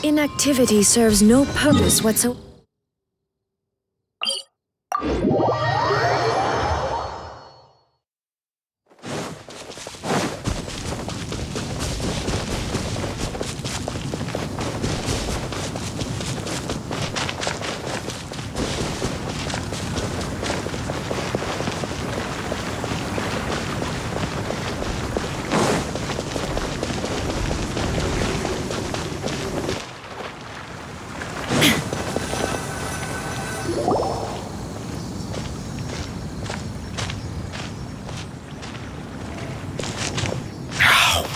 Inactivity serves no purpose whatsoever.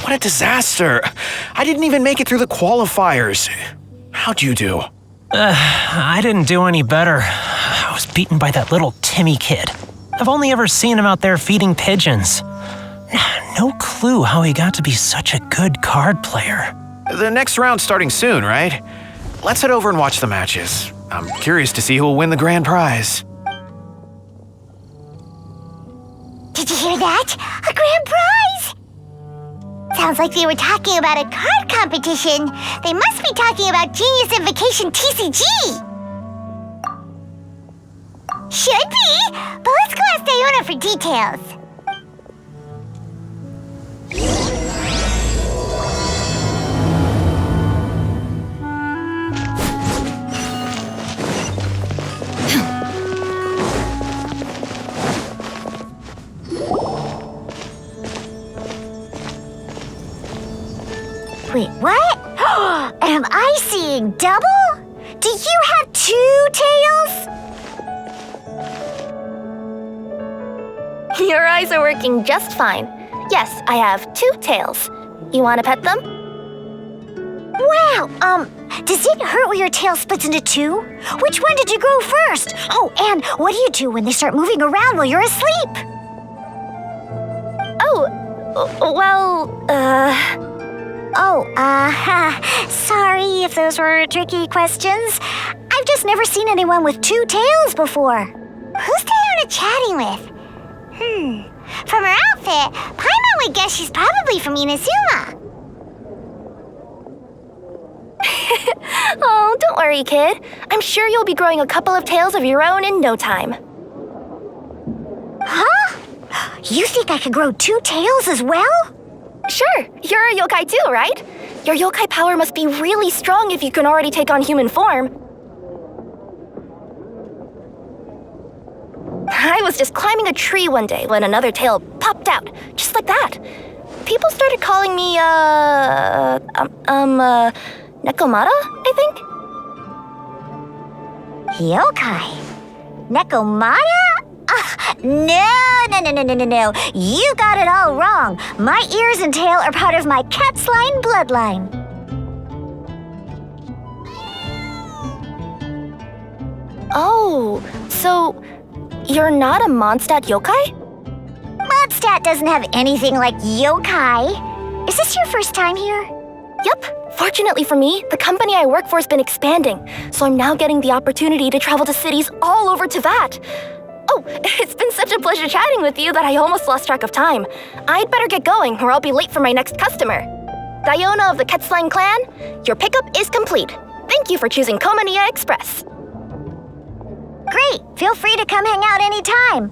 What a disaster! I didn't even make it through the qualifiers. How'd you do? I didn't do any better. I was beaten by that little Timmy kid. I've only ever seen him out there feeding pigeons. No clue how he got to be such a good card player. The next round's starting soon, right? Let's head over and watch the matches. I'm curious to see who will win the grand prize. Did you hear that? A grand prize! Sounds like they were talking about a card competition. They must be talking about Genius Invokation TCG. Should be, but let's go ask Diona for details. Wait, what? Am I seeing double? Do you have 2 tails? Your eyes are working just fine. Yes, I have 2 tails. You want to pet them? Wow, does it hurt when your tail splits into 2? Which one did you grow first? Oh, and what do you do when they start moving around while you're asleep? Sorry if those were tricky questions. I've just never seen anyone with 2 tails before. Who's Diona chatting with? From her outfit, Paimon would guess she's probably from Inazuma. Oh, don't worry, kid. I'm sure you'll be growing a couple of tails of your own in no time. Huh? You think I could grow 2 tails as well? Sure, you're a yokai too, right? Your yokai power must be really strong if you can already take on human form. I was just climbing a tree one day when another tail popped out, just like that. People started calling me, Nekomata, I think? Yokai? Nekomata? No. You got it all wrong. My ears and tail are part of my cat's line bloodline. Oh, so you're not a Mondstadt yokai? Mondstadt doesn't have anything like yokai. Is this your first time here? Yep. Fortunately for me, the company I work for has been expanding, so I'm now getting the opportunity to travel to cities all over Teyvat. Oh, it's been such a pleasure chatting with you that I almost lost track of time. I'd better get going or I'll be late for my next customer. Diona of the Quetzline clan, your pickup is complete. Thank you for choosing Komania Express. Great! Feel free to come hang out anytime.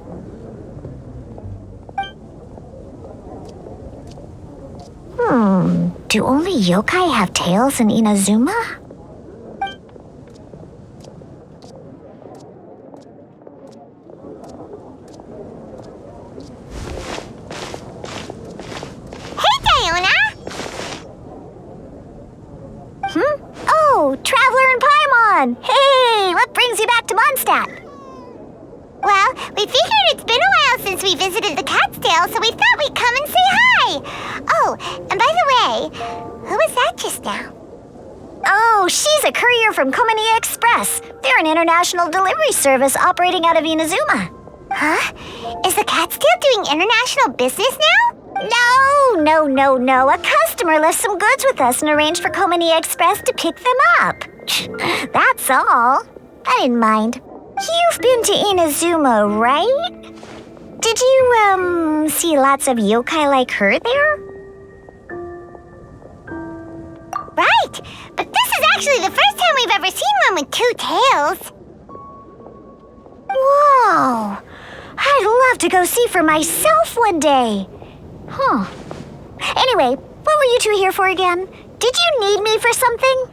Do only yokai have tails in Inazuma? Oh, Traveler and Paimon! Hey, what brings you back to Mondstadt? Well, we figured it's been a while since we visited the Catstail, so we thought we'd come and say hi. Oh, and by the way, who was that just now? Oh, she's a courier from Komania Express. They're an international delivery service operating out of Inazuma. Huh? Is the Catstail doing international business now? No. A customer left some goods with us and arranged for Komania Express to pick them up. That's all. I didn't mind. You've been to Inazuma, right? Did you, see lots of yokai like her there? Right, but this is actually the first time we've ever seen one with two tails. Whoa! I'd love to go see for myself one day. Huh. Anyway, what were you two here for again? Did you need me for something?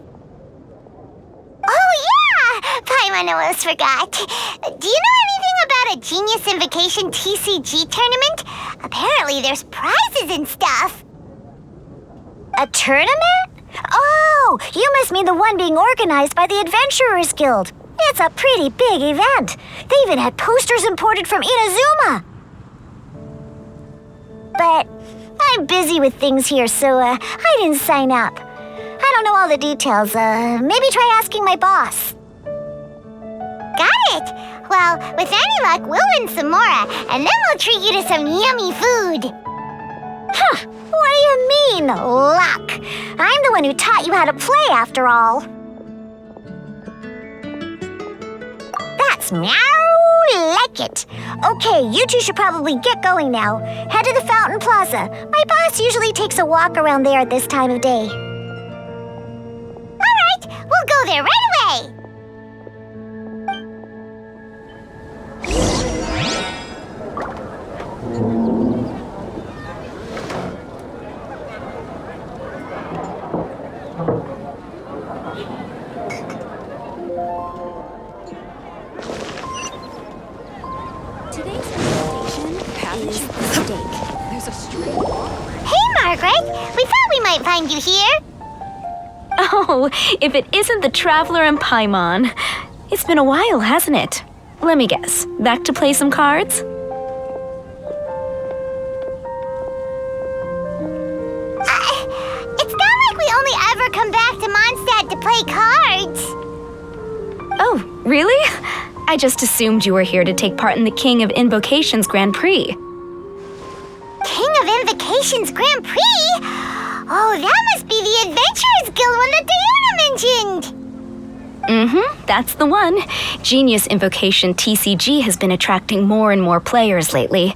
Oh, yeah! Paimon almost forgot. Do you know anything about a Genius Invocation TCG tournament? Apparently there's prizes and stuff. A tournament? Oh, you must mean the one being organized by the Adventurers Guild. It's a pretty big event. They even had posters imported from Inazuma. But I'm busy with things here, so I didn't sign up. I don't know all the details. Maybe try asking my boss. Got it! Well, with any luck, we'll win some more, and then we'll treat you to some yummy food. Huh, what do you mean, luck? I'm the one who taught you how to play, after all. That's meow like it. Okay, you two should probably get going now. Head to the Fountain Plaza. My boss usually takes a walk around there at this time of day. All right, we'll go there right away. Today's presentation is steak. There's a string. Hey, Margaret. We thought we might find you here. Oh, if it isn't the Traveler and Paimon. It's been a while, hasn't it? Let me guess. Back to play some cards? It's not like we only ever come back to Mondstadt to play cards. Oh, really? I just assumed you were here to take part in the King of Invocation's Grand Prix. King of Invocation's Grand Prix? Oh, that must be the Adventurers Guild one that Diana mentioned. That's the one. Genius Invocation TCG has been attracting more and more players lately.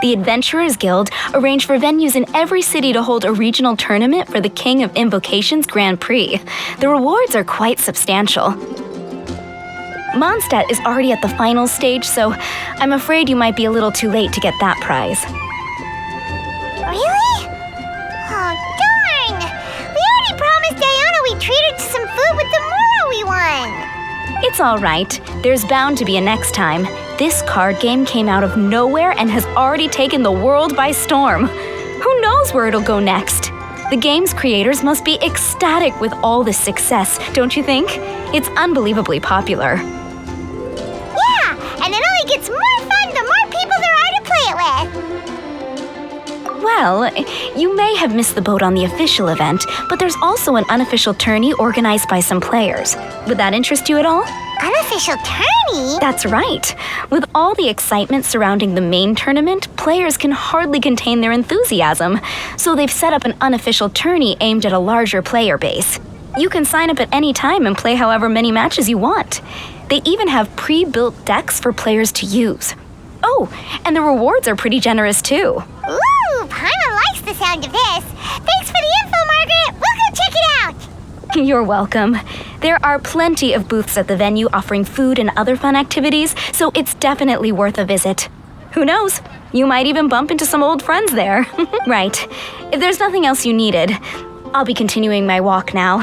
The Adventurers Guild arranged for venues in every city to hold a regional tournament for the King of Invocation's Grand Prix. The rewards are quite substantial. Mondstadt is already at the final stage, so I'm afraid you might be a little too late to get that prize. Really? Oh, darn! We already promised Diana we'd treat her to some food with the Mora we won. It's all right. There's bound to be a next time. This card game came out of nowhere and has already taken the world by storm. Who knows where it'll go next? The game's creators must be ecstatic with all this success, don't you think? It's unbelievably popular. Yeah, and it only gets more fun the more people there are to play it with. Well, you may have missed the boat on the official event, but there's also an unofficial tourney organized by some players. Would that interest you at all? Unofficial tourney? That's right. With all the excitement surrounding the main tournament, players can hardly contain their enthusiasm. So they've set up an unofficial tourney aimed at a larger player base. You can sign up at any time and play however many matches you want. They even have pre-built decks for players to use. Oh, and the rewards are pretty generous too. Ooh, Paimon likes the sound of this. Thanks for the info, Margaret. We'll go check it out. You're welcome. There are plenty of booths at the venue offering food and other fun activities, so it's definitely worth a visit. Who knows? You might even bump into some old friends there. Right. If there's nothing else you needed, I'll be continuing my walk now.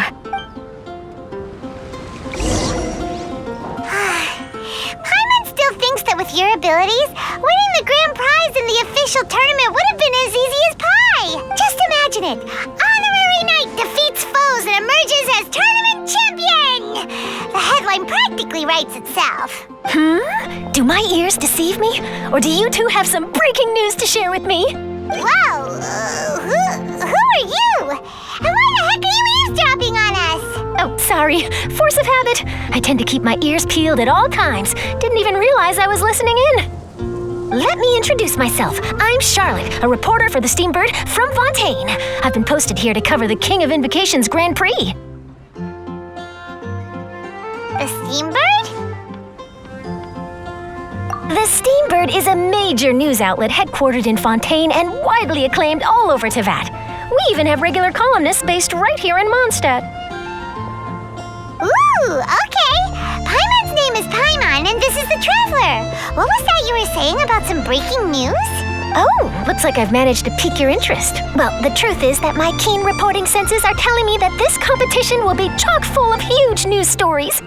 Paimon still thinks that with your abilities, winning the grand prize in the official tournament would have been as easy as pie. Just imagine it. Honorary Knight defeats foes and emerges as tournament champion. The headline practically writes itself. Do my ears deceive me? Or do you two have some breaking news to share with me? Whoa, who are you? And why the heck are you eavesdropping on us? Oh, sorry. Force of habit. I tend to keep my ears peeled at all times. Didn't even realize I was listening in. Let me introduce myself. I'm Charlotte, a reporter for the Steambird from Fontaine. I've been posted here to cover the King of Invocation's Grand Prix. The Steambird? The Steambird is a major news outlet headquartered in Fontaine and widely acclaimed all over Teyvat. We even have regular columnists based right here in Mondstadt. Ooh, okay. Paimon's name is Paimon, and this is the Traveler. What was that you were saying about some breaking news? Oh, looks like I've managed to pique your interest. Well, the truth is that my keen reporting senses are telling me that this competition will be chock full of huge news stories.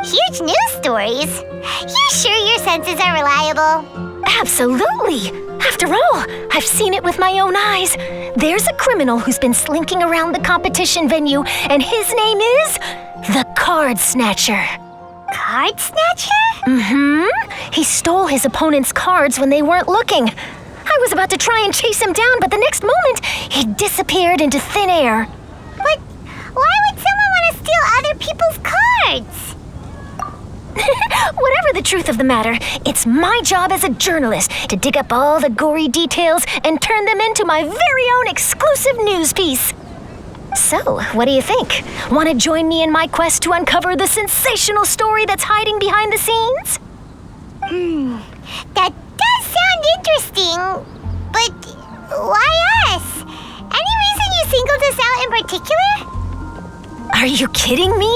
Huge news stories? You sure your senses are reliable? Absolutely! After all, I've seen it with my own eyes. There's a criminal who's been slinking around the competition venue, and his name is the Card Snatcher. Card Snatcher? Mm-hmm. He stole his opponent's cards when they weren't looking. I was about to try and chase him down, but the next moment, he disappeared into thin air. But why would someone want to steal other people's cards? Whatever the truth of the matter, it's my job as a journalist to dig up all the gory details and turn them into my very own exclusive news piece. So, what do you think? Want to join me in my quest to uncover the sensational story that's hiding behind the scenes? That does sound interesting, but why us? Any reason you singled us out in particular? Are you kidding me?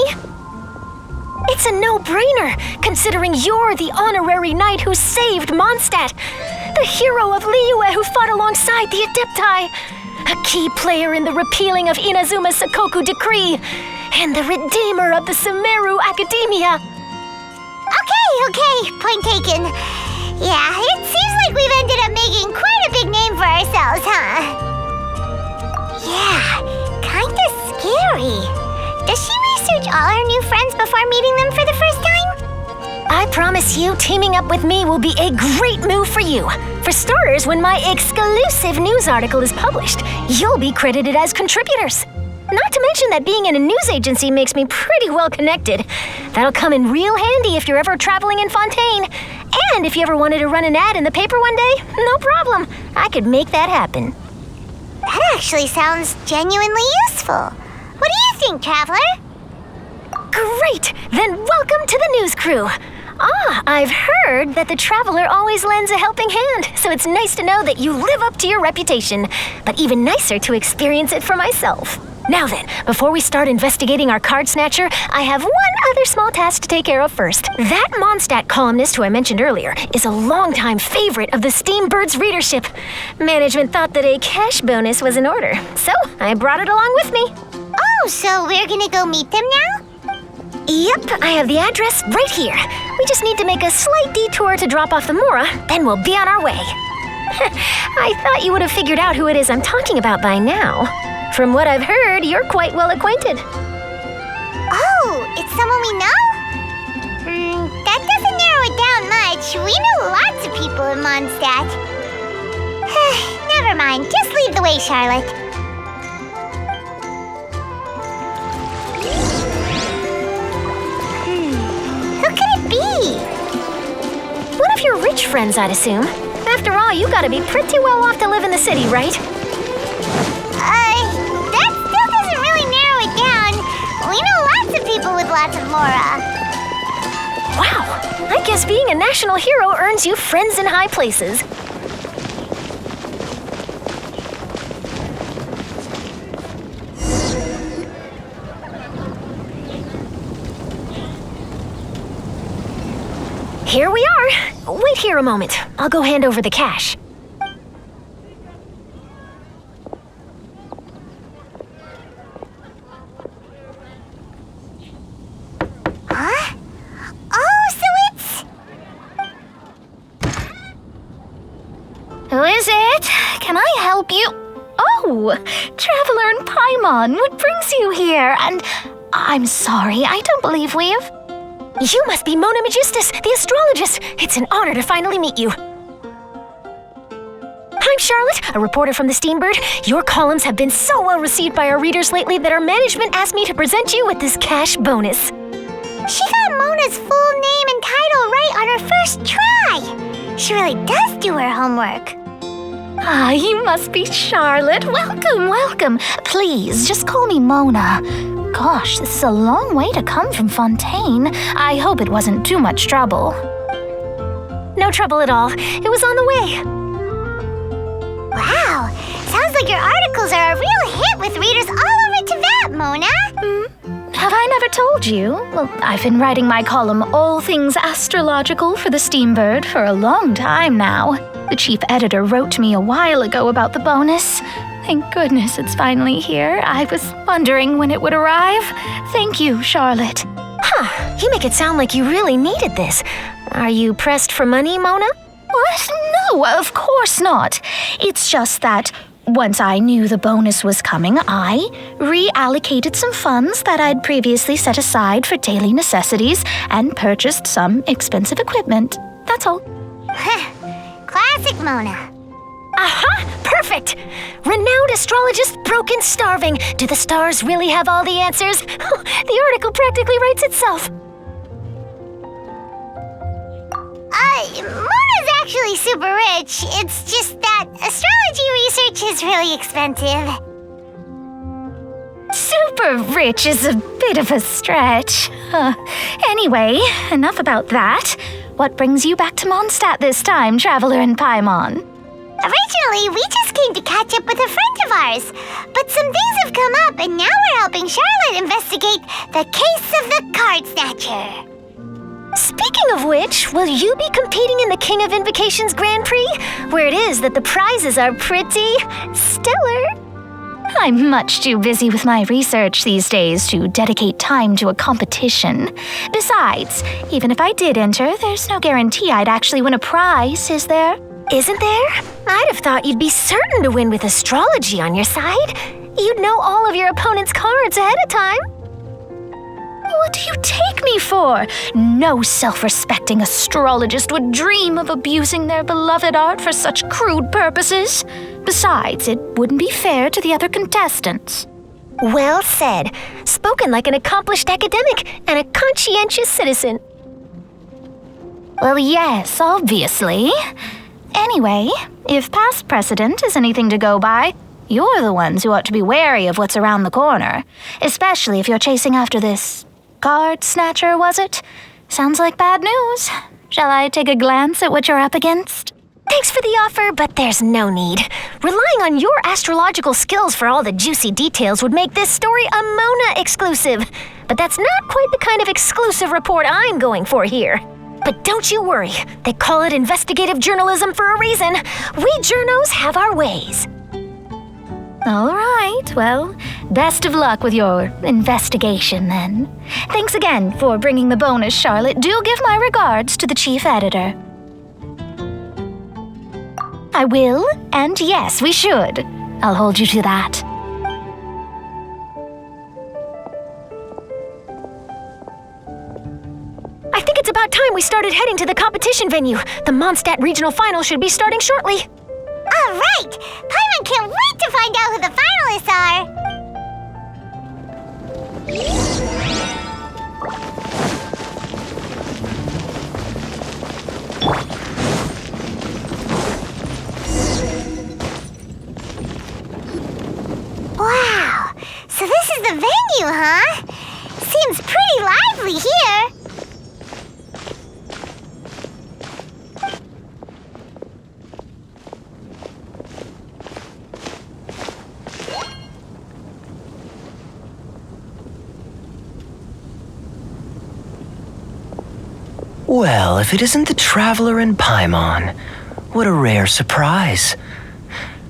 It's a no-brainer, considering you're the honorary knight who saved Mondstadt, the hero of Liyue who fought alongside the Adepti, a key player in the repealing of Inazuma's Sakoku Decree, and the redeemer of the Sumeru Academia. Okay, point taken. Yeah, it seems like we've ended up making quite a big name for ourselves, huh? Yeah, kinda scary. Does she research all our new friends before meeting them for the first time? I promise you, teaming up with me will be a great move for you. For starters, when my exclusive news article is published, you'll be credited as contributors. Not to mention that being in a news agency makes me pretty well connected. That'll come in real handy if you're ever traveling in Fontaine. And if you ever wanted to run an ad in the paper one day, no problem. I could make that happen. That actually sounds genuinely useful. What do you think, Traveler? Great! Then welcome to the news crew. I've heard that the Traveler always lends a helping hand, so it's nice to know that you live up to your reputation, but even nicer to experience it for myself. Now then, before we start investigating our card snatcher, I have one other small task to take care of first. That Mondstadt columnist who I mentioned earlier is a longtime favorite of the Steambird's readership. Management thought that a cash bonus was in order, so I brought it along with me. Oh, so we're gonna go meet them now? Yep, I have the address right here. We just need to make a slight detour to drop off the Mora, then we'll be on our way. I thought you would have figured out who it is I'm talking about by now. From what I've heard, you're quite well acquainted. Oh, it's someone we know? That doesn't narrow it down much. We know lots of people in Mondstadt. Never mind, just lead the way, Charlotte. Who could it be? One of your rich friends, I'd assume. After all, you gotta be pretty well off to live in the city, right? That still doesn't really narrow it down. We know lots of people with lots of Mora. Wow, I guess being a national hero earns you friends in high places. Here we are. Wait here a moment. I'll go hand over the cash. Huh? Oh, so it's... Who is it? Can I help you? Oh, Traveler and Paimon, what brings you here? And I'm sorry, I don't believe we've... You must be Mona Magistus, the astrologist. It's an honor to finally meet you. I'm Charlotte, a reporter from the Steambird. Your columns have been so well received by our readers lately that our management asked me to present you with this cash bonus. She got Mona's full name and title right on her first try. She really does do her homework. Ah, you must be Charlotte. Welcome. Please, just call me Mona. Gosh, this is a long way to come from Fontaine. I hope it wasn't too much trouble. No trouble at all. It was on the way. Wow, sounds like your articles are a real hit with readers all over Teyvat, Mona? Have I never told you? Well, I've been writing my column All Things Astrological for the Steambird for a long time now. The chief editor wrote to me a while ago about the bonus. Thank goodness it's finally here. I was wondering when it would arrive. Thank you, Charlotte. Huh, you make it sound like you really needed this. Are you pressed for money, Mona? What? No, of course not. It's just that once I knew the bonus was coming, I reallocated some funds that I'd previously set aside for daily necessities and purchased some expensive equipment. That's all. Classic Mona. Aha! Perfect! Renowned astrologist Broken Starving. Do the stars really have all the answers? The article practically writes itself. Mona's actually super rich. It's just that astrology research is really expensive. Super rich is a bit of a stretch. Anyway, enough about that. What brings you back to Mondstadt this time, Traveler in Paimon? Originally, we just came to catch up with a friend of ours. But some things have come up, and now we're helping Charlotte investigate the case of the Card Snatcher. Speaking of which, will you be competing in the King of Invocation's Grand Prix? Where it is that the prizes are pretty stellar. I'm much too busy with my research these days to dedicate time to a competition. Besides, even if I did enter, there's no guarantee I'd actually win a prize, is there? Isn't there? I'd have thought you'd be certain to win with astrology on your side. You'd know all of your opponent's cards ahead of time. What do you take me for? No self-respecting astrologist would dream of abusing their beloved art for such crude purposes. Besides, it wouldn't be fair to the other contestants. Well said. Spoken like an accomplished academic and a conscientious citizen. Well, yes, obviously. Anyway, if past precedent is anything to go by, you're the ones who ought to be wary of what's around the corner. Especially if you're chasing after this card snatcher, was it? Sounds like bad news. Shall I take a glance at what you're up against? Thanks for the offer, but there's no need. Relying on your astrological skills for all the juicy details would make this story a Mona exclusive. But that's not quite the kind of exclusive report I'm going for here. But don't you worry, they call it investigative journalism for a reason. We journos have our ways. All right, well, best of luck with your investigation then. Thanks again for bringing the bonus, Charlotte. Do give my regards to the chief editor. I will, and yes, we should. I'll hold you to that. I think it's about time we started heading to the competition venue. The Mondstadt Regional Final should be starting shortly. All right! Paimon can't wait to find out who the finalists are! Wow! So this is the venue, huh? Seems pretty lively here. Well, if it isn't the Traveler in Paimon, what a rare surprise.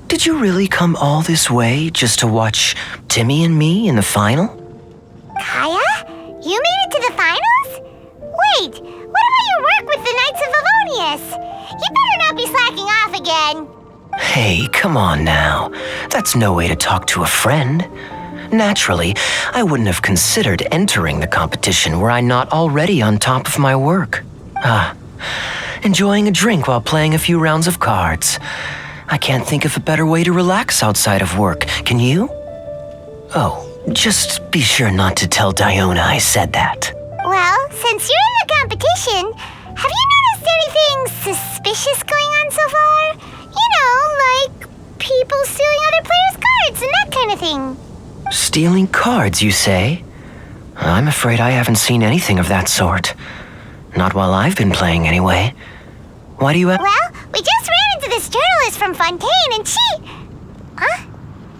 Did you really come all this way just to watch Timmy and me in the final? Kaya? You made it to the finals? Wait, what about your work with the Knights of Avonius? You better not be slacking off again. Hey, come on now. That's no way to talk to a friend. Naturally, I wouldn't have considered entering the competition were I not already on top of my work. Enjoying a drink while playing a few rounds of cards. I can't think of a better way to relax outside of work. Can you? Oh, just be sure not to tell Diona I said that. Well, since you're in the competition, have you noticed anything suspicious going on so far? You know, like people stealing other players' cards and that kind of thing. Stealing cards, you say? I'm afraid I haven't seen anything of that sort. Not while I've been playing, anyway. Why do you ask? Well, we just ran into this journalist from Fontaine and she... Huh?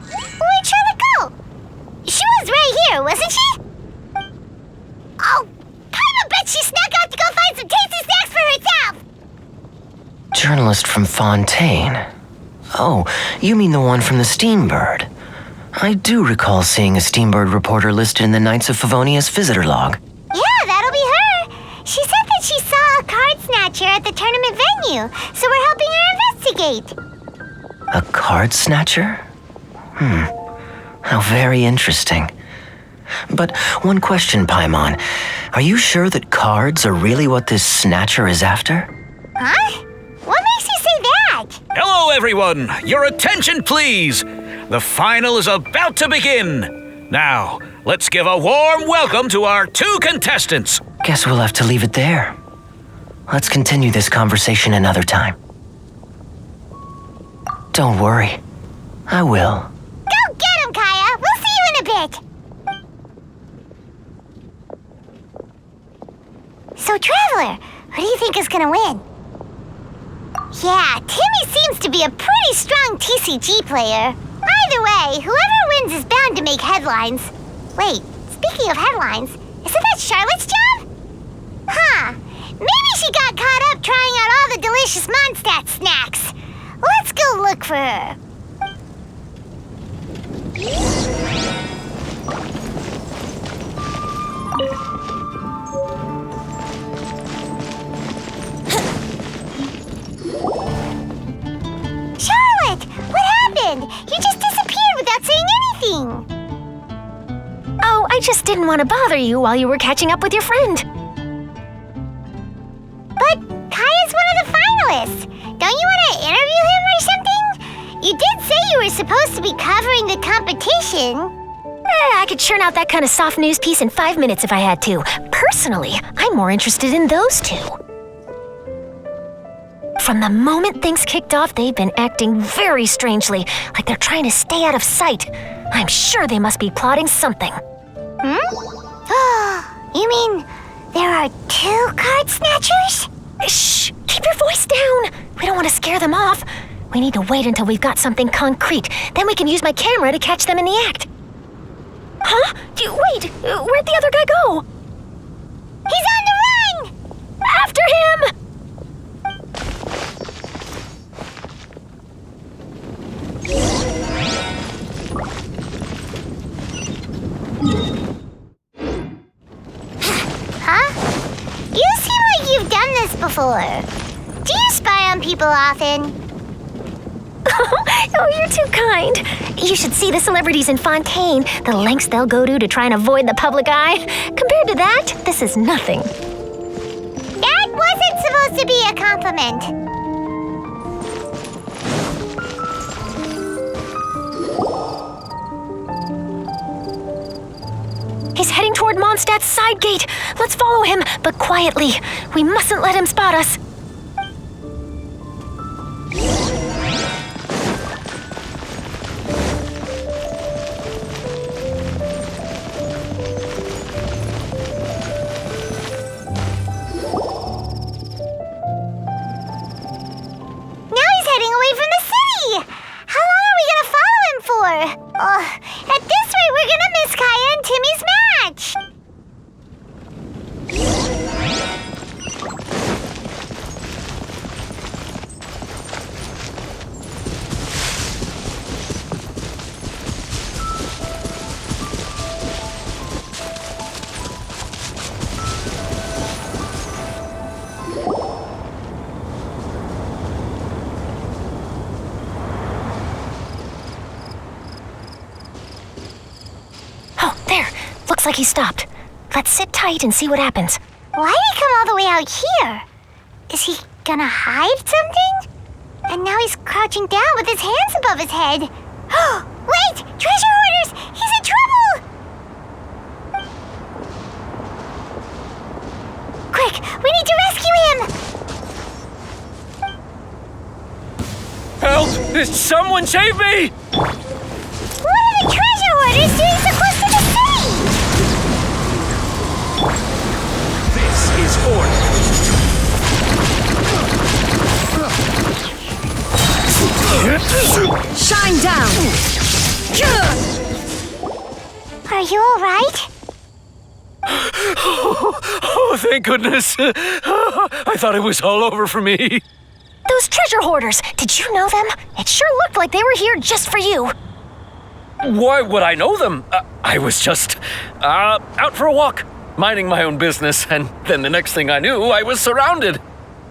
Where'd Charlotte go? She was right here, wasn't she? Oh, Paimon bet she snuck off to go find some tasty snacks for herself! Journalist from Fontaine. Oh, you mean the one from the Steambird. I do recall seeing a Steambird reporter listed in the Knights of Favonia's visitor log. Yeah, that'll be her. She said that she saw a card snatcher at the tournament venue, so we're helping her investigate. A card snatcher? How very interesting. But one question, Paimon. Are you sure that cards are really what this snatcher is after? Huh? What makes you say that? Hello, everyone! Your attention, please! The final is about to begin! Now, let's give a warm welcome to our 2 contestants! Guess we'll have to leave it there. Let's continue this conversation another time. Don't worry. I will. Go get him, Kaya! We'll see you in a bit! So, Traveler, who do you think is gonna win? Yeah, Timmy seems to be a pretty strong TCG player. Either way, whoever wins is bound to make headlines. Wait, speaking of headlines, isn't that Charlotte's job? Huh, maybe she got caught up trying out all the delicious Mondstadt snacks. Let's go look for her. Charlotte, what happened? You just disappeared without saying anything. Oh, I just didn't want to bother you while you were catching up with your friend. But Kaya's one of the finalists. Don't you want to interview him or something? You did say you were supposed to be covering the competition. I could churn out that kind of soft news piece in 5 minutes if I had to. Personally, I'm more interested in those 2. From the moment things kicked off, they've been acting very strangely, like they're trying to stay out of sight. I'm sure they must be plotting something. You mean there are 2 card snatchers? Shh! Keep your voice down! We don't want to scare them off. We need to wait until we've got something concrete. Then we can use my camera to catch them in the act. Huh? Wait! Where'd the other guy go? He's on the run! After him! Huh? You seem like you've done this before. Do you spy on people often? Oh, you're too kind. You should see the celebrities in Fontaine, the lengths they'll go to try and avoid the public eye. Compared to that, this is nothing. That wasn't supposed to be a compliment. He's heading toward Mondstadt's side gate. Let's follow him, but quietly. We mustn't let him spot us. At this rate, we're gonna miss Kaya and Timmy's match! Looks like he stopped. Let's sit tight and see what happens. Why did he come all the way out here? Is he gonna hide something? And now he's crouching down with his hands above his head. Wait! Treasure hoarders! He's in trouble! Quick! We need to rescue him! Help! Someone save me! What are the treasure hoarders doing so close to the city? This is order. Shine down! Are Are you alright? Oh, thank goodness. I thought it was all over for me. Those treasure hoarders, did you know them? It sure looked like they were here just for you. Why would I know them? I was just out for a walk, minding my own business, and then the next thing I knew, I was surrounded.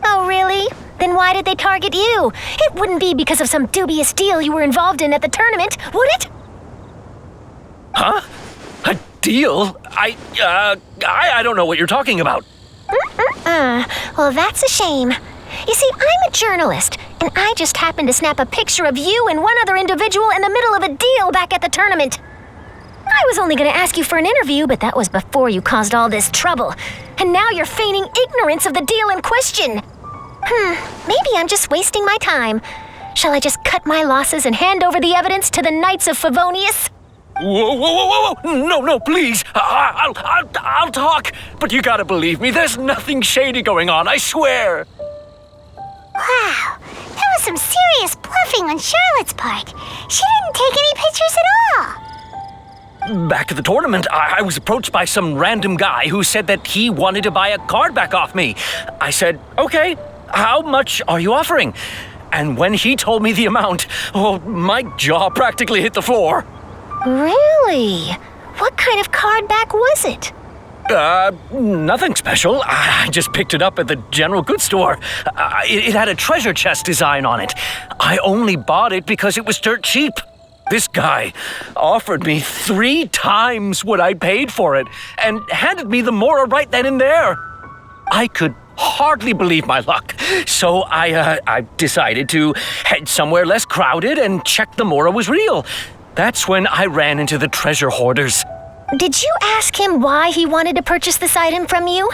Oh, really? Then why did they target you? It wouldn't be because of some dubious deal you were involved in at the tournament, would it? Huh? A deal? I don't know what you're talking about. Well, that's a shame. You see, I'm a journalist, and I just happened to snap a picture of you and one other individual in the middle of a deal back at the tournament. I was only going to ask you for an interview, but that was before you caused all this trouble. And now you're feigning ignorance of the deal in question. Maybe I'm just wasting my time. Shall I just cut my losses and hand over the evidence to the Knights of Favonius? Whoa. No, please. I'll talk. But you gotta believe me, there's nothing shady going on, I swear. Wow, that was some serious bluffing on Charlotte's part. She didn't take any pictures at all. Back at the tournament, I was approached by some random guy who said that he wanted to buy a card back off me. I said, okay, how much are you offering? And when he told me the amount, my jaw practically hit the floor. Really? What kind of card back was it? Nothing special. I just picked it up at the general goods store. It had a treasure chest design on it. I only bought it because it was dirt cheap. This guy offered me 3 times what I paid for it and handed me the Mora right then and there. I could hardly believe my luck, so I decided to head somewhere less crowded and check the Mora was real. That's when I ran into the treasure hoarders. Did you ask him why he wanted to purchase this item from you?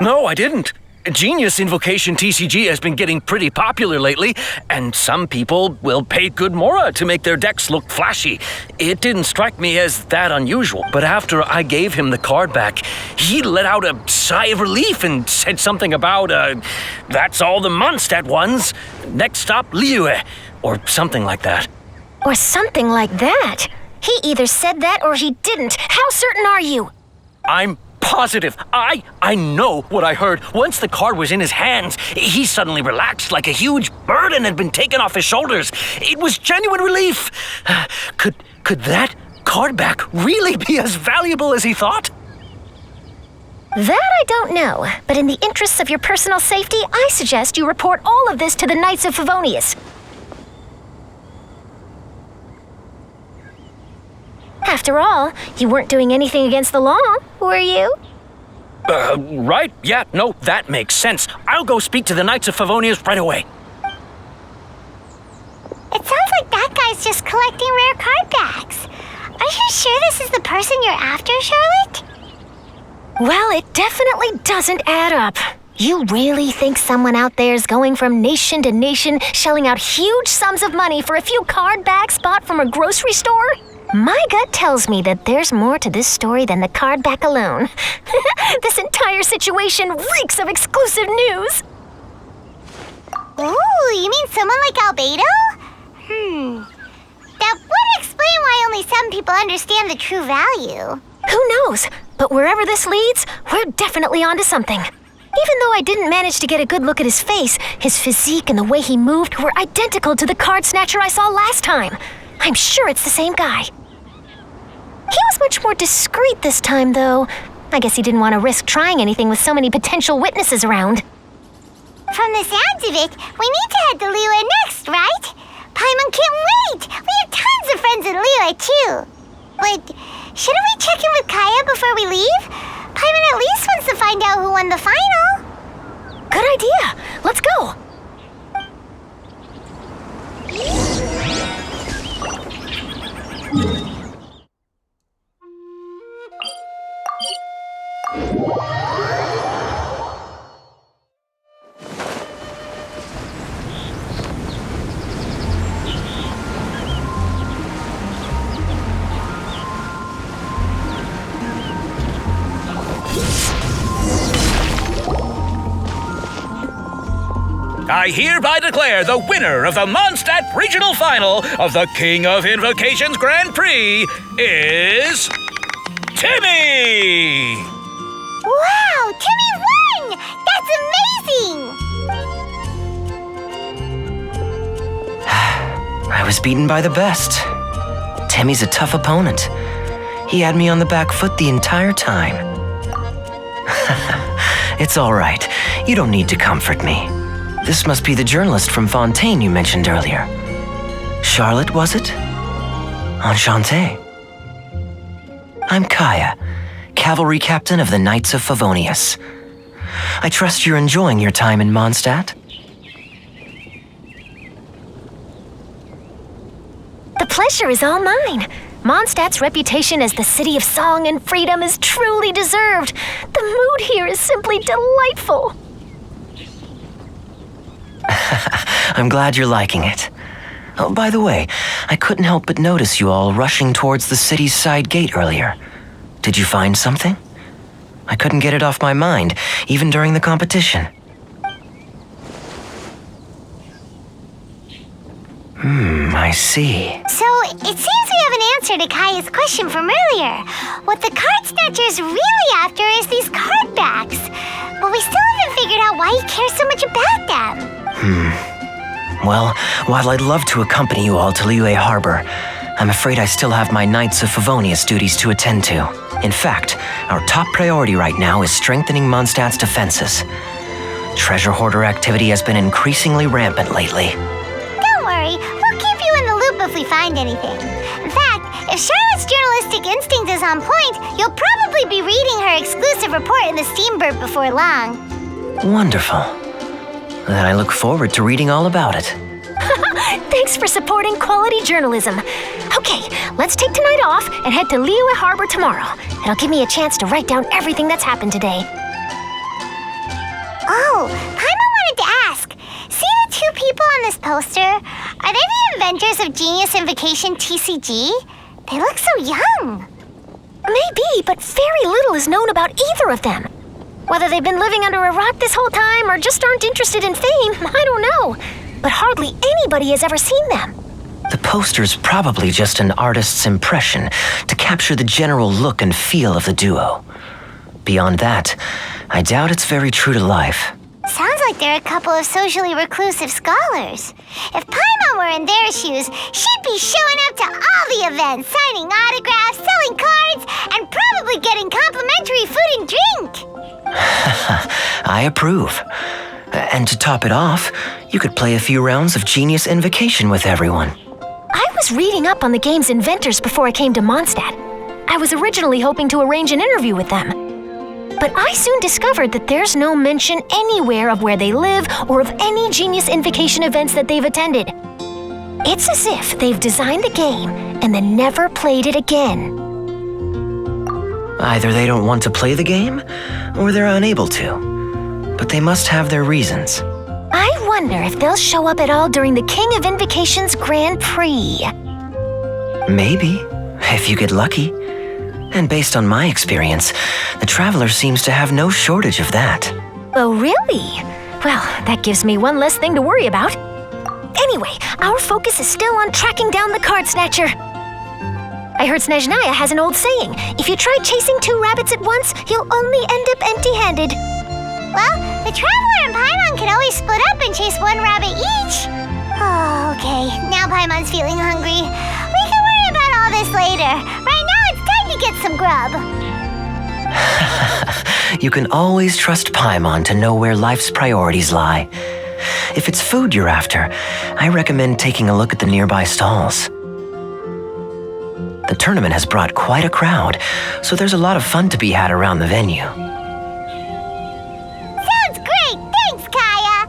No, I didn't. Genius Invocation TCG has been getting pretty popular lately, and some people will pay good Mora to make their decks look flashy. It didn't strike me as that unusual, but after I gave him the card back, he let out a sigh of relief and said something about, that's all the Mondstadt ones. Next stop, Liyue, or something like that. Or something like that? He either said that or he didn't. How certain are you? I'm positive. I know what I heard. Once the card was in his hands, he suddenly relaxed like a huge burden had been taken off his shoulders. It was genuine relief. Could that card back really be as valuable as he thought? That I don't know, but in the interests of your personal safety, I suggest you report all of this to the Knights of Favonius. After all, you weren't doing anything against the law, were you? Right. Yeah, no, that makes sense. I'll go speak to the Knights of Favonius right away. It sounds like that guy's just collecting rare card backs. Are you sure this is the person you're after, Charlotte? Well, it definitely doesn't add up. You really think someone out there is going from nation to nation, shelling out huge sums of money for a few card backs bought from a grocery store? My gut tells me that there's more to this story than the card back alone. This entire situation reeks of exclusive news. Ooh, you mean someone like Albedo? That would explain why only some people understand the true value. Who knows? But wherever this leads, we're definitely onto something. Even though I didn't manage to get a good look at his face, his physique and the way he moved were identical to the card snatcher I saw last time. I'm sure it's the same guy. He was much more discreet this time, though. I guess he didn't want to risk trying anything with so many potential witnesses around. From the sounds of it, we need to head to Liyue next, right? Paimon can't wait! We have tons of friends in Liyue, too. But shouldn't we check in with Kaya before we leave? Paimon at least wants to find out who won the final. Good idea. Let's go. I hereby declare the winner of the Mondstadt Regional Final of the King of Invocations Grand Prix is... Timmy! Wow, Timmy won! That's amazing! I was beaten by the best. Timmy's a tough opponent. He had me on the back foot the entire time. It's all right. You don't need to comfort me. This must be the journalist from Fontaine you mentioned earlier. Charlotte, was it? Enchanté. I'm Kaya, cavalry captain of the Knights of Favonius. I trust you're enjoying your time in Mondstadt? The pleasure is all mine. Mondstadt's reputation as the city of song and freedom is truly deserved. The mood here is simply delightful. I'm glad you're liking it. Oh, by the way, I couldn't help but notice you all rushing towards the city's side gate earlier. Did you find something? I couldn't get it off my mind, even during the competition. I see. So, it seems we have an answer to Kaya's question from earlier. What the card snatcher's really after is these card backs. But we still haven't figured out why he cares so much about them. Well, while I'd love to accompany you all to Liyue Harbor, I'm afraid I still have my Knights of Favonius duties to attend to. In fact, our top priority right now is strengthening Mondstadt's defenses. Treasure hoarder activity has been increasingly rampant lately. Don't worry, we'll keep you in the loop if we find anything. In fact, if Charlotte's journalistic instinct is on point, you'll probably be reading her exclusive report in the Steambird before long. Wonderful. Then I look forward to reading all about it. Thanks for supporting quality journalism. Okay, let's take tonight off and head to Liyue Harbor tomorrow. It'll give me a chance to write down everything that's happened today. Oh, Paimon wanted to ask. See the two people on this poster? Are they the inventors of Genius Invocation TCG? They look so young. Maybe, but very little is known about either of them. Whether they've been living under a rock this whole time or just aren't interested in fame, I don't know. But hardly anybody has ever seen them. The poster's probably just an artist's impression to capture the general look and feel of the duo. Beyond that, I doubt it's very true to life. Sounds like they're a couple of socially reclusive scholars. If Paimon were in their shoes, she'd be showing up to all the events, signing autographs, selling cards, and probably getting complimentary food and drink. I approve. And to top it off, you could play a few rounds of Genius Invocation with everyone. I was reading up on the game's inventors before I came to Mondstadt. I was originally hoping to arrange an interview with them. But I soon discovered that there's no mention anywhere of where they live or of any Genius Invocation events that they've attended. It's as if they've designed the game and then never played it again. Either they don't want to play the game, or they're unable to. But they must have their reasons. I wonder if they'll show up at all during the King of Invocation's Grand Prix. Maybe, if you get lucky. And based on my experience, the Traveler seems to have no shortage of that. Oh, really? Well, that gives me one less thing to worry about. Anyway, our focus is still on tracking down the card snatcher. I heard Snezhnaya has an old saying, if you try chasing two rabbits at once, you'll only end up empty-handed. Well, the Traveler and Paimon can always split up and chase one rabbit each. Oh, okay. Now Paimon's feeling hungry. We can worry about all this later. Right now, it's time to get some grub. You can always trust Paimon to know where life's priorities lie. If it's food you're after, I recommend taking a look at the nearby stalls. The tournament has brought quite a crowd, so there's a lot of fun to be had around the venue. Sounds great! Thanks, Kaya!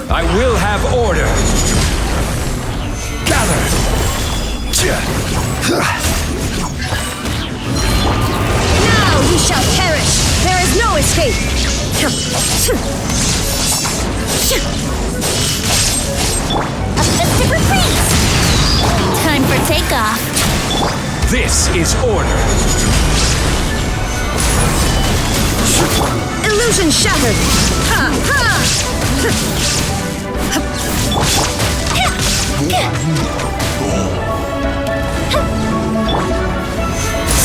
I will have order. Gather. Now you shall perish! There is no escape! A festive retreat! Time for takeoff. This is order. Illusion shattered! Ha ha!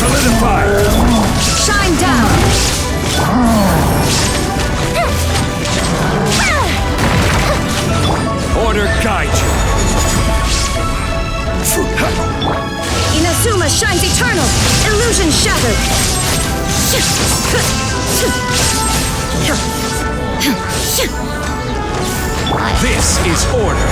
Solidify. Shine down! Order guide you. Inazuma shines eternal! Illusion shattered! This is order.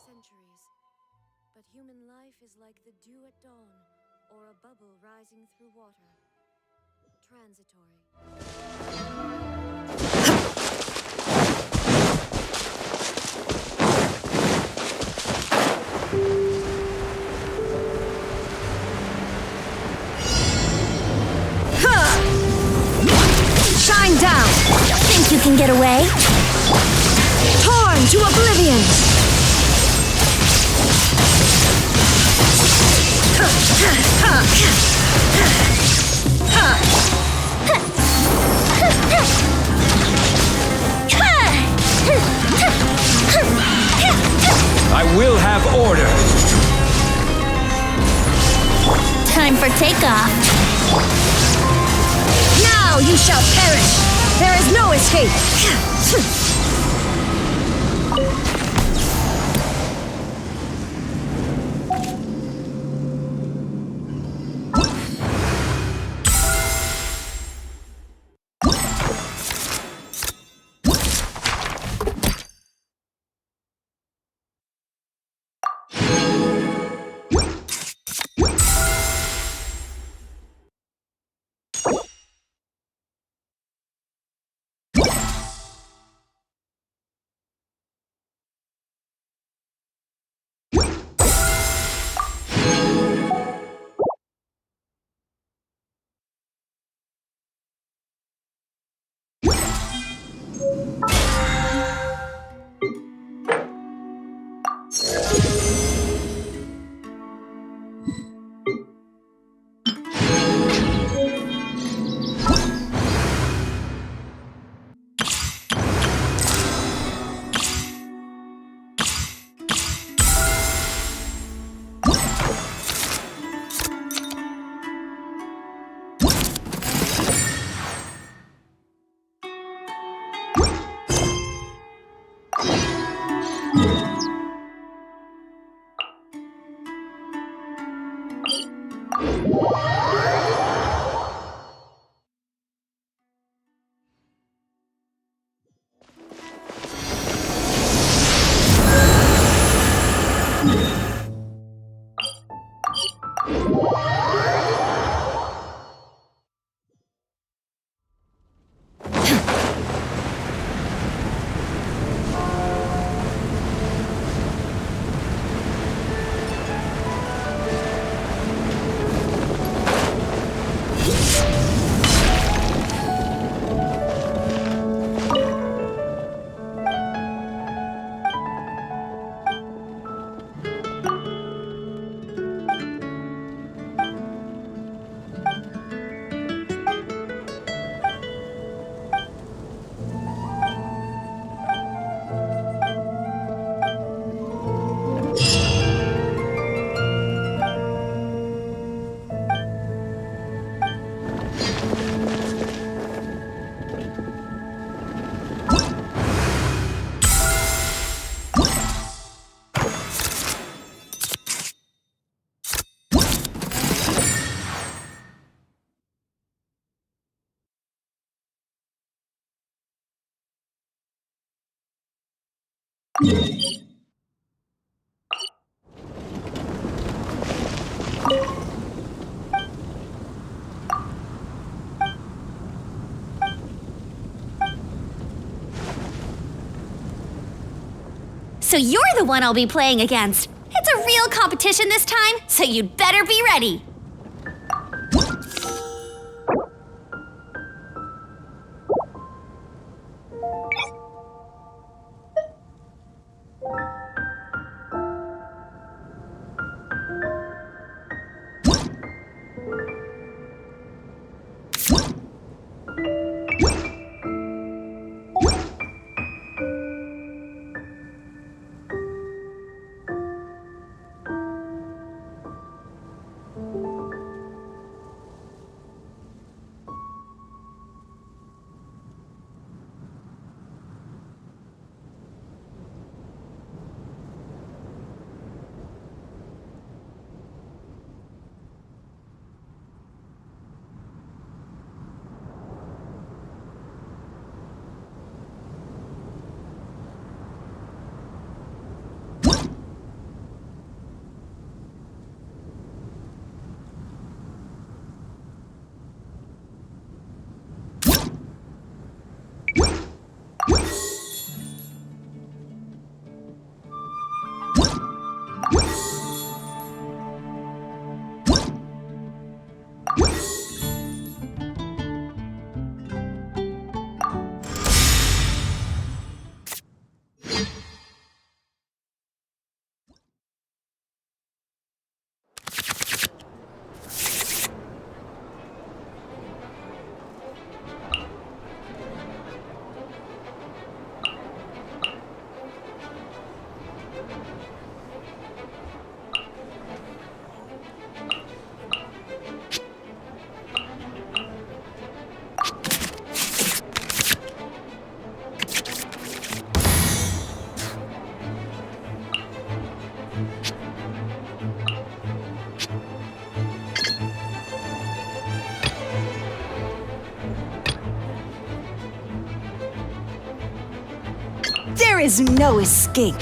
Centuries, but human life is like the dew at dawn, or a bubble rising through water. Transitory. Shine down! Think you can get away? Torn to oblivion! take off. Now you shall perish! There is no escape! So you're the one I'll be playing against. It's a real competition this time, so you'd better be ready. is no escape.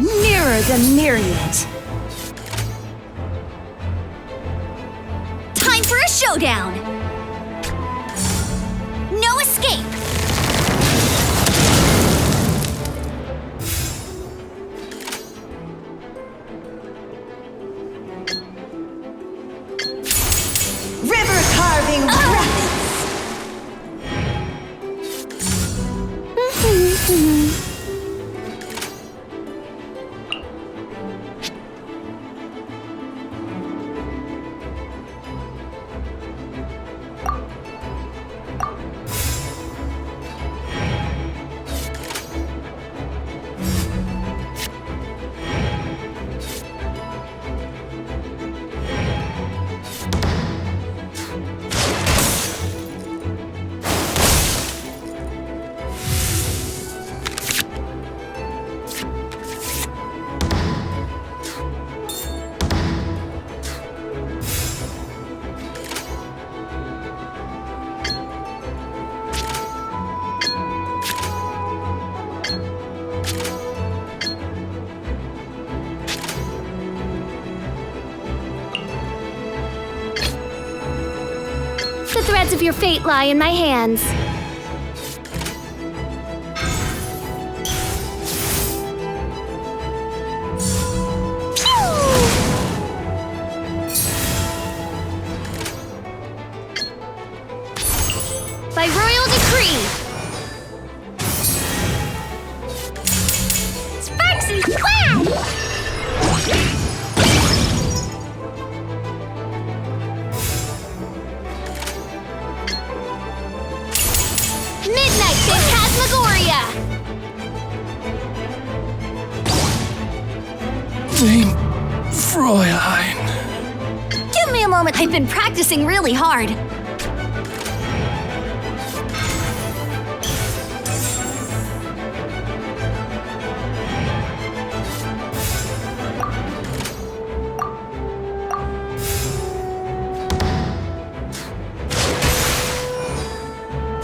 Mirror the myriad. Time for a showdown! No escape! River carving rapids. The threads of your fate lie in my hands. By royal decree! Sparks and splash! Midnight Phantasmagoria! Fräulein. Give me a moment. I've been practicing really hard.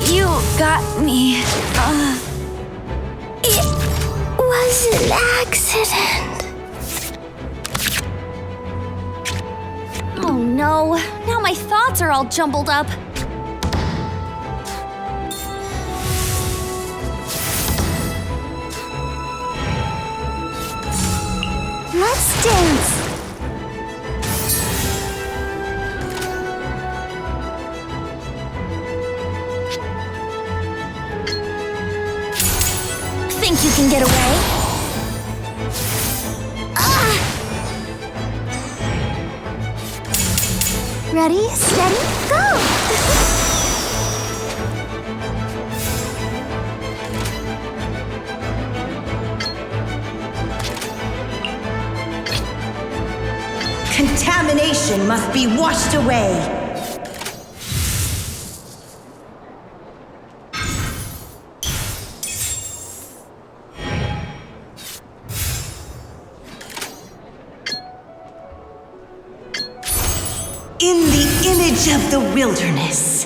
You got me. It was an accident. Oh no, now my thoughts are all jumbled up. Let's dance. Think you can get away? Ready, steady, go! Contamination must be washed away. In the image of the wilderness.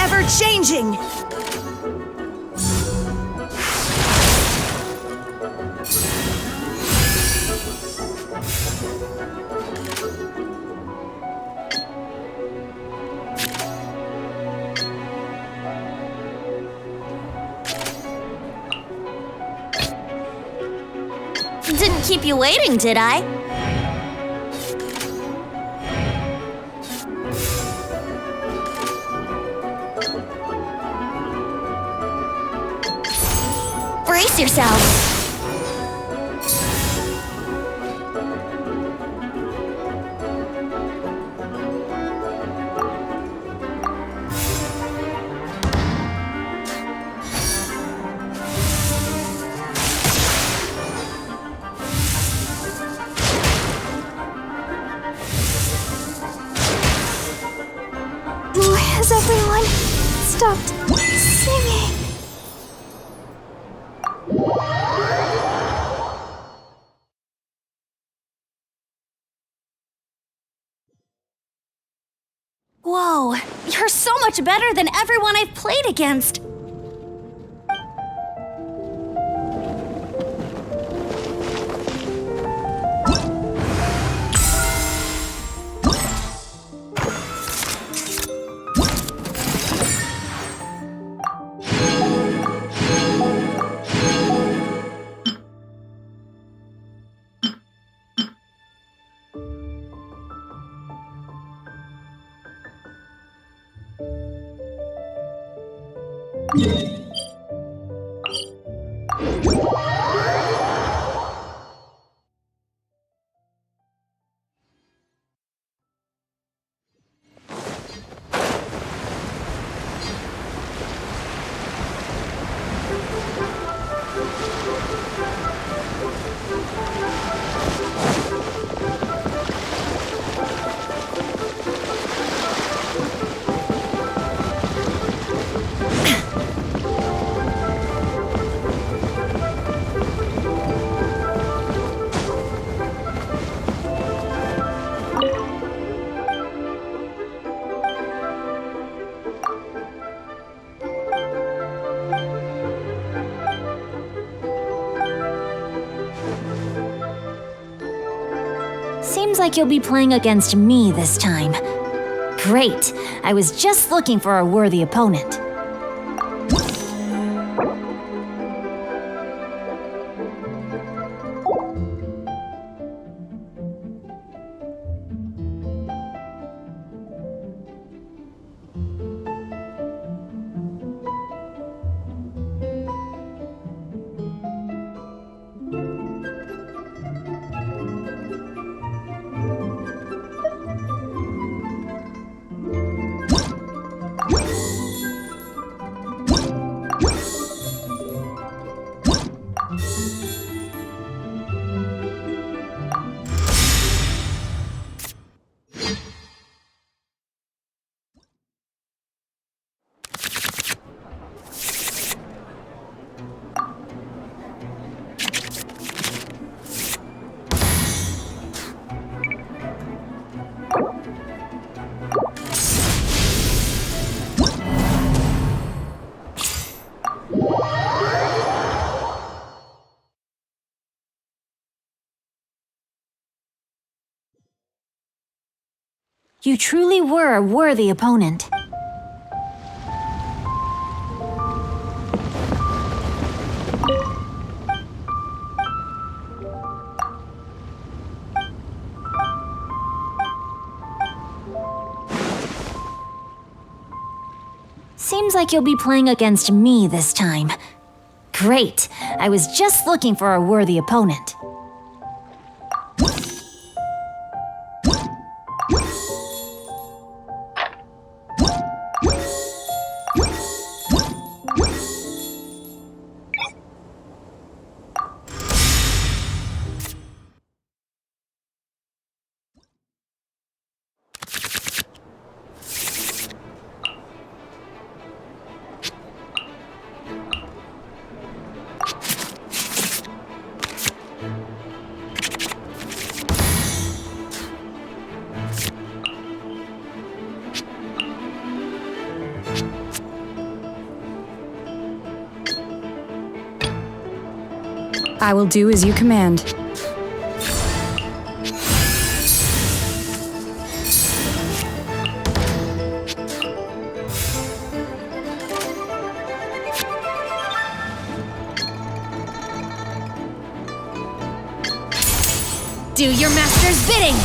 ever changing. Didn't keep you waiting, did I? Brace yourselves. Has everyone stopped singing? Whoa, you're so much better than everyone I've played against. Seems like you'll be playing against me this time. Great. I was just looking for a worthy opponent. You truly were a worthy opponent. Seems like you'll be playing against me this time. Great. I was just looking for a worthy opponent. I will do as you command. Do your master's bidding!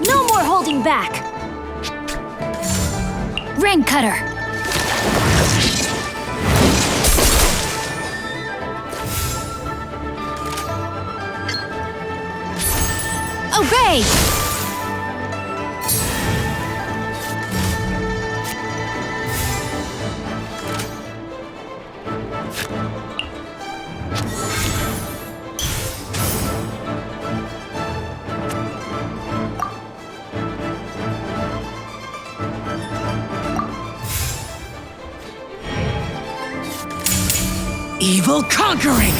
No more holding back! Rain Cutter! Obey! Evil conquering!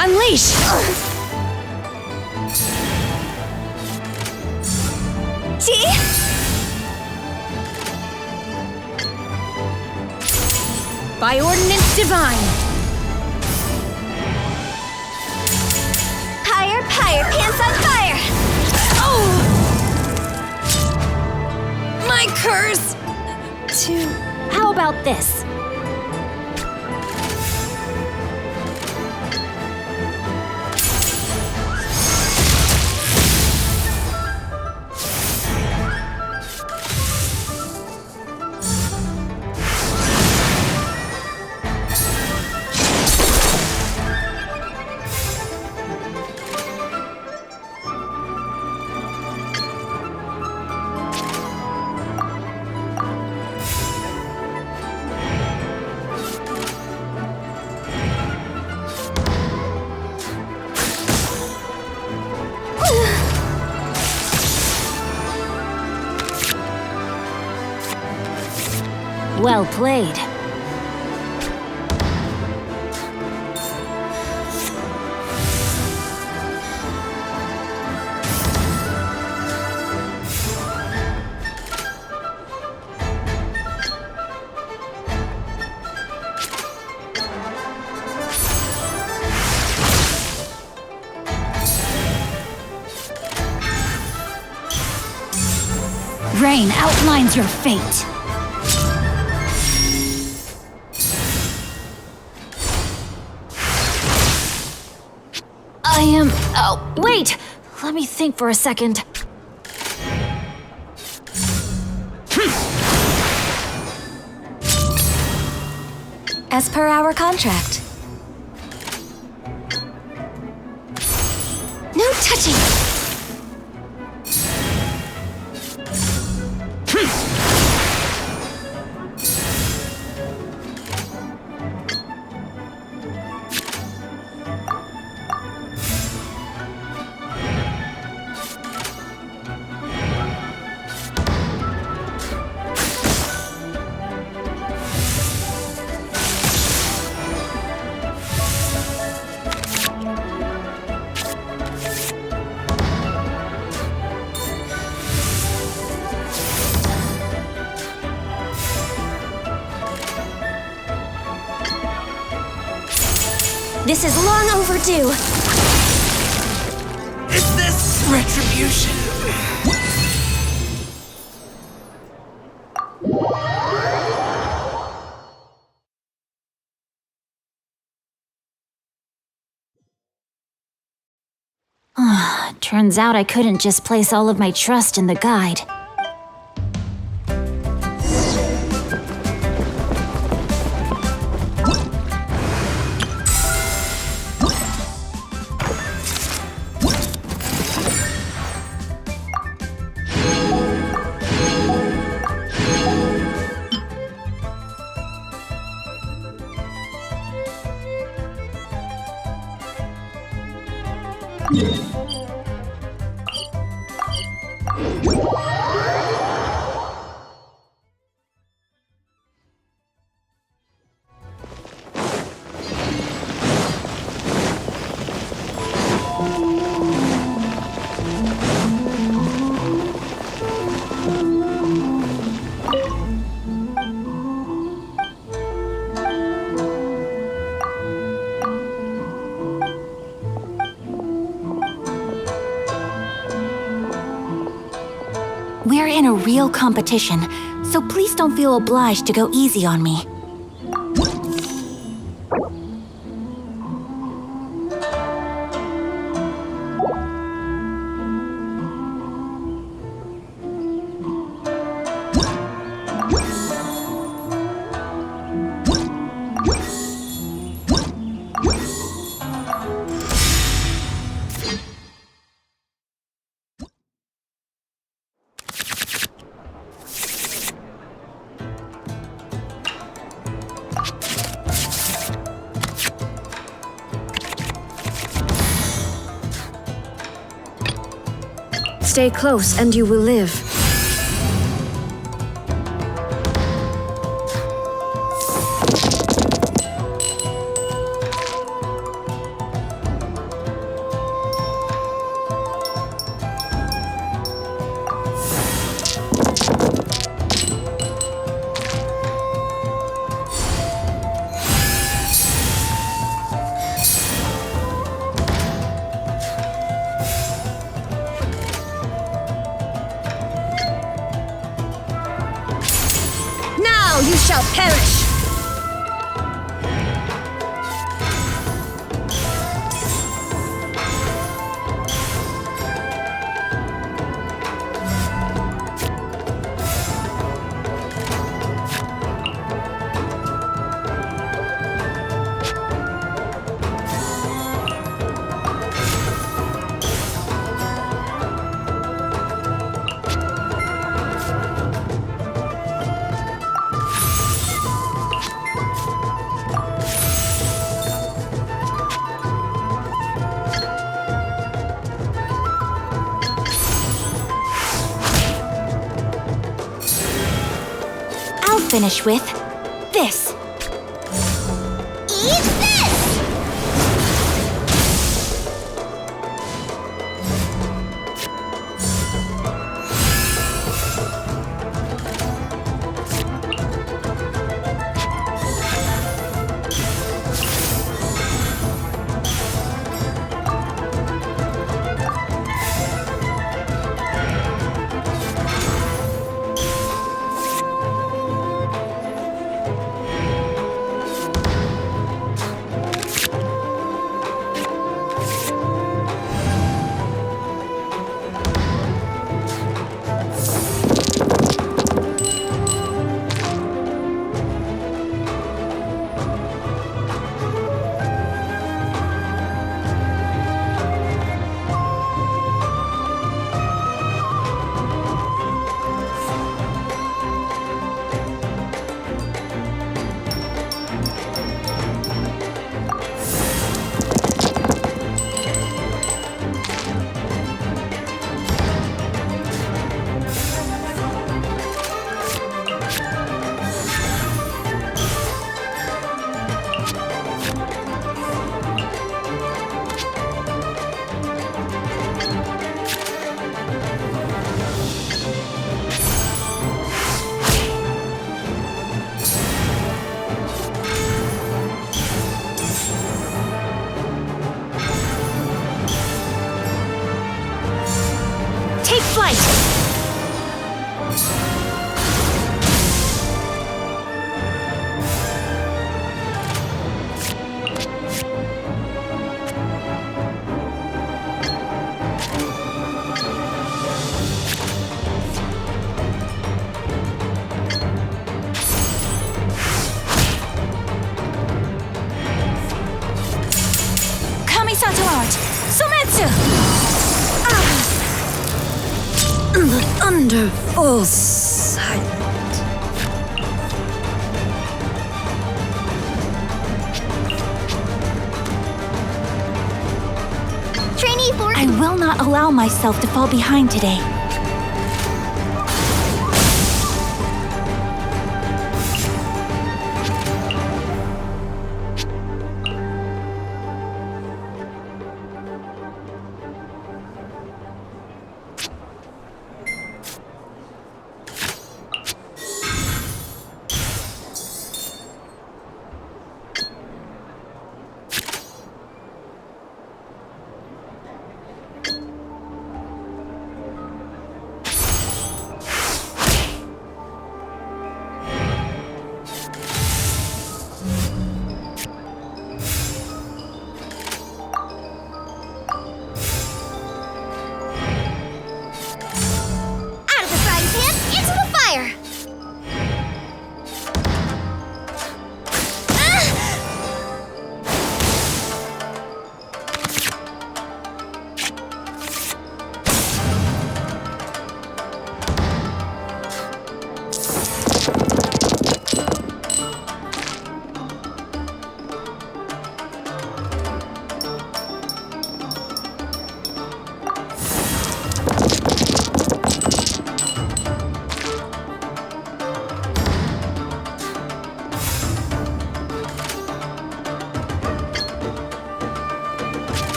Unleash! See? By ordinance divine! Higher, pants on fire! Oh! My curse! How about this? Well played. Rain outlines your fate. Oh, wait! Let me think for a second. As per our contract. No touching! This is long overdue. Is this retribution? Turns out I couldn't just place all of my trust in the guide. We're in a real competition, so please don't feel obliged to go easy on me. Stay close and you will live. You shall perish! Finish with this. Eat this! The thunder falls silent. Trainee for... I will not allow myself to fall behind today.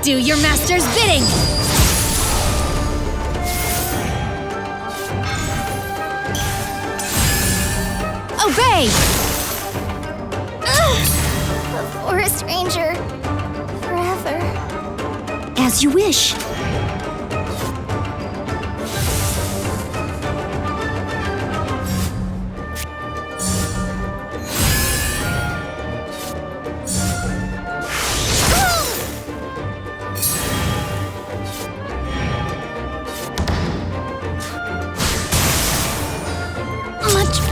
Do your master's bidding! Obey! A forest ranger. Forever. As you wish.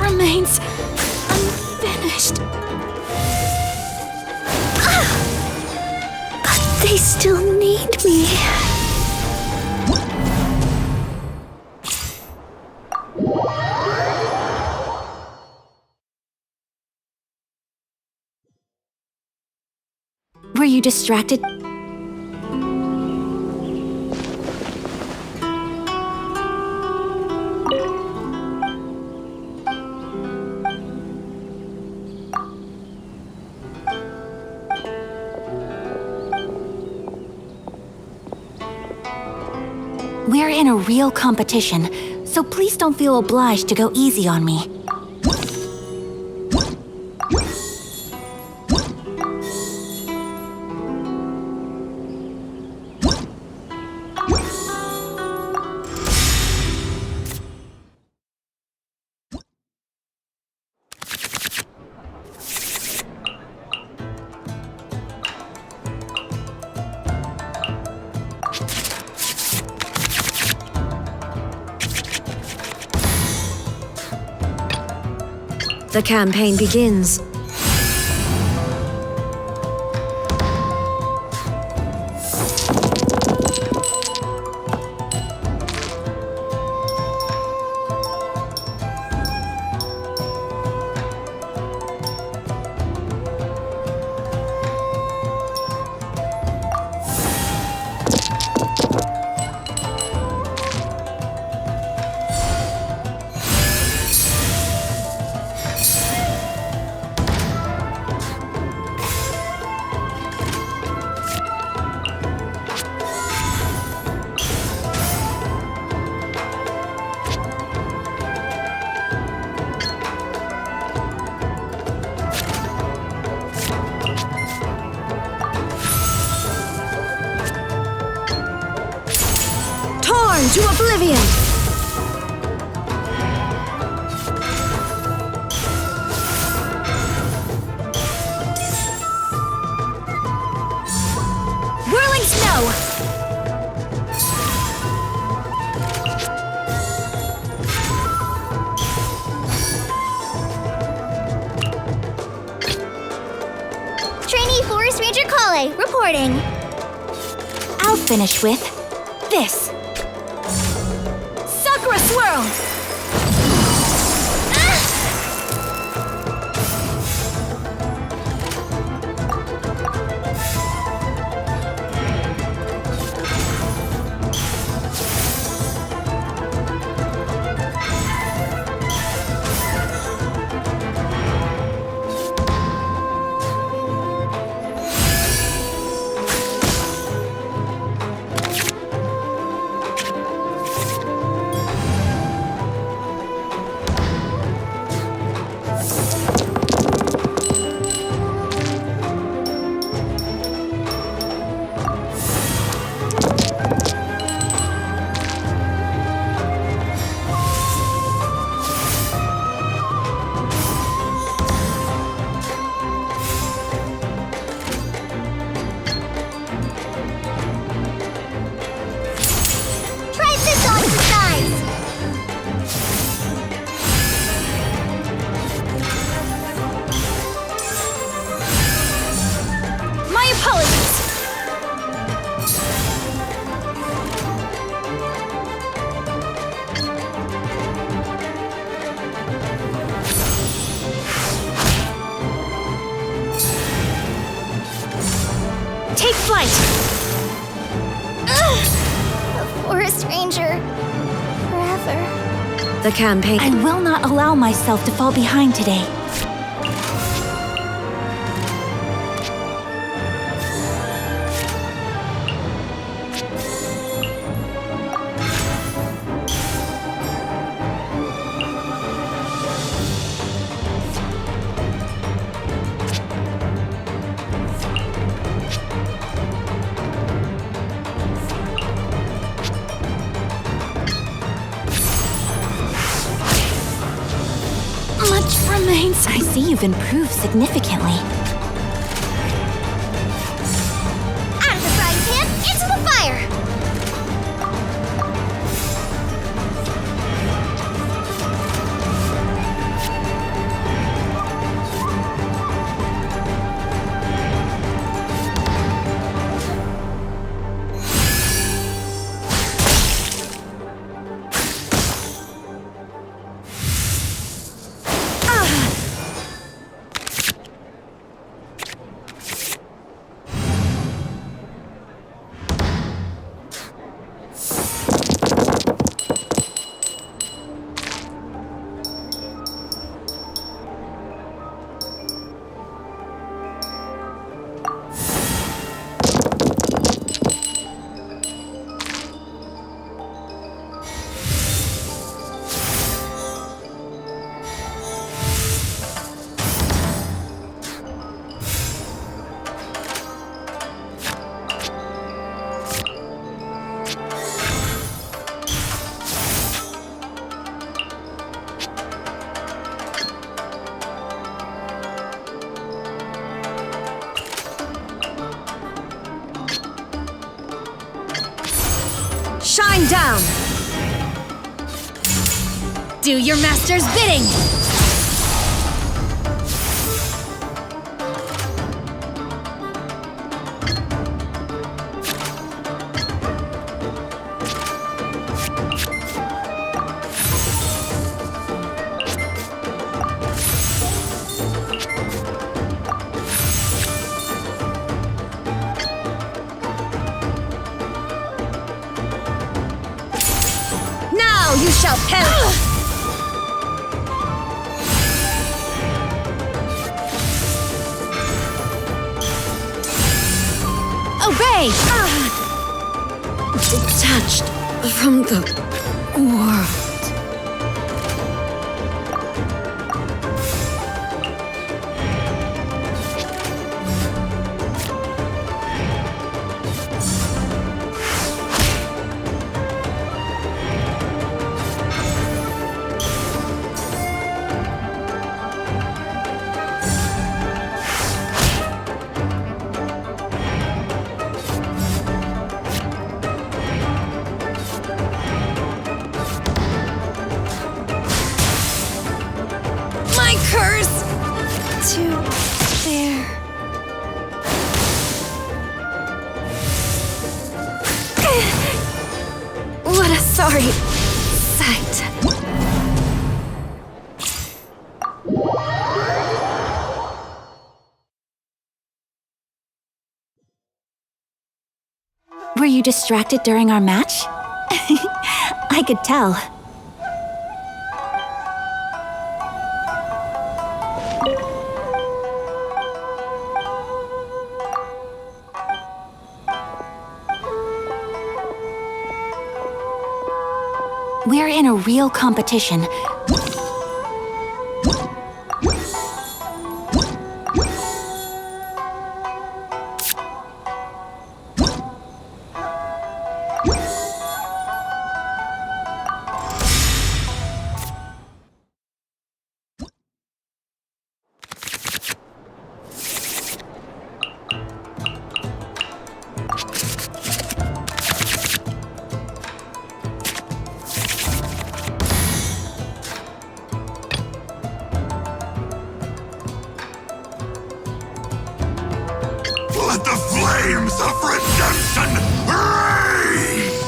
Remains unfinished. But they still need me. Were you distracted? We're in a real competition, so please don't feel obliged to go easy on me. The campaign begins. to oblivion! Whirling snow! Trainee Forest Ranger Kale, reporting. I'll finish with this. Sakura Swirl! Try this on the sides. My apologies! Take flight! Forest Ranger. Forever. The campaign. I will not allow myself to fall behind today. Much remains. I see you've improved significantly. Out of the frying pan, into the fire. Shine down! Do your master's bidding! Now you shall perish! Obey! Detached from the world. Sorry. Sight. Were you distracted during our match? I could tell. We're in a real competition. Let the flames of redemption rage!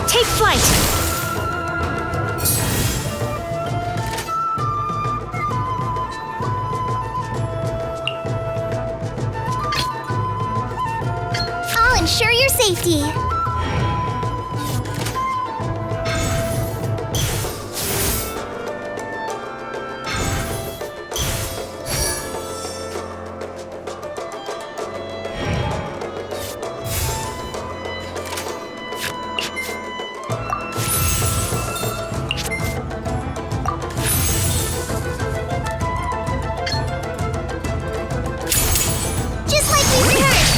Take flight! I'll ensure your safety. Just like we rehearsed.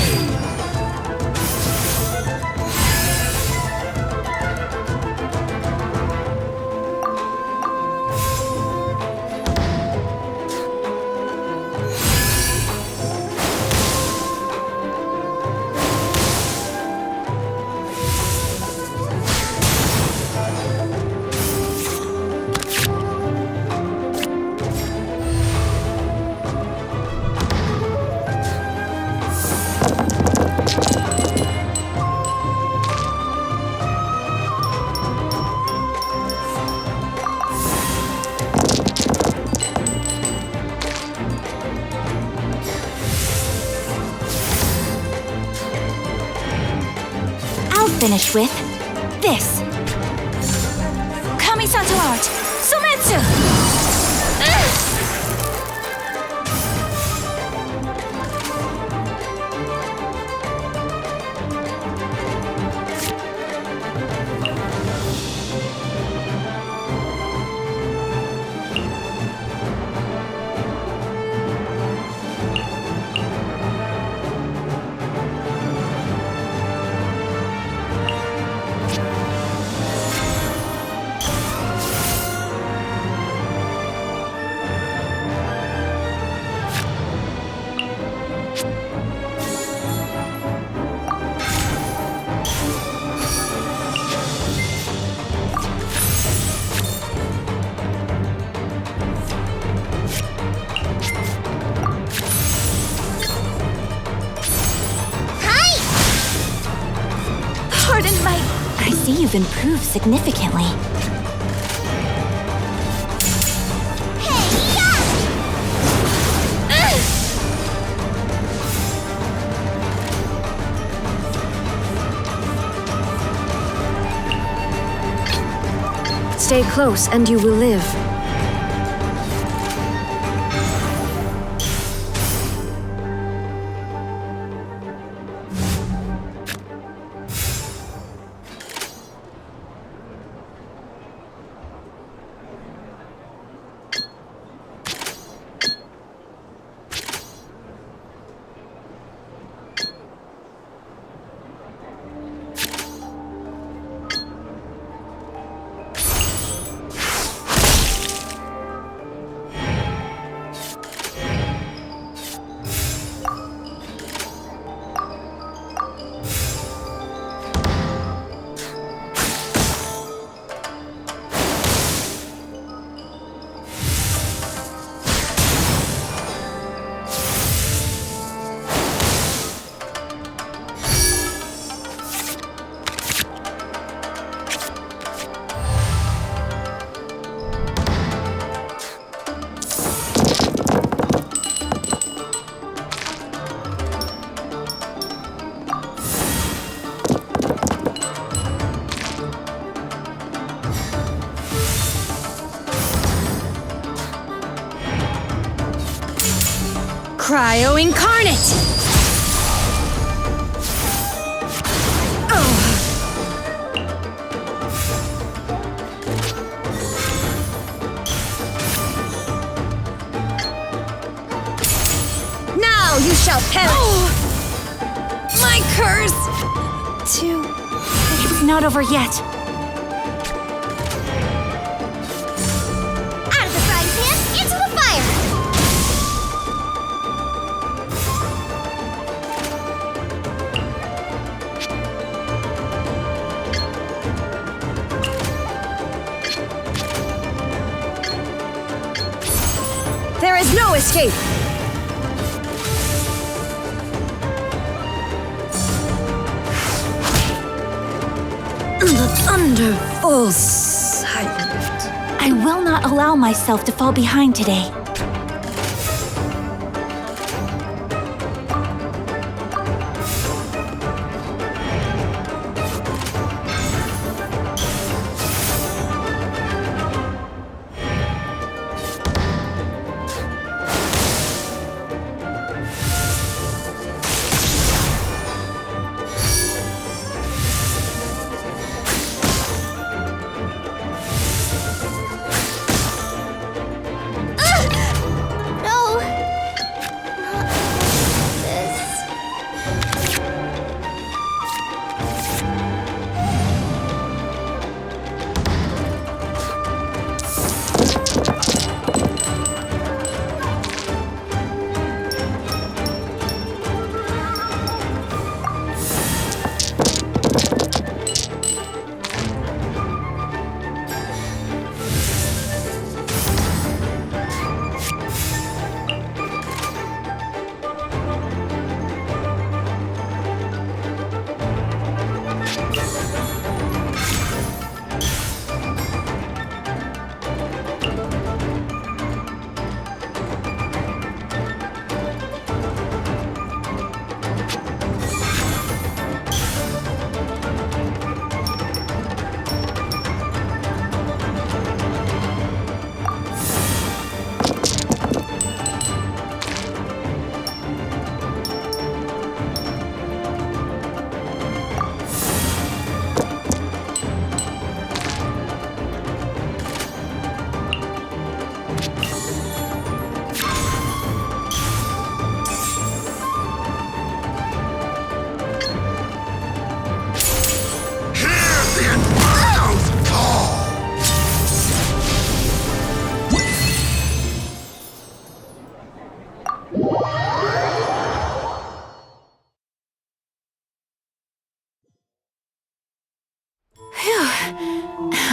I'll finish with this. Kamisato art. Sumetsu! Pardon my... I see you've improved significantly. Stay close and you will live. Cryo Incarnate! Now you shall perish! My curse! It's not over yet. Out of the frying pan, into the fire! There is no escape! The thunder falls silent. I will not allow myself to fall behind today. No! Not this.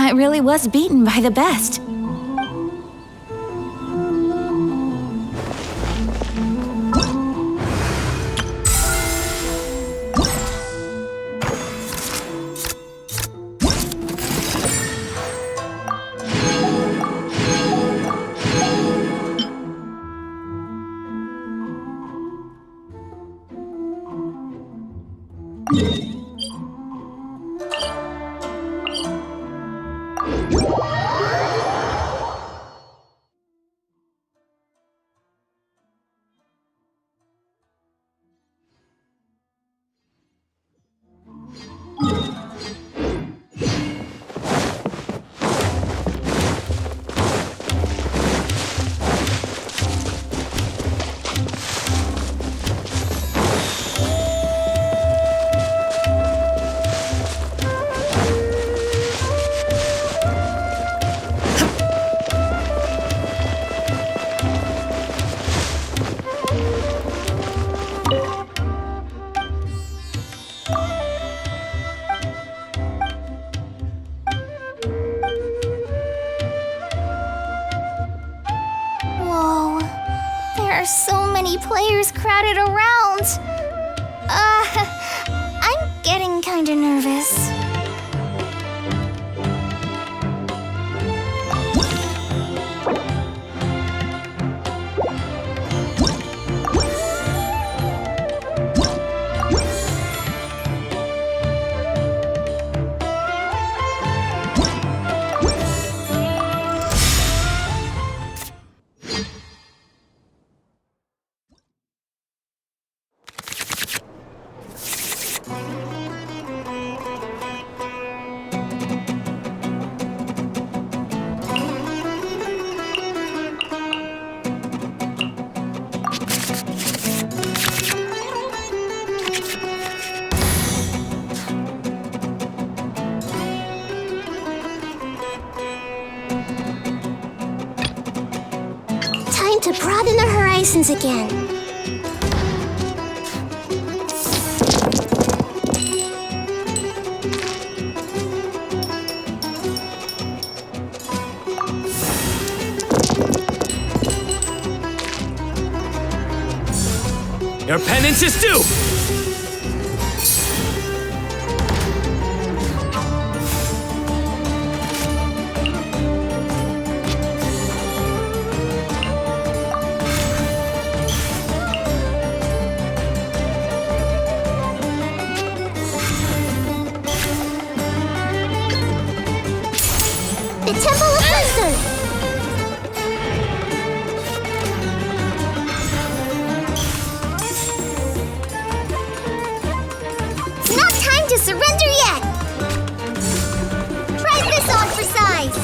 I really was beaten by the best. Whoa. There are so many players crowded around. I'm getting kinda nervous. to broaden our horizons again. Your penance is due! The Temple of Wisdom! It's not time to surrender yet! Try this on for size!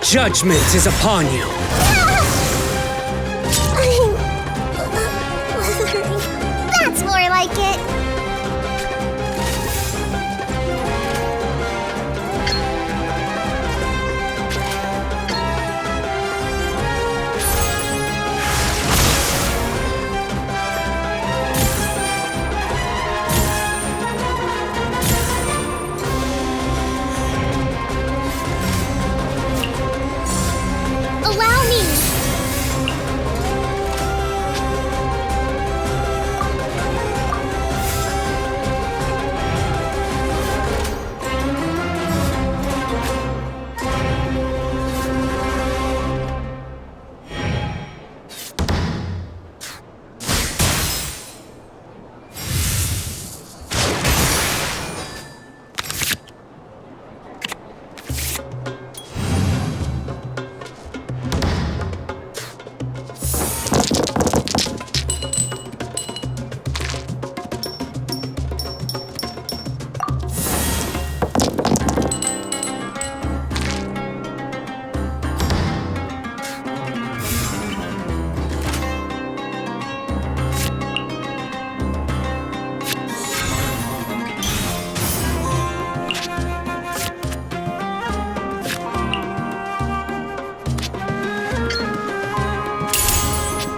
Judgment is upon you. That's more like it. Allow me.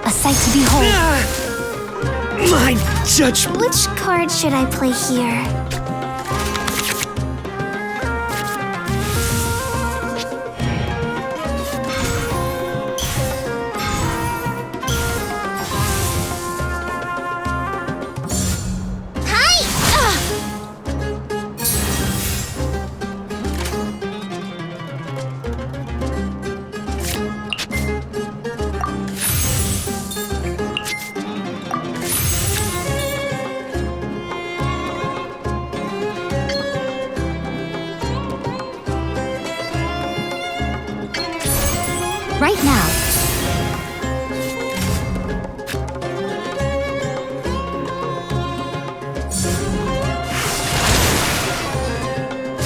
A sight to behold. My judgment. Which card should I play here? right now.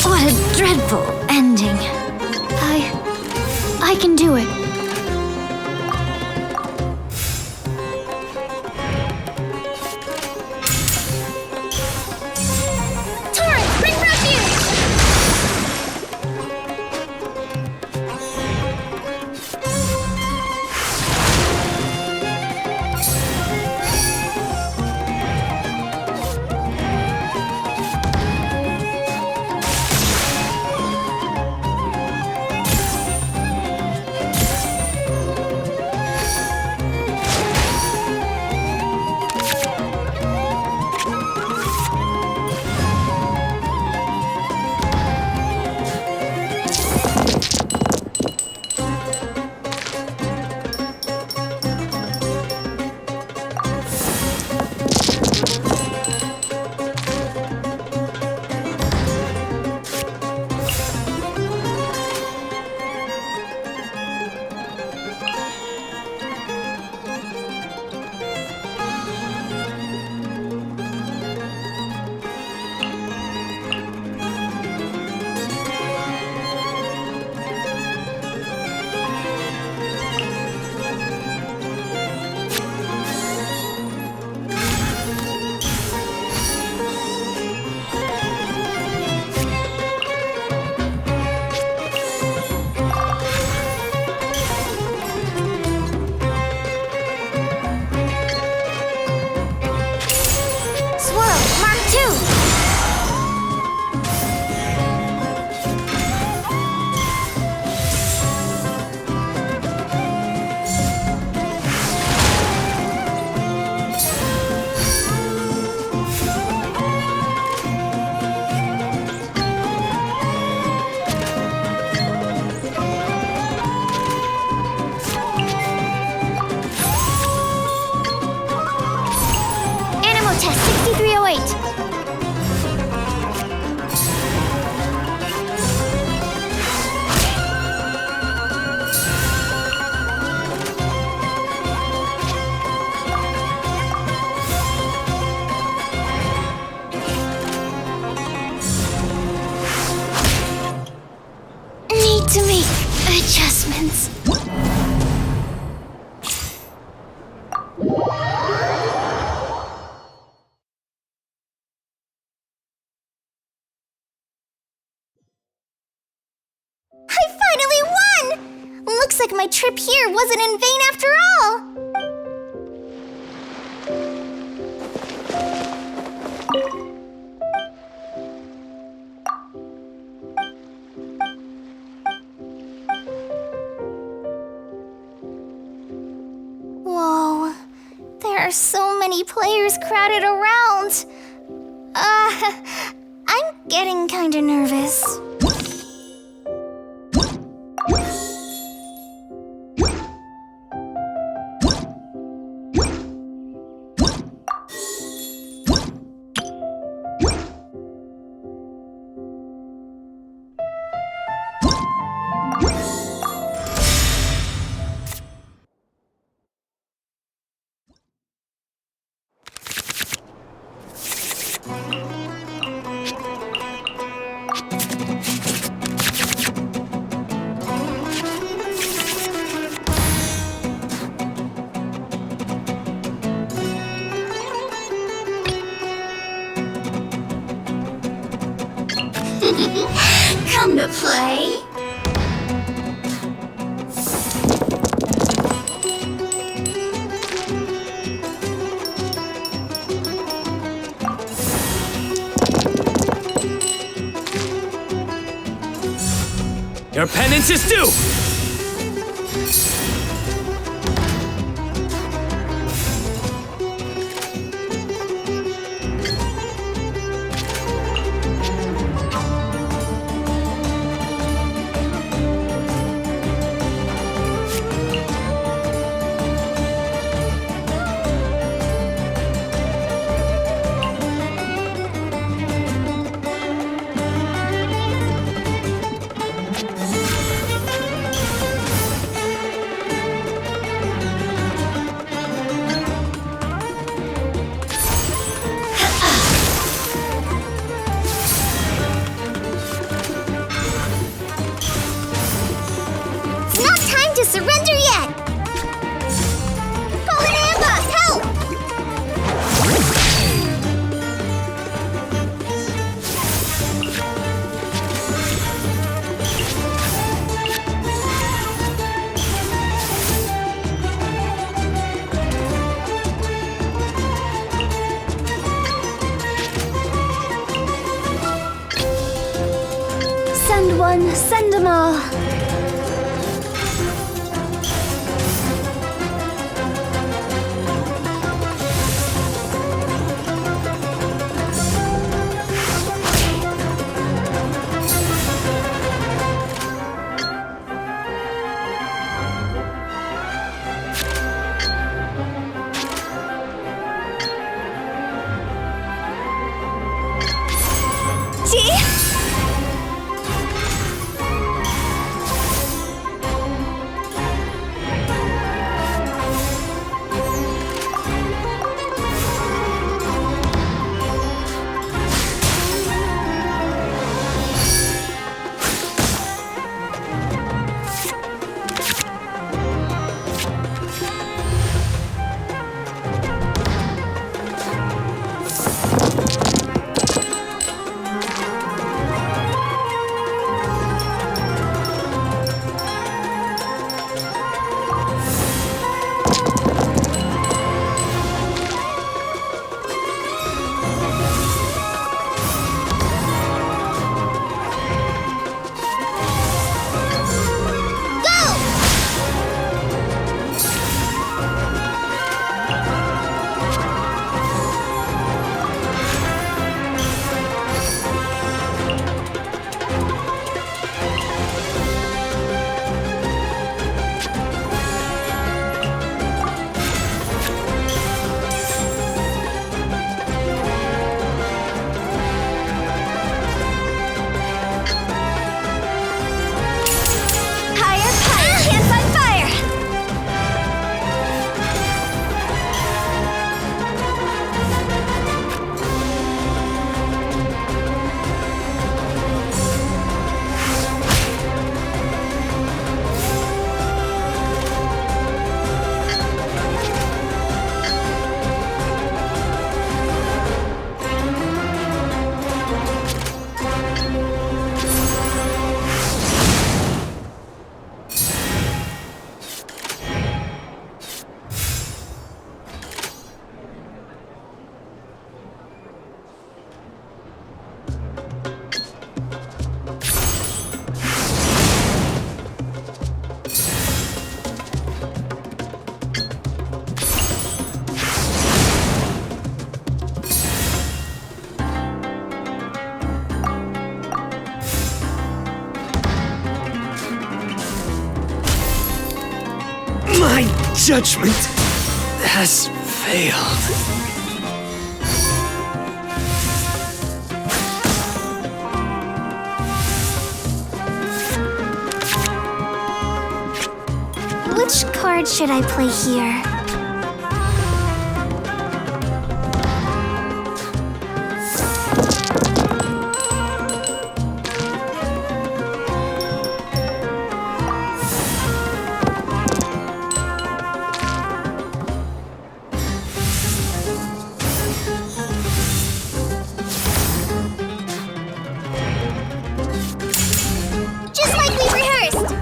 What a dreadful ending. I can do it. Torrent, bring refuge! Test 6308. Need to make adjustments. Looks like my trip here wasn't in vain after all! Whoa, there are so many players crowded around. I'm getting kinda nervous. Come to play? Your penance is due! on, send them all. My judgment has failed. Which card should I play here? Just like we rehearsed!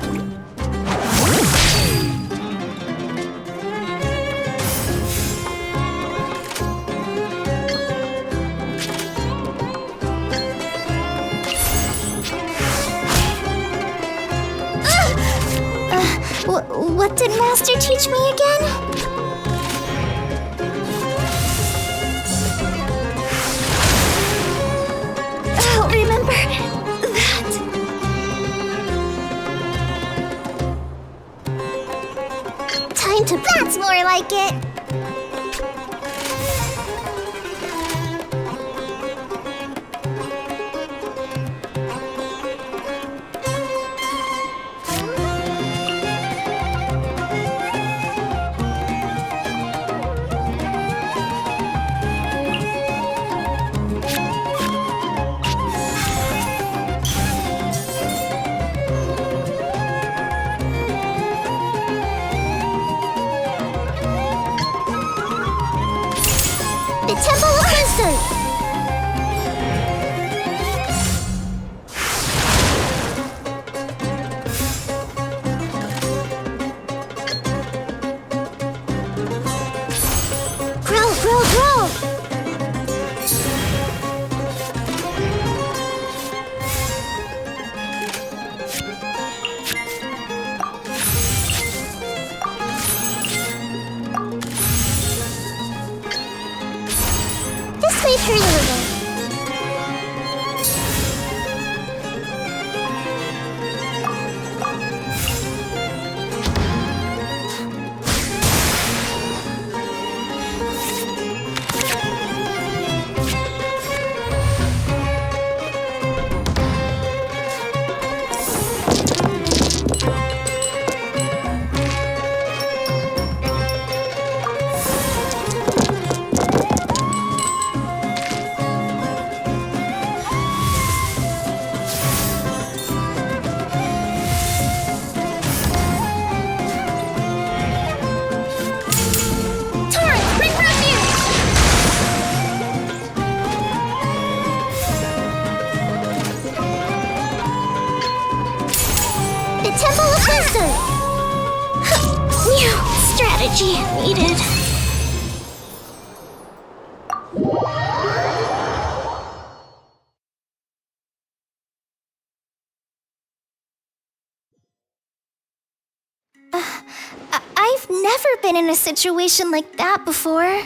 What did Master teach me again? Oh, remember that. Time to... That's more like it. The Temple of Wisdom! Growl, growl, growl! play through a little. Strategy needed. I've never been in a situation like that before.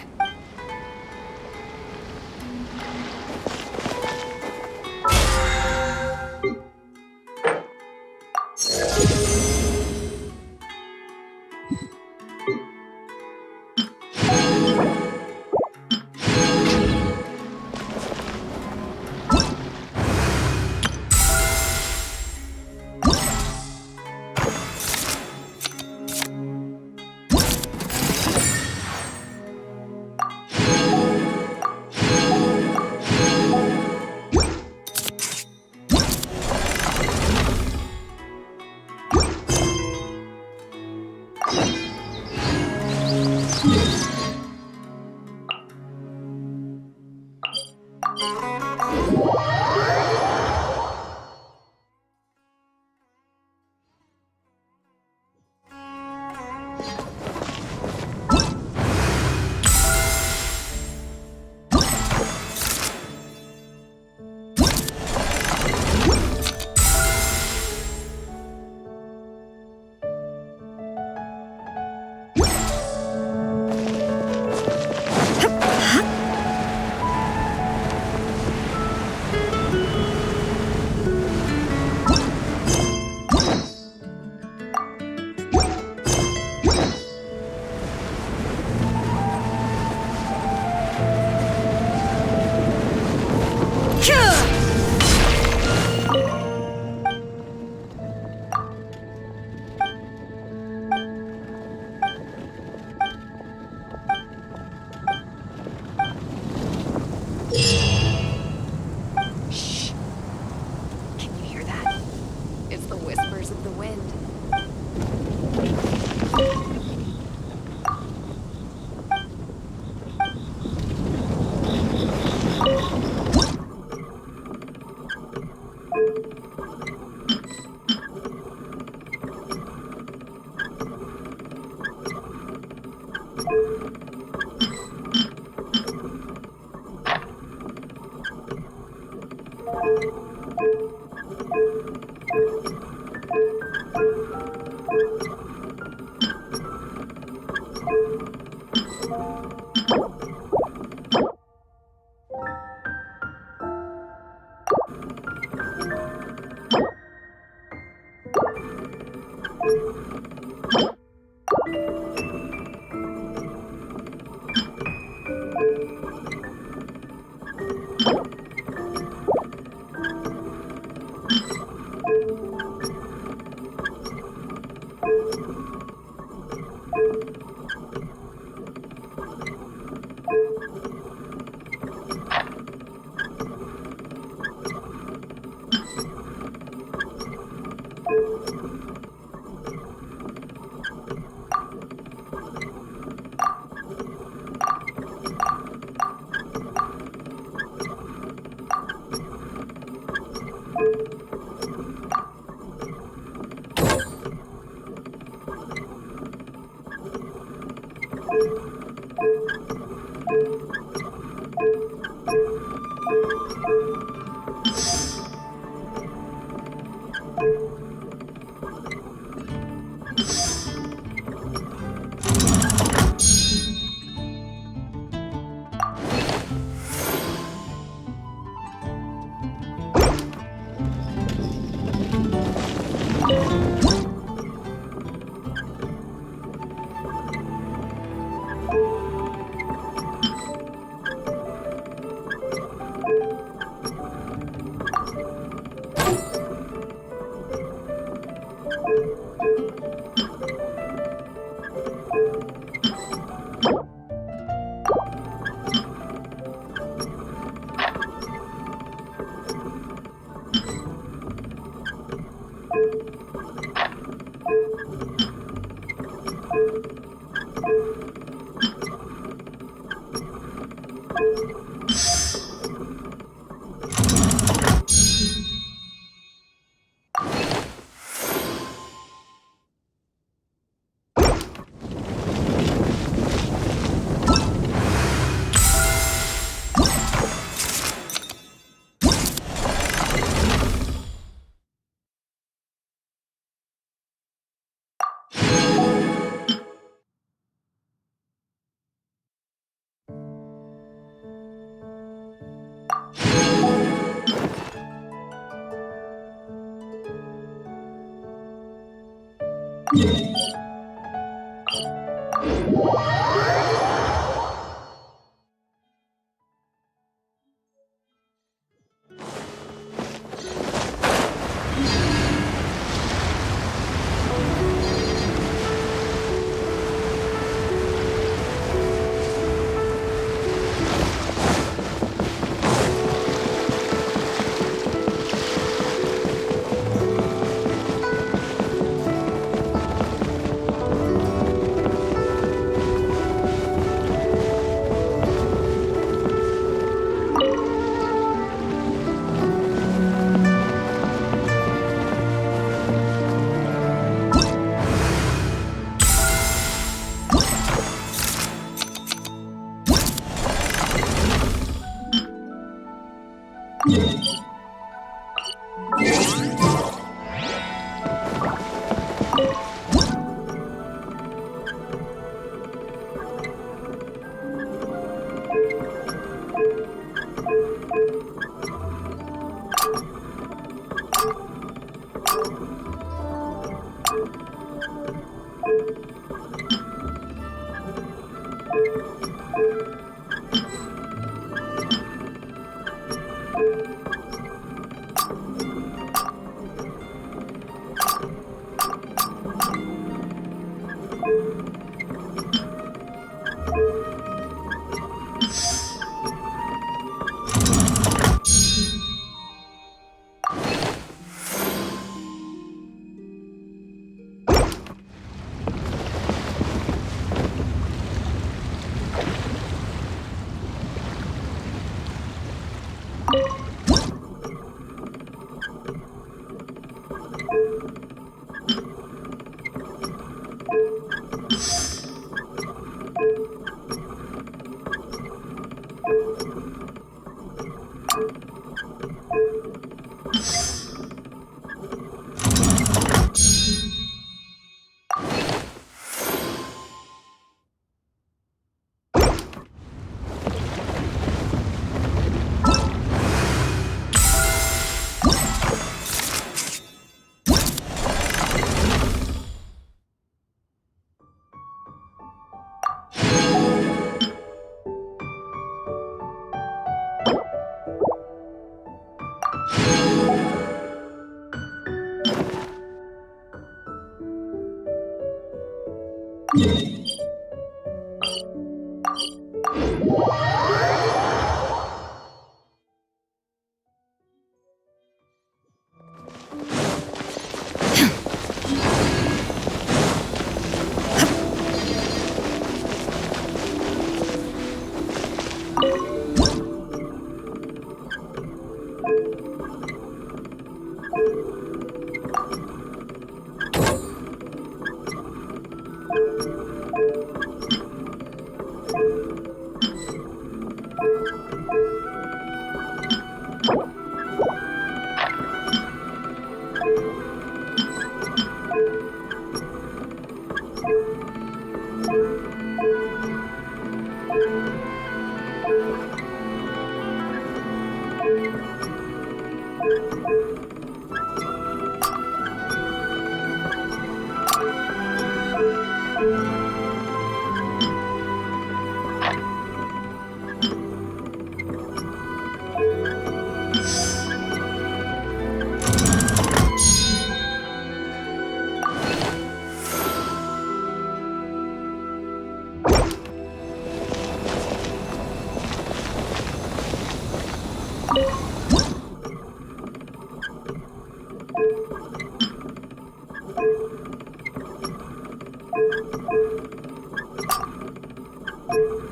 you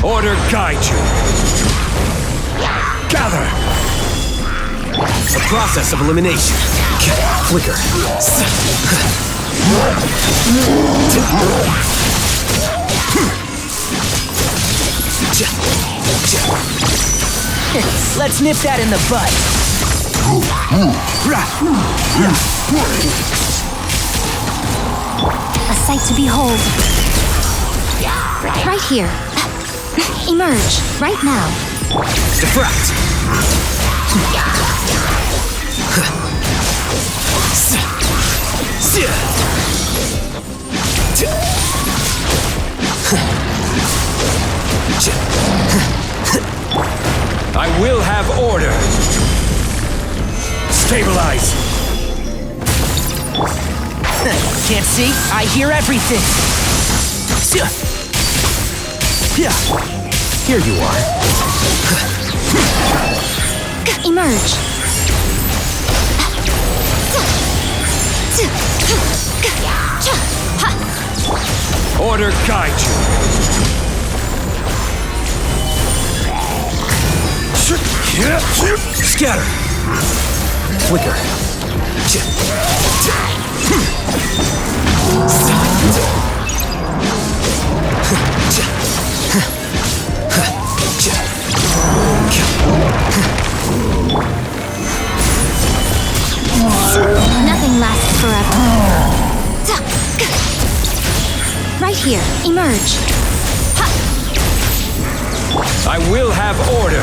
Order guide you. Gather. A process of elimination. Flicker. Let's nip that in the bud. A sight to behold. Right here. Emerge, right now. Defract. I will have order. Stabilize. Can't see? I hear everything. Here you are. Emerge. Order guide you. Scatter. Flicker. Nothing lasts forever. Right here. Emerge. I will have order.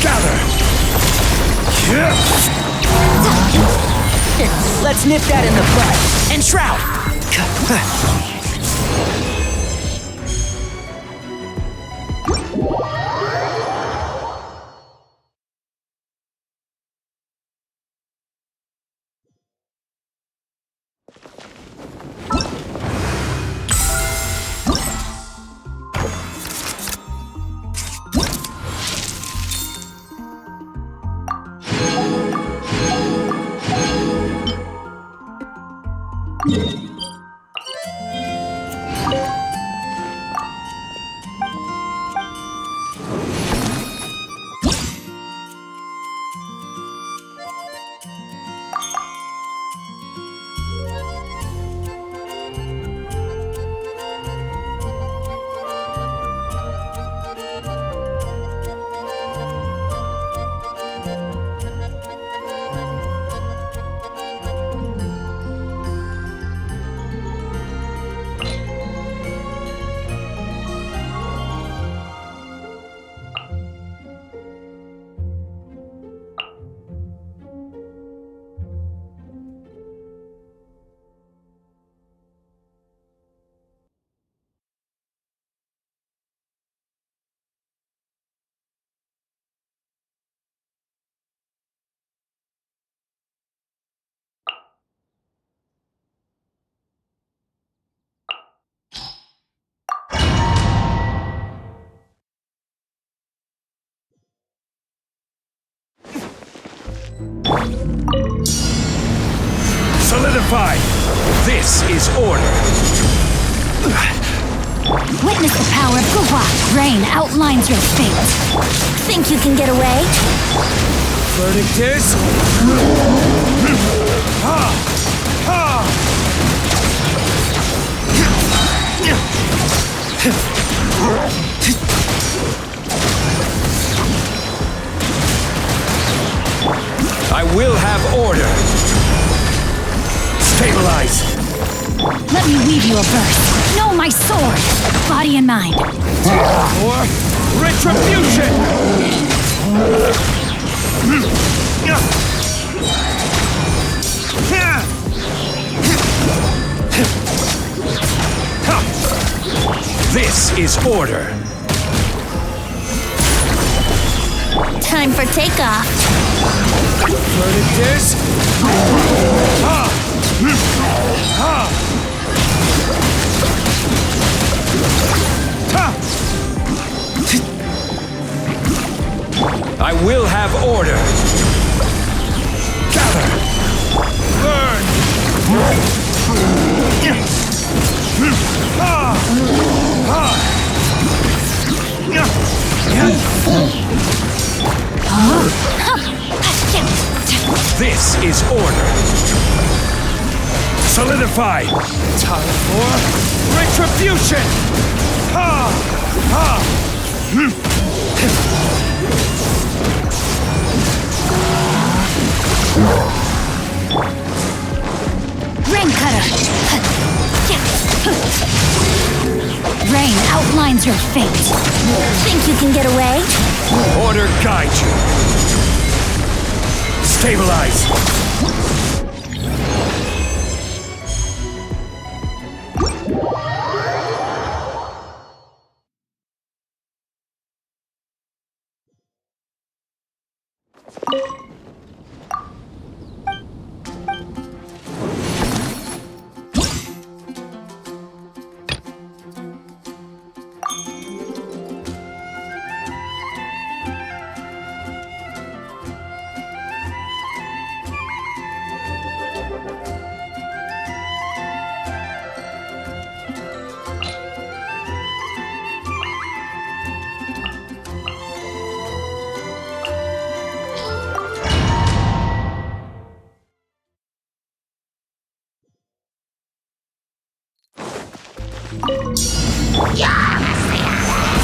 Gather. Let's nip that in the bud. And shroud. Solidified! This is order! Witness the power of Gawak. Rain outlines your fate. Think you can get away? Verdict is... I will have order. Stabilize. Let me weave you a verse. Know my sword, body and mind. For retribution. This is order. Time for takeoff. Verdict is... I will have order. Gather. Burn. This is order. Solidify. Time for retribution. Ha! Ha! Rain Cutter! Rain outlines your fate. Think you can get away? Order guide you. Stabilize.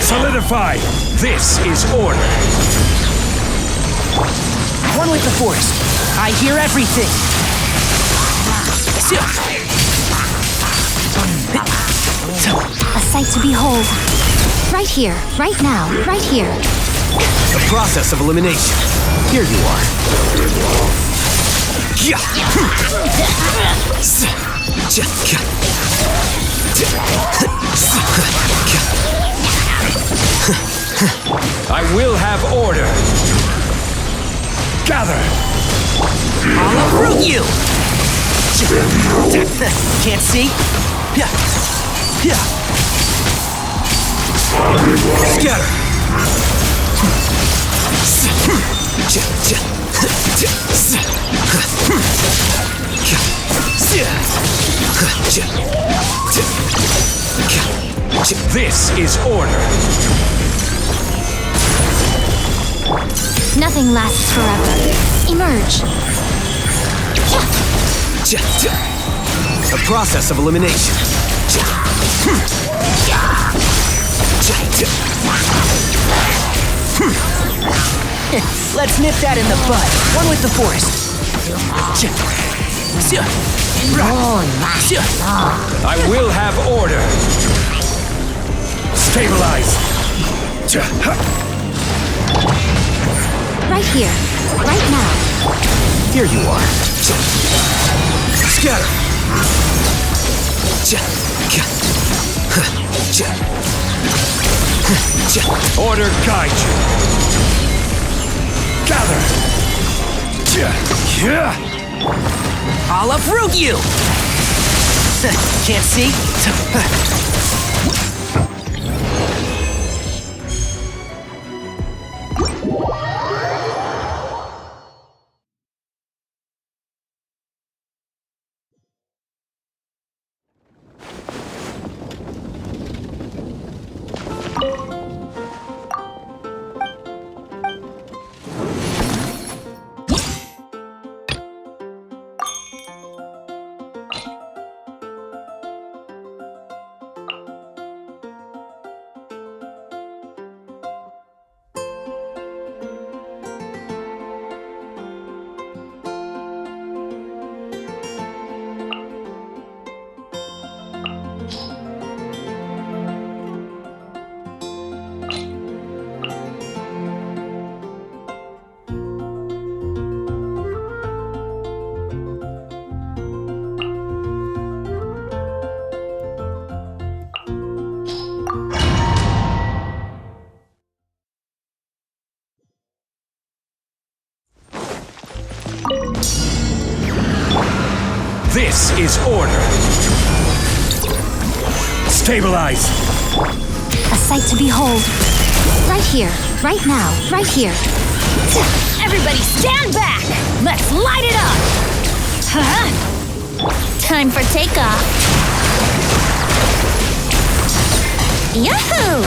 Solidify! This is order! One with the Force. I hear everything. A sight to behold. Right here, right now, right here. The process of elimination. Here you are. I will have order! Gather! I'll uproot you! Can't see? Scatter! This is order! Nothing lasts forever. Emerge. The process of elimination. Let's nip that in the bud. One with the Force. I will have order! Stabilize! Right here, right now. Here you are. Scatter! Order guide you! Gather! I'll uproot you! Can't see? This is order! Stabilize! A sight to behold. Right here, right now, right here. Everybody stand back! Let's light it up! Time for takeoff. Yahoo!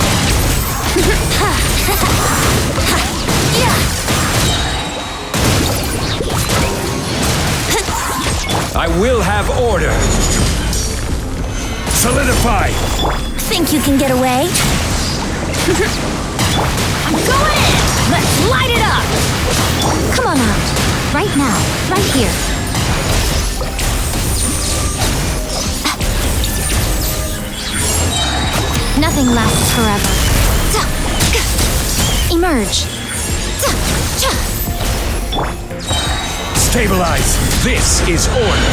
I will have order. Solidify. Think you can get away? I'm going in! Let's light it up! Come on out. Right now. Right here. Nothing lasts forever. Emerge. Stabilize. This is order.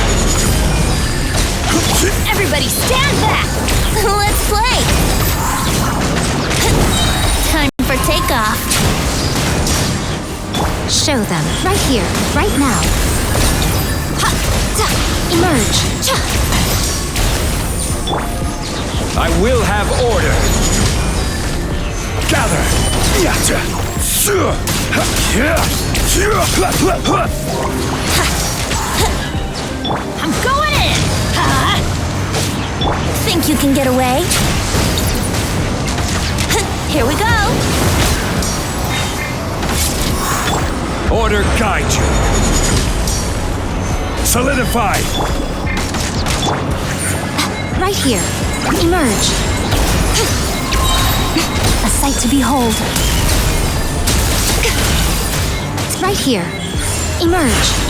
Everybody stand back! Let's play. Time for takeoff. Show them. Right here. Right now. Emerge. I will have order. Gather. I'm going in! Think you can get away? Here we go. Order guide you. Solidify. Right here. Emerge. A sight to behold. Right here. Emerge.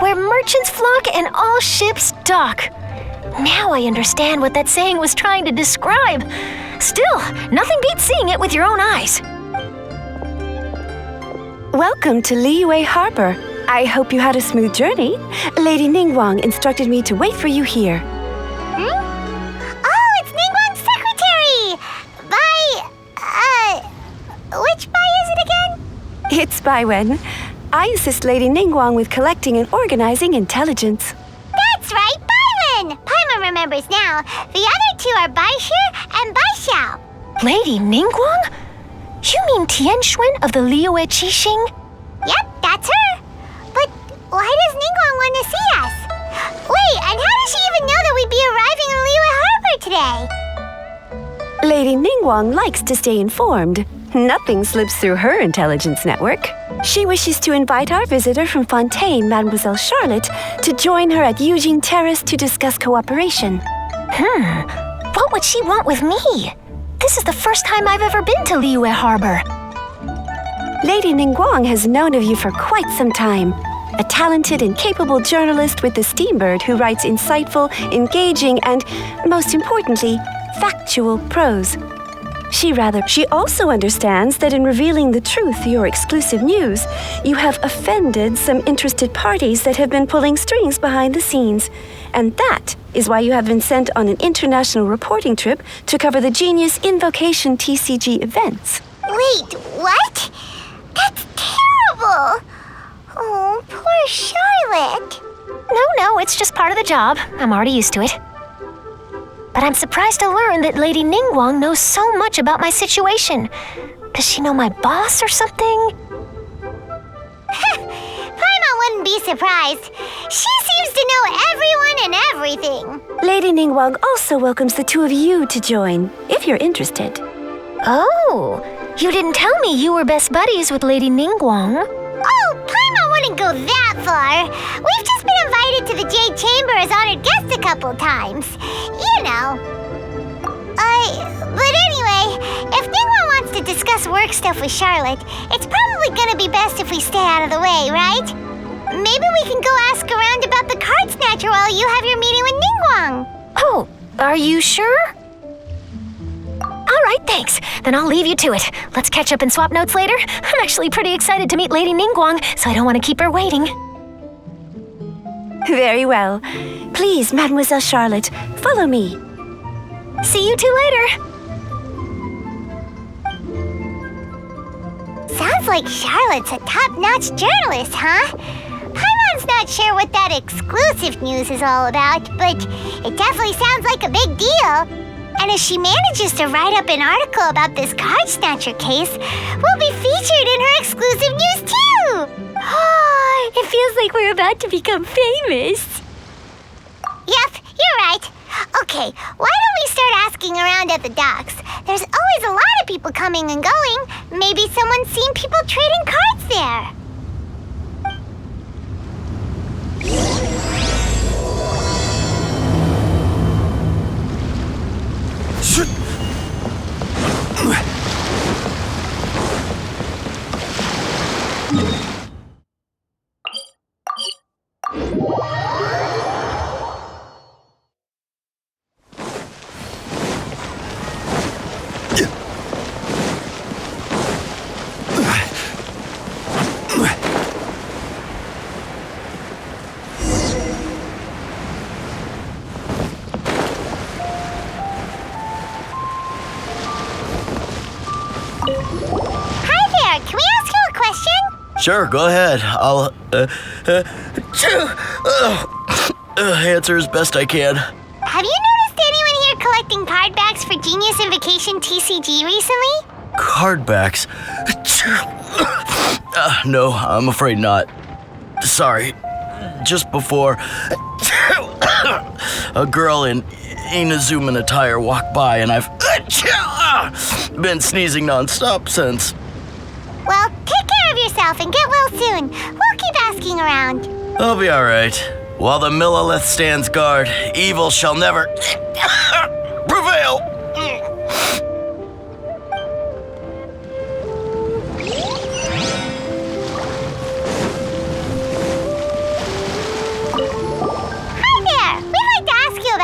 where merchants flock and all ships dock. Now I understand what that saying was trying to describe. Still, nothing beats seeing it with your own eyes. Welcome to Liyue Harbor. I hope you had a smooth journey. Lady Ningguang instructed me to wait for you here. Oh, it's Ningguang's secretary! Which Bai is it again? It's Baiwen. I assist Lady Ningguang with collecting and organizing intelligence. That's right, Baiwen! Paimon remembers now. The other two are Baishir and Baishao. Lady Ningguang? You mean Tianxuan of the Liyue Qixing? Yep, that's her. But why does Ningguang want to see us? Wait, and how does she even know that we'd be arriving in Liyue Harbor today? Lady Ningguang likes to stay informed. Nothing slips through her intelligence network. She wishes to invite our visitor from Fontaine, Mademoiselle Charlotte, to join her at Eugene Terrace to discuss cooperation. What would she want with me? This is the first time I've ever been to Liyue Harbor. Lady Ningguang has known of you for quite some time. A talented and capable journalist with the Steambird who writes insightful, engaging, and, most importantly, factual prose. She also understands that in revealing the truth, your exclusive news, you have offended some interested parties that have been pulling strings behind the scenes. And that is why you have been sent on an international reporting trip to cover the Genius Invokation TCG events. Wait, what? That's terrible! Oh, poor Charlotte. No, it's just part of the job. I'm already used to it. But I'm surprised to learn that Lady Ningguang knows so much about my situation. Does she know my boss or something? Paimon wouldn't be surprised. She seems to know everyone and everything. Lady Ningguang also welcomes the two of you to join, if you're interested. Oh, you didn't tell me you were best buddies with Lady Ningguang. Oh, Paimon wouldn't go that far. We've just been invited to the Jade Chamber as honored guests a couple times. You know. But anyway, if Ningguang wants to discuss work stuff with Charlotte, it's probably gonna be best if we stay out of the way, right? Maybe we can go ask around about the card snatcher while you have your meeting with Ningguang. Oh, are you sure? All right, thanks. Then I'll leave you to it. Let's catch up and swap notes later. I'm actually pretty excited to meet Lady Ningguang, so I don't want to keep her waiting. Very well. Please, Mademoiselle Charlotte, follow me. See you two later. Sounds like Charlotte's a top-notch journalist, huh? Paimon's not sure what that exclusive news is all about, but it definitely sounds like a big deal. And if she manages to write up an article about this card snatcher case, we'll be featured in her exclusive news too! It feels like we're about to become famous. Yep, you're right. Okay, why don't we start asking around at the docks? There's always a lot of people coming and going. Maybe someone's seen people trading cards there. Sure, go ahead. I'll answer as best I can. Have you noticed anyone here collecting card backs for Genius Invokation TCG recently? Card backs? No, I'm afraid not. Sorry. Just before, a girl in Inazuman attire walked by and I've been sneezing nonstop since. Well, take care of yourself and get well soon. We'll keep asking around. I'll be alright. While the Millilith stands guard, evil shall never prevail.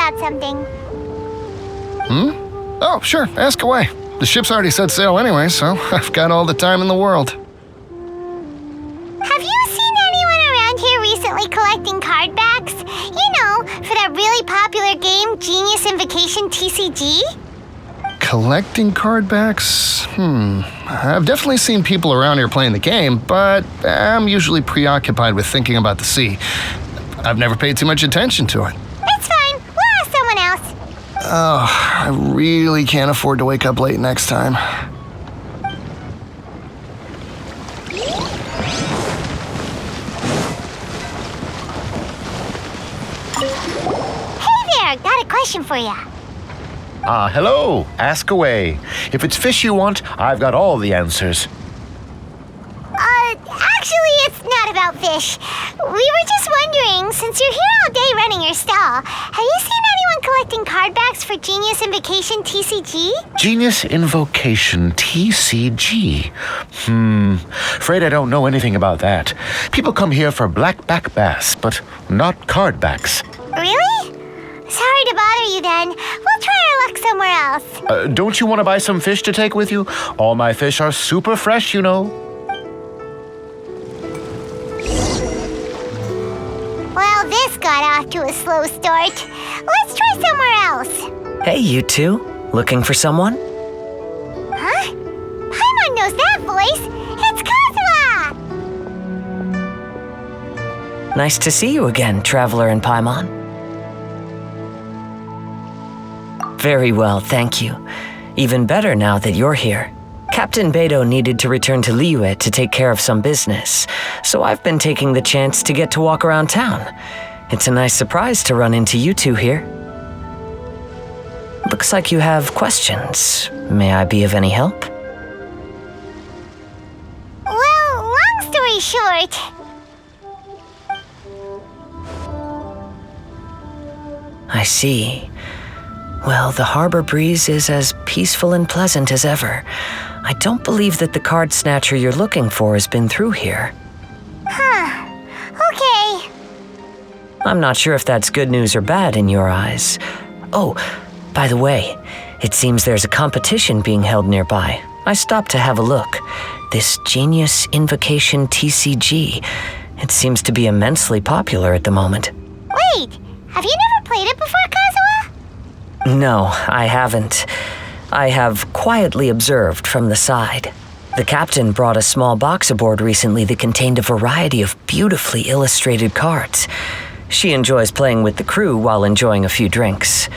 about something. Oh, sure, ask away. The ship's already set sail anyway, so I've got all the time in the world. Have you seen anyone around here recently collecting card backs? You know, for that really popular game, Genius Invocation TCG? Collecting card backs? I've definitely seen people around here playing the game, but I'm usually preoccupied with thinking about the sea. I've never paid too much attention to it. It's fine. We'll ask someone else. Oh, I really can't afford to wake up late next time. Hey there, got a question for you. Hello. Ask away. If it's fish you want, I've got all the answers. Actually, it's not about fish. We were just wondering, since you're here all day running your stall, have you seen anyone collecting card backs for Genius Invocation TCG? Genius Invocation TCG. Afraid I don't know anything about that. People come here for blackback bass, but not card backs. Really? Sorry to bother you then. We'll try our luck somewhere else. Don't you want to buy some fish to take with you? All my fish are super fresh, you know. Well, this got off to a slow start. Let's try somewhere else. Hey, you two. Looking for someone? Huh? Paimon knows that voice. It's Kazuha! Nice to see you again, Traveler and Paimon. Very well, thank you. Even better now that you're here. Captain Beidou needed to return to Liyue to take care of some business, so I've been taking the chance to get to walk around town. It's a nice surprise to run into you two here. Looks like you have questions. May I be of any help? Well, long story short... I see. Well, the harbor breeze is as peaceful and pleasant as ever. I don't believe that the card snatcher you're looking for has been through here. Huh. Okay. I'm not sure if that's good news or bad in your eyes. Oh, by the way, it seems there's a competition being held nearby. I stopped to have a look. This Genius Invocation TCG. It seems to be immensely popular at the moment. Wait, have you never played it before, Kazuha? No, I haven't. I have quietly observed from the side. The captain brought a small box aboard recently that contained a variety of beautifully illustrated cards. She enjoys playing with the crew while enjoying a few drinks.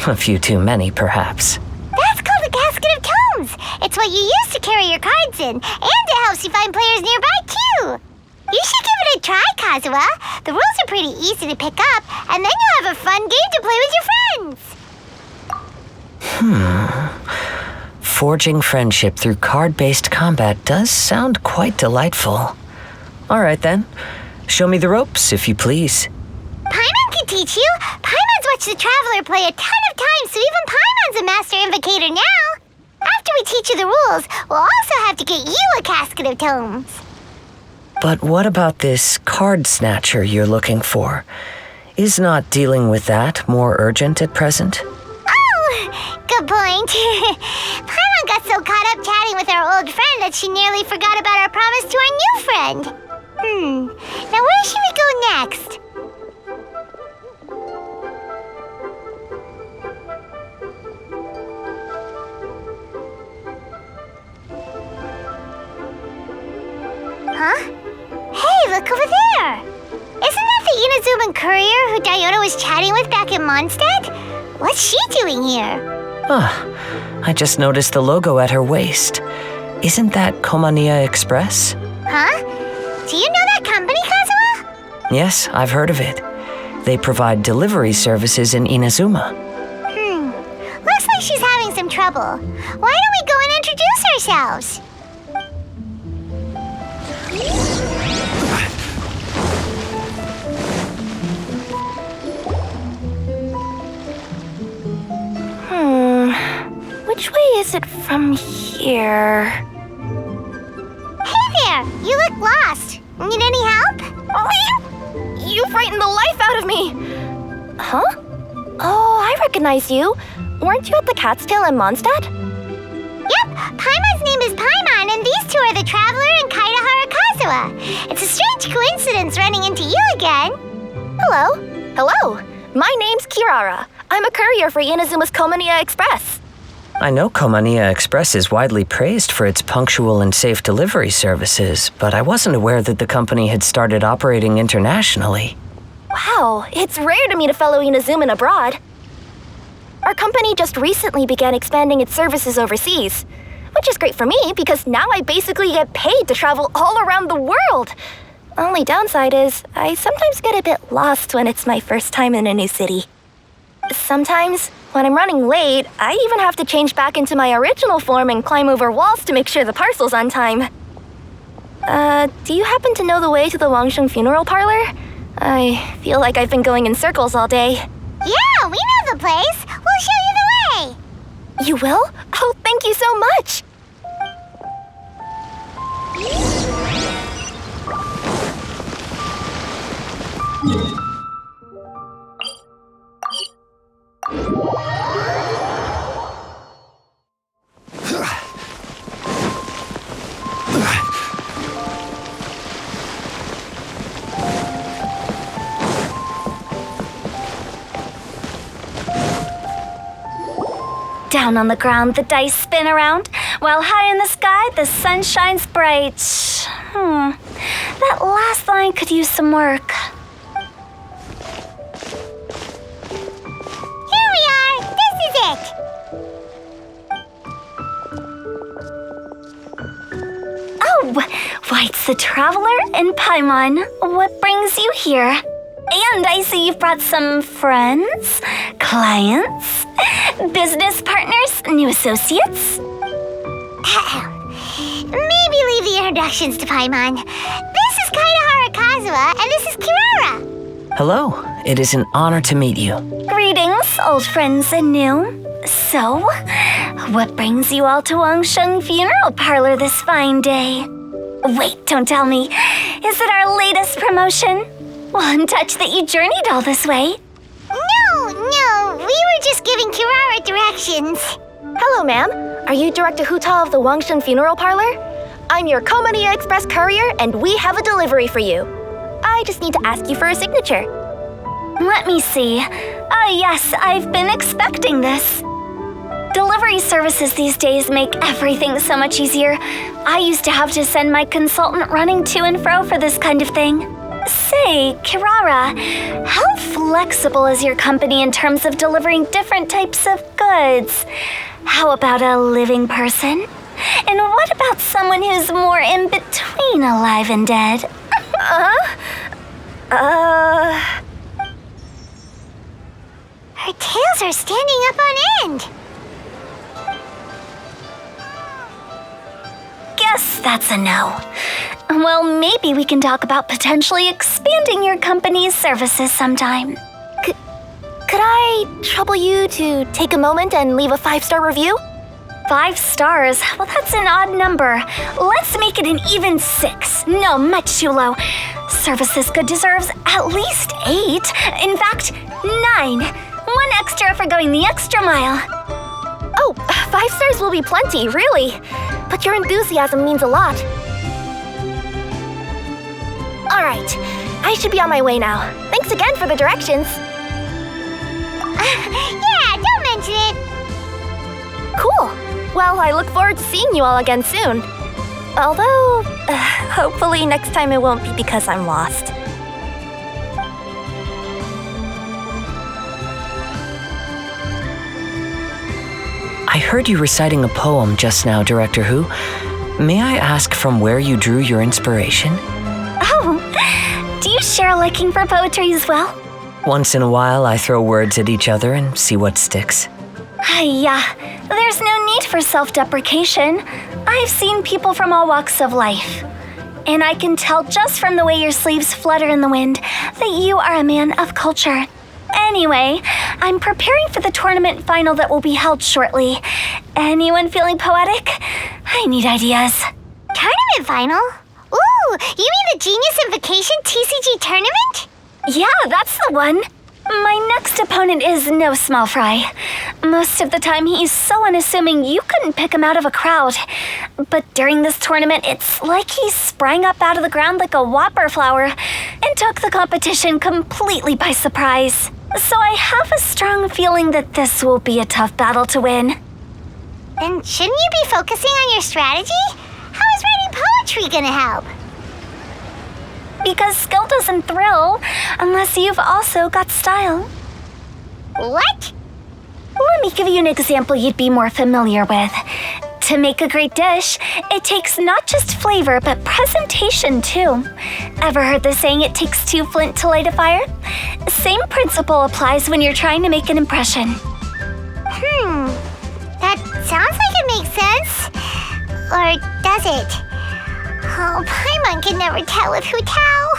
A few too many, perhaps. That's called a casket of tomes. It's what you use to carry your cards in, and it helps you find players nearby, too. You should give it a try, Kazuha. The rules are pretty easy to pick up, and then you'll have a fun game to play with your friends. Forging friendship through card-based combat does sound quite delightful. All right, then. Show me the ropes, if you please. Paimon can teach you. Paimon's watched the Traveler play a ton of times, so even Paimon's a master invocator now. After we teach you the rules, we'll also have to get you a casket of tomes. But what about this card snatcher you're looking for? Is not dealing with that more urgent at present? Good point. Paimon got so caught up chatting with our old friend that she nearly forgot about our promise to our new friend. Now where should we go next? Huh? Hey, look over there! Isn't that the Inazuman courier who Diona was chatting with back in Mondstadt? What's she doing here? I just noticed the logo at her waist. Isn't that Komaniya Express? Huh? Do you know that company, Kazuha? Yes, I've heard of it. They provide delivery services in Inazuma. Looks like she's having some trouble. Why don't we go and introduce ourselves? Which way is it from here? Hey there! You look lost. Need any help? You frightened the life out of me! Huh? Oh, I recognize you. Weren't you at the Cat's Tail in Mondstadt? Yep, Paimon's name is Paimon, and these two are the Traveler and Kaida Harakazawa. It's a strange coincidence running into you again. Hello. Hello. My name's Kirara. I'm a courier for Inazuma's Komaniya Express. I know Komaniya Express is widely praised for its punctual and safe delivery services, but I wasn't aware that the company had started operating internationally. Wow, it's rare to meet a fellow Inazuman abroad. Our company just recently began expanding its services overseas, which is great for me because now I basically get paid to travel all around the world. Only downside is I sometimes get a bit lost when it's my first time in a new city. Sometimes, when I'm running late, I even have to change back into my original form and climb over walls to make sure the parcel's on time. Do you happen to know the way to the Wangsheng funeral parlor? I feel like I've been going in circles all day. Yeah, we know the place. We'll show you the way. You will? Oh, thank you so much. Down on the ground, the dice spin around, while high in the sky, the sun shines bright. That last line could use some work. Here we are. This is it. Oh, why, it's the Traveler and Paimon. What brings you here? And I see you've brought some friends, clients, business partners, new associates. Maybe leave the introductions to Paimon. This is Kaida Harakazawa, and this is Kirara. Hello, it is an honor to meet you. Greetings, old friends and new. So, what brings you all to Wangsheng Funeral Parlor this fine day? Wait, don't tell me. Is it our latest promotion? One touch that you journeyed all this way? No, we were just giving Kirara directions. Hello, ma'am. Are you Director Huta of the Wangsheng Funeral Parlor? I'm your Komaniya Express courier, and we have a delivery for you. I just need to ask you for a signature. Let me see. Yes, I've been expecting this. Delivery services these days make everything so much easier. I used to have to send my consultant running to and fro for this kind of thing. Say, Kirara, how flexible is your company in terms of delivering different types of goods? How about a living person? And what about someone who's more in between alive and dead? Her tails are standing up on end. Guess that's a no. Well, maybe we can talk about potentially expanding your company's services sometime. Could I trouble you to take a moment and leave a 5-star review? 5 stars? Well, that's an odd number. Let's make it an even 6. No, much too low. Services good deserves at least 8. In fact, 9. 1 extra for going the extra mile. Oh, 5 stars will be plenty, really. But your enthusiasm means a lot. All right, I should be on my way now. Thanks again for the directions. Yeah, don't mention it. Cool. Well, I look forward to seeing you all again soon. Although, hopefully next time it won't be because I'm lost. I heard you reciting a poem just now, Director Who. May I ask from where you drew your inspiration? Oh, do you share a liking for poetry as well? Once in a while, I throw words at each other and see what sticks. Yeah, there's no need for self-deprecation. I've seen people from all walks of life. And I can tell just from the way your sleeves flutter in the wind that you are a man of culture. Anyway, I'm preparing for the tournament final that will be held shortly. Anyone feeling poetic? I need ideas. Tournament final? Ooh, you mean the Genius Invokation TCG tournament? Yeah, that's the one. My next opponent is no small fry. Most of the time he's so unassuming you couldn't pick him out of a crowd. But during this tournament, it's like he sprang up out of the ground like a whopper flower and took the competition completely by surprise. So I have a strong feeling that this will be a tough battle to win. Then shouldn't you be focusing on your strategy? How is writing poetry gonna help? Because skill doesn't thrill unless you've also got style. What? Let me give you an example you'd be more familiar with. To make a great dish, it takes not just flavor, but presentation too. Ever heard the saying, it takes two flint to light a fire? Same principle applies when you're trying to make an impression. That sounds like it makes sense. Or does it? Oh, Paimon can never tell with Hu Tao.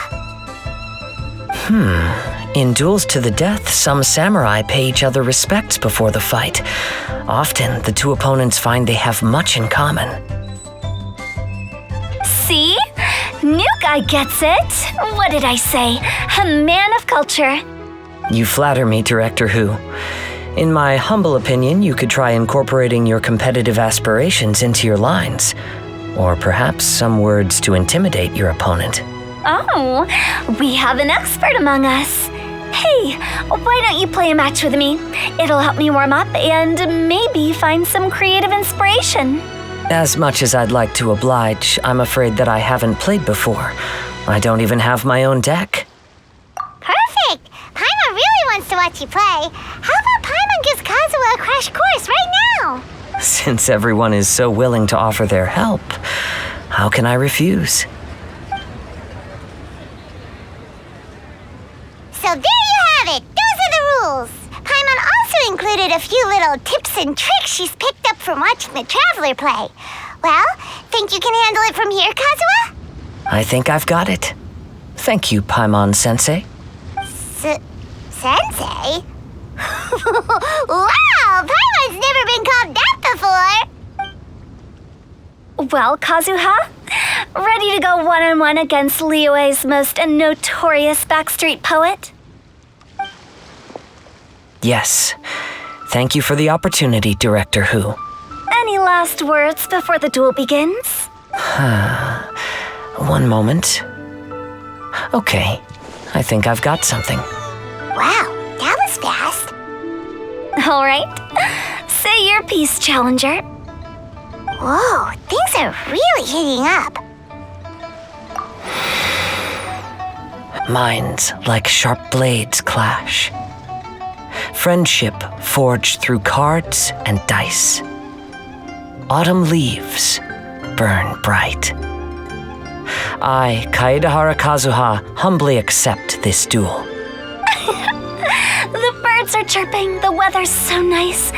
In duels to the death, some samurai pay each other respects before the fight. Often, the two opponents find they have much in common. See? New guy gets it. What did I say? A man of culture. You flatter me, Director Hu. In my humble opinion, you could try incorporating your competitive aspirations into your lines. Or perhaps some words to intimidate your opponent. Oh, we have an expert among us. Hey, why don't you play a match with me? It'll help me warm up and maybe find some creative inspiration. As much as I'd like to oblige, I'm afraid that I haven't played before. I don't even have my own deck. Perfect! Paimon really wants to watch you play. How about Paimon gives Kazuha a crash course right now? Since everyone is so willing to offer their help, how can I refuse? So there you have it! Those are the rules! Paimon also included a few little tips and tricks she's picked up from watching the Traveler play. Well, think you can handle it from here, Kazuha? I think I've got it. Thank you, Paimon-sensei. Sensei? Wow! Paimon's never been called that before! Well, Kazuha, ready to go one-on-one against Liyue's most notorious backstreet poet? Yes. Thank you for the opportunity, Director Hu. Any last words before the duel begins? One moment. Okay, I think I've got something. Wow, that was fast. All right. Say your piece, Challenger. Whoa, things are really heating up. Minds like sharp blades clash. Friendship forged through cards and dice. Autumn leaves burn bright. I, Kaedehara Kazuha, humbly accept this duel. The birds are chirping, the weather's so nice.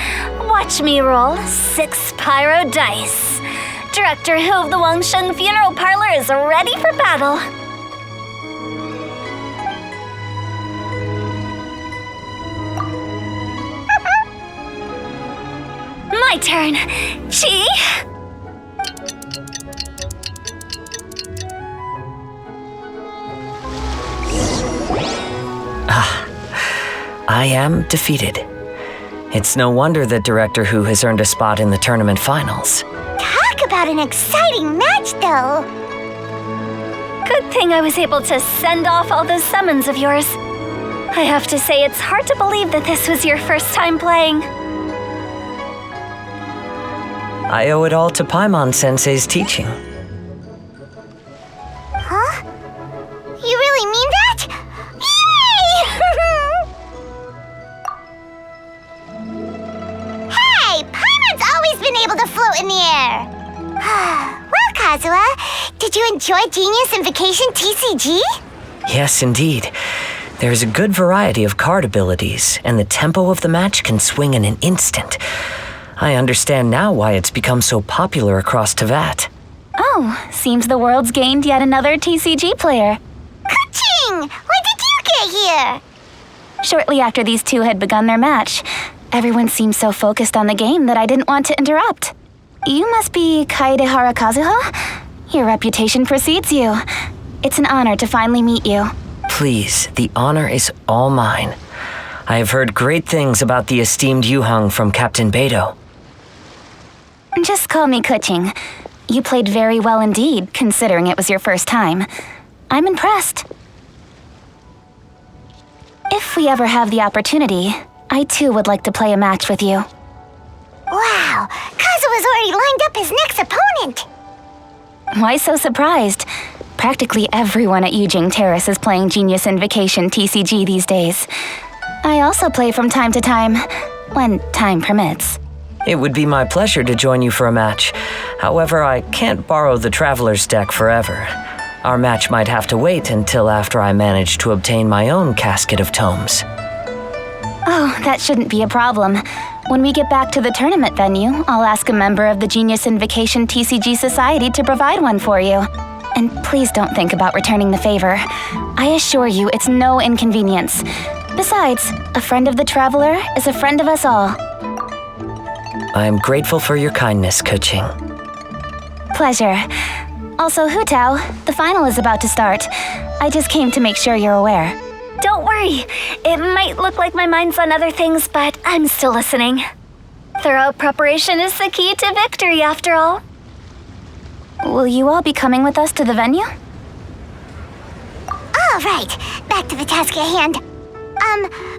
Watch me roll 6 pyro dice. Director Hu of the Wangsheng Funeral Parlor is ready for battle. My turn. Chi? I am defeated. It's no wonder that Director Hu has earned a spot in the tournament finals. Talk about an exciting match, though. Good thing I was able to send off all those summons of yours. I have to say, it's hard to believe that this was your first time playing. I owe it all to Paimon-sensei's teaching. Huh? You really mean that? Yay! Hey, Paimon's always been able to float in the air. Well, Kazuha, did you enjoy Genius Invokation TCG? Yes, indeed. There's a good variety of card abilities, and the tempo of the match can swing in an instant. I understand now why it's become so popular across Teyvat. Oh, seems the world's gained yet another TCG player. Ka-ching! When did you get here? Shortly after these two had begun their match, everyone seemed so focused on the game that I didn't want to interrupt. You must be Kaedehara Kazuha? Your reputation precedes you. It's an honor to finally meet you. Please, the honor is all mine. I have heard great things about the esteemed Yuhang from Captain Beidou. Just call me Kuching. You played very well indeed, considering it was your first time. I'm impressed. If we ever have the opportunity, I too would like to play a match with you. Wow, Kazuha's already lined up his next opponent. Why so surprised? Practically everyone at Yujing Terrace is playing Genius Invocation TCG these days. I also play from time to time, when time permits. It would be my pleasure to join you for a match. However, I can't borrow the Traveler's deck forever. Our match might have to wait until after I manage to obtain my own casket of tomes. Oh, that shouldn't be a problem. When we get back to the tournament venue, I'll ask a member of the Genius Invocation TCG Society to provide one for you. And please don't think about returning the favor. I assure you it's no inconvenience. Besides, a friend of the Traveler is a friend of us all. I am grateful for your kindness, Kuching. Pleasure. Also, Hutao, the final is about to start. I just came to make sure you're aware. Don't worry. It might look like my mind's on other things, but I'm still listening. Thorough preparation is the key to victory, after all. Will you all be coming with us to the venue? All right, back to the task at hand.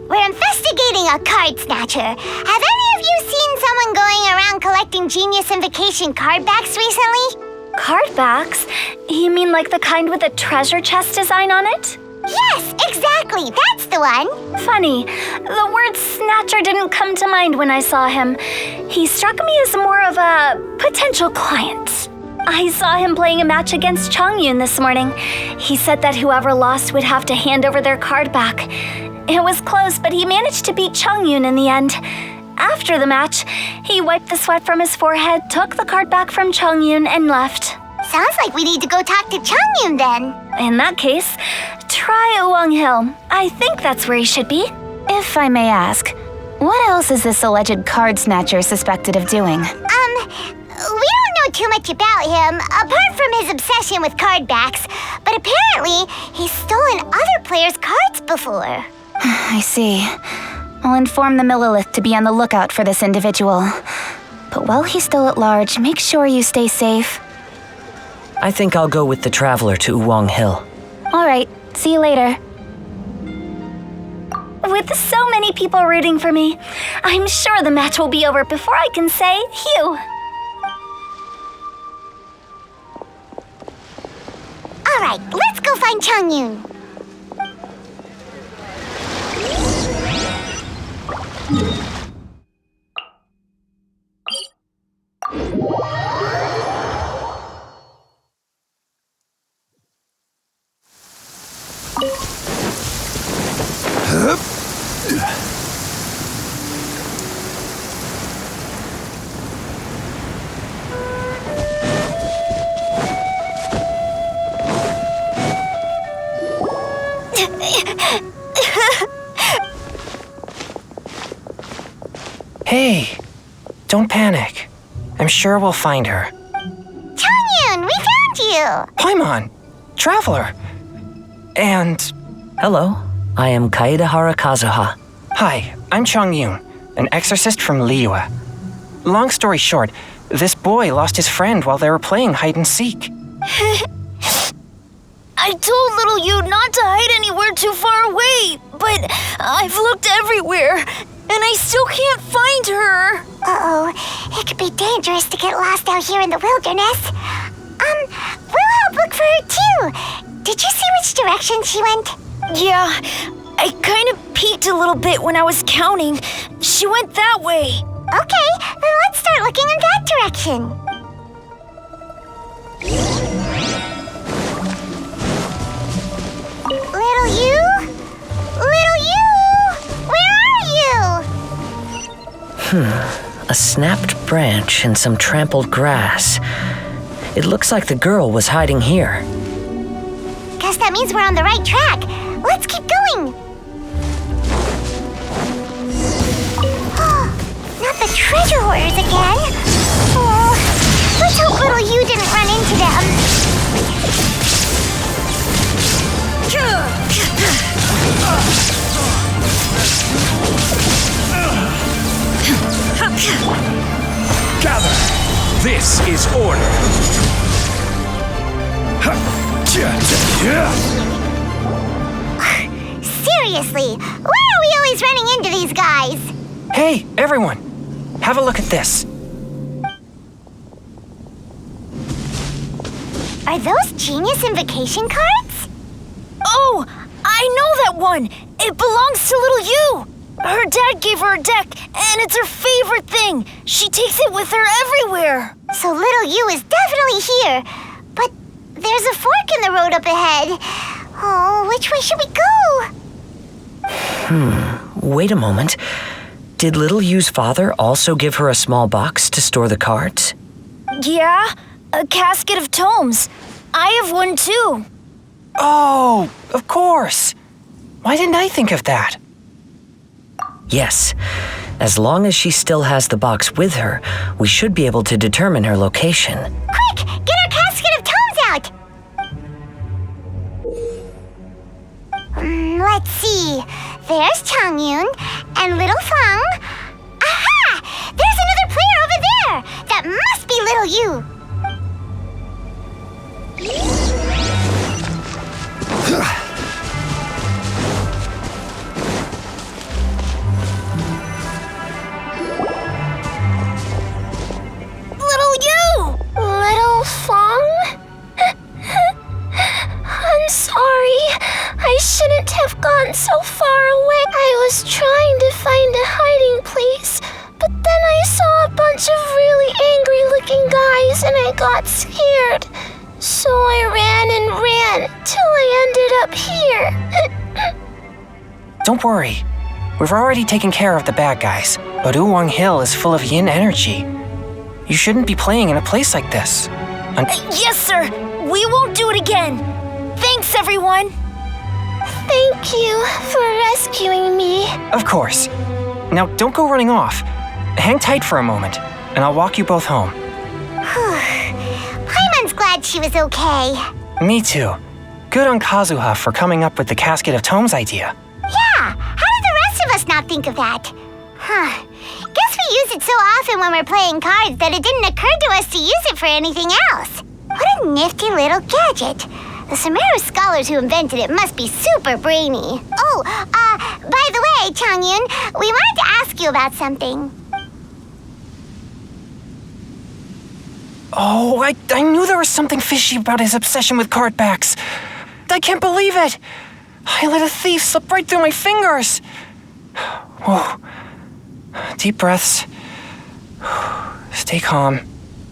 We're investigating a card snatcher. Have any of you seen someone going around collecting Genius Invocation card backs recently? Card backs? You mean like the kind with a treasure chest design on it? Yes, exactly. That's the one. Funny. The word snatcher didn't come to mind when I saw him. He struck me as more of a potential client. I saw him playing a match against Chongyun this morning. He said that whoever lost would have to hand over their card back. It was close, but he managed to beat Chongyun in the end. After the match, he wiped the sweat from his forehead, took the card back from Chongyun, and left. Sounds like we need to go talk to Chongyun then. In that case, try Uwang Hill. I think that's where he should be. If I may ask, what else is this alleged card snatcher suspected of doing? We don't know too much about him, apart from his obsession with card backs, but apparently he's stolen other players' cards before. I see. I'll inform the Millilith to be on the lookout for this individual. But while he's still at large, make sure you stay safe. I think I'll go with the Traveler to Uwang Hill. All right, see you later. With so many people rooting for me, I'm sure the match will be over before I can say phew. All right, let's go find Chongyun. Hey, don't panic. I'm sure we'll find her. Chongyun, we found you! Paimon, Traveler. And... Hello, I am Kaedahara Kazuha. Hi, I'm Chongyun, an exorcist from Liyue. Long story short, this boy lost his friend while they were playing hide and seek. I told little Yu not to hide anywhere too far away, but I've looked everywhere, and I still can't find her. Uh-oh, it could be dangerous to get lost out here in the wilderness. We'll help look for her too. Did you see which direction she went? Yeah, I kind of peeked a little bit when I was counting. She went that way. Okay, then let's start looking in that direction. Little Yu? Little Yu? Where are you? A snapped branch and some trampled grass. It looks like the girl was hiding here. Guess that means we're on the right track. Let's keep going. Not the treasure hoarders again. Oh, let's hope little Yu didn't run into them. Gather! This is order! Seriously, why are we always running into these guys? Hey, everyone! Have a look at this. Are those Genius Invocation cards? Oh, I know that one! It belongs to little you! Her dad gave her a deck, and it's her favorite thing. She takes it with her everywhere. So little you is definitely here. But there's a fork in the road up ahead. Oh, which way should we go? Wait a moment. Did little Yu's father also give her a small box to store the cards? Yeah, a casket of tomes. I have one too. Oh, of course. Why didn't I think of that? Yes. As long as she still has the box with her, we should be able to determine her location. Quick, get our casket of tomes out! Let's see. There's Changyun and Little Fang. Aha! There's another player over there! That must be Little You. Little you! Little Fang? I'm sorry. I shouldn't have gone so far away. I was trying to find a hiding place, but then I saw a bunch of really angry-looking guys and I got scared. So I ran till I ended up here. Don't worry. We've already taken care of the bad guys, but Uwang Hill is full of yin energy. You shouldn't be playing in a place like this. Yes, sir. We won't do it again. Thanks, everyone. Thank you for rescuing me. Of course. Now, don't go running off. Hang tight for a moment, and I'll walk you both home. Paimon's glad she was okay. Me too. Good on Kazuha for coming up with the Casket of Tomes idea. Yeah, how did the rest of us not think of that? Guess we use it so often when we're playing cards that it didn't occur to us to use it for anything else. What a nifty little gadget. The Sumeru scholars who invented it must be super brainy. Oh, by the way, Changyun, we wanted to ask you about something. Oh, I knew there was something fishy about his obsession with card backs. I can't believe it. I let a thief slip right through my fingers. Whoa. Deep breaths. Stay calm.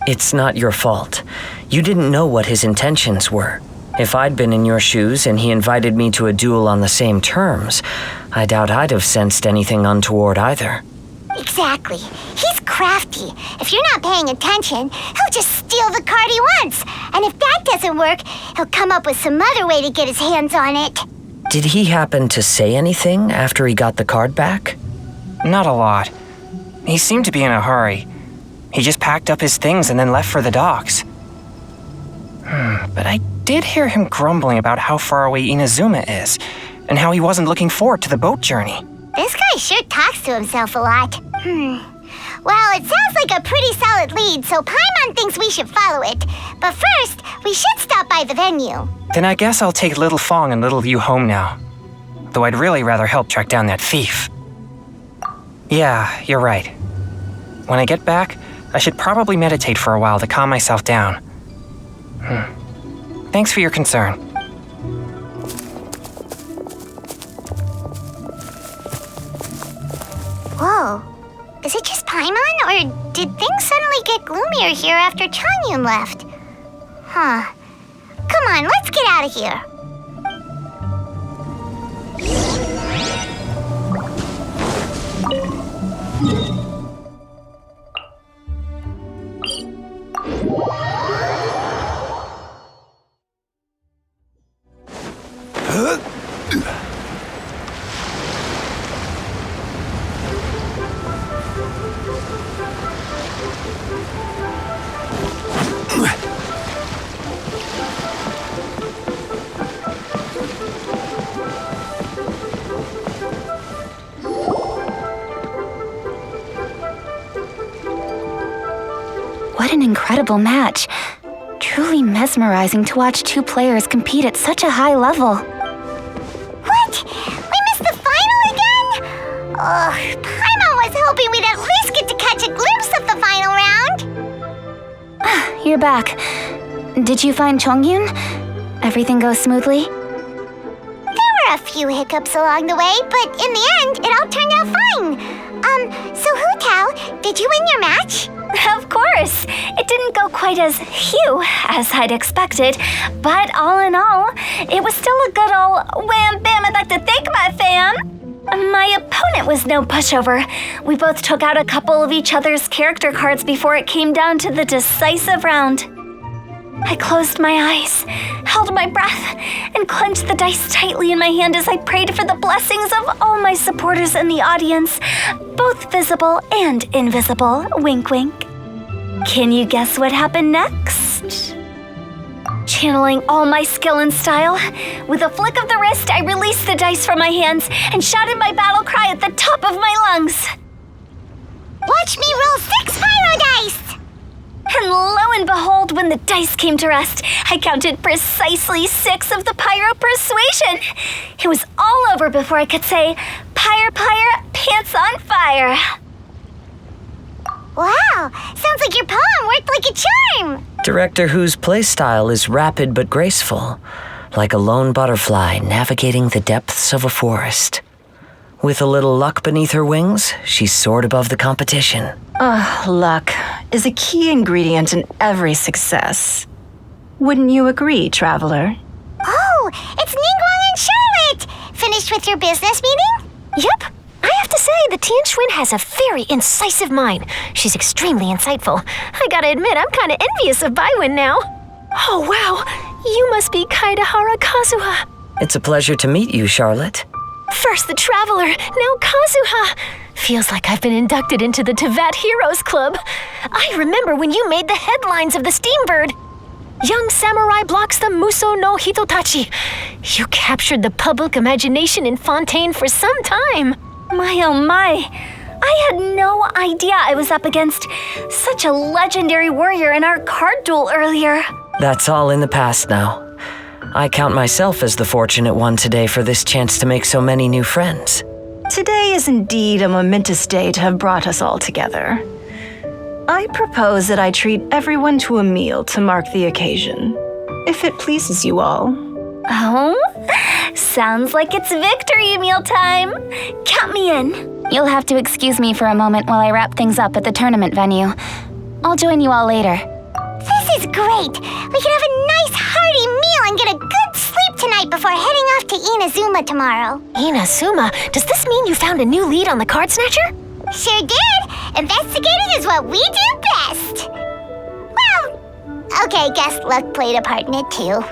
It's not your fault. You didn't know what his intentions were. If I'd been in your shoes and he invited me to a duel on the same terms, I doubt I'd have sensed anything untoward either. Exactly. He's crafty. If you're not paying attention, he'll just steal the card he wants. And if that doesn't work, he'll come up with some other way to get his hands on it. Did he happen to say anything after he got the card back? Not a lot. He seemed to be in a hurry. He just packed up his things and then left for the docks. But I did hear him grumbling about how far away Inazuma is, and how he wasn't looking forward to the boat journey. This guy sure talks to himself a lot. Well, it sounds like a pretty solid lead, so Paimon thinks we should follow it. But first, we should stop by the venue. Then I guess I'll take Little Fang and Little Yu home now. Though I'd really rather help track down that thief. Yeah, you're right. When I get back, I should probably meditate for a while to calm myself down. Thanks for your concern. Whoa. Is it just Paimon, or did things suddenly get gloomier here after Changyun left? Come on, let's get out of here. What an incredible match. Truly mesmerizing to watch two players compete at such a high level. What? We missed the final again? Ugh, Paimon was hoping we'd at least get to catch a glimpse of the final round. You're back. Did you find Chongyun? Everything goes smoothly? There were a few hiccups along the way, but in the end, it all turned out fine. So Hu Tao, did you win your match? Of course! It didn't go quite as as I'd expected, but all in all, it was still a good old wham bam I'd like to thank my fam! My opponent was no pushover. We both took out a couple of each other's character cards before it came down to the decisive round. I closed my eyes, held my breath, and clenched the dice tightly in my hand as I prayed for the blessings of all my supporters in the audience, both visible and invisible, wink wink. Can you guess what happened next? Channeling all my skill and style, with a flick of the wrist, I released the dice from my hands and shouted my battle cry at the top of my lungs. Watch me roll 6 pyro dice! And lo and behold, when the dice came to rest, I counted precisely 6 of the pyro persuasion. It was all over before I could say, pyre, pyre, pants on fire. Wow, sounds like your poem worked like a charm. Director Who's playstyle is rapid but graceful, like a lone butterfly navigating the depths of a forest. With a little luck beneath her wings, she soared above the competition. Luck is a key ingredient in every success. Wouldn't you agree, Traveler? Oh, it's Ningguang and Charlotte! Finished with your business meeting? Yep. I have to say, the Tianxuan has a very incisive mind. She's extremely insightful. I gotta admit, I'm kinda envious of Baiwen now. Oh, wow. You must be Kaidahara Kazuha. It's a pleasure to meet you, Charlotte. First the Traveler, now Kazuha. Feels like I've been inducted into the Tevat Heroes Club. I remember when you made the headlines of the Steambird. Young samurai blocks the Muso no Hitotachi. You captured the public imagination in Fontaine for some time. My oh my. I had no idea I was up against such a legendary warrior in our card duel earlier. That's all in the past now. I count myself as the fortunate one today for this chance to make so many new friends. Today is indeed a momentous day to have brought us all together. I propose that I treat everyone to a meal to mark the occasion, if it pleases you all. Oh? Sounds like it's victory meal time. Count me in. You'll have to excuse me for a moment while I wrap things up at the tournament venue. I'll join you all later. This is great! We can have a nice hearty meal and get a good sleep tonight before heading off to Inazuma tomorrow. Inazuma? Does this mean you found a new lead on the Card Snatcher? Sure did! Investigating is what we do best! Well, okay, guess luck played a part in it too.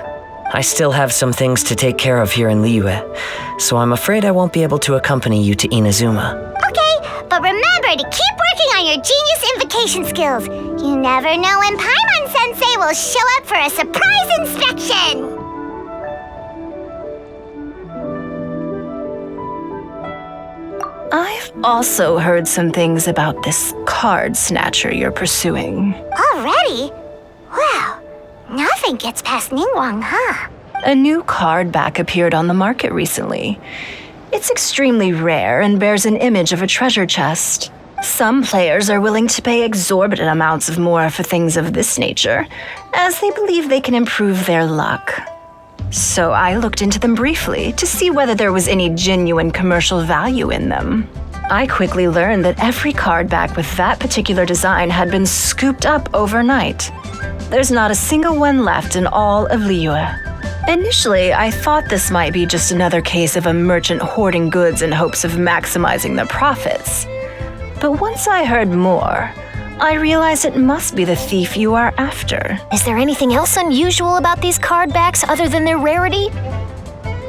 I still have some things to take care of here in Liyue, so I'm afraid I won't be able to accompany you to Inazuma. Okay, but remember to keep working on your Genius Invocation skills. You never know when Paimon-sensei will show up for a surprise inspection! I've also heard some things about this card snatcher you're pursuing. Already? Wow, nothing gets past Ningguang, huh? A new card back appeared on the market recently. It's extremely rare and bears an image of a treasure chest. Some players are willing to pay exorbitant amounts of more for things of this nature, as they believe they can improve their luck. So I looked into them briefly to see whether there was any genuine commercial value in them. I quickly learned that every card back with that particular design had been scooped up overnight. There's not a single one left in all of Liyue. Initially, I thought this might be just another case of a merchant hoarding goods in hopes of maximizing their profits. But once I heard more, I realized it must be the thief you are after. Is there anything else unusual about these card backs other than their rarity?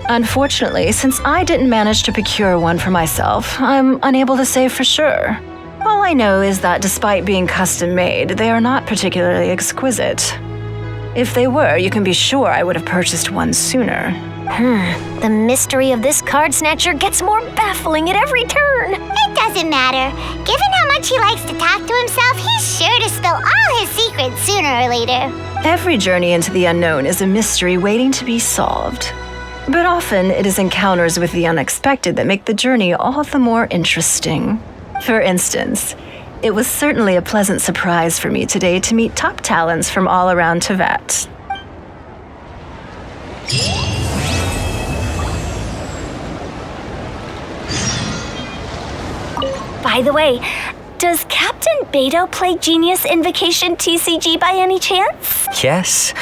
Unfortunately, since I didn't manage to procure one for myself, I'm unable to say for sure. All I know is that despite being custom-made, they are not particularly exquisite. If they were, you can be sure I would have purchased one sooner. The mystery of this card snatcher gets more baffling at every turn. It doesn't matter. Given how much he likes to talk to himself, he's sure to spill all his secrets sooner or later. Every journey into the unknown is a mystery waiting to be solved. But often it is encounters with the unexpected that make the journey all the more interesting. For instance, it was certainly a pleasant surprise for me today to meet top talents from all around Teyvat. By the way, does Captain Beto play Genius Invocation TCG by any chance? Yes.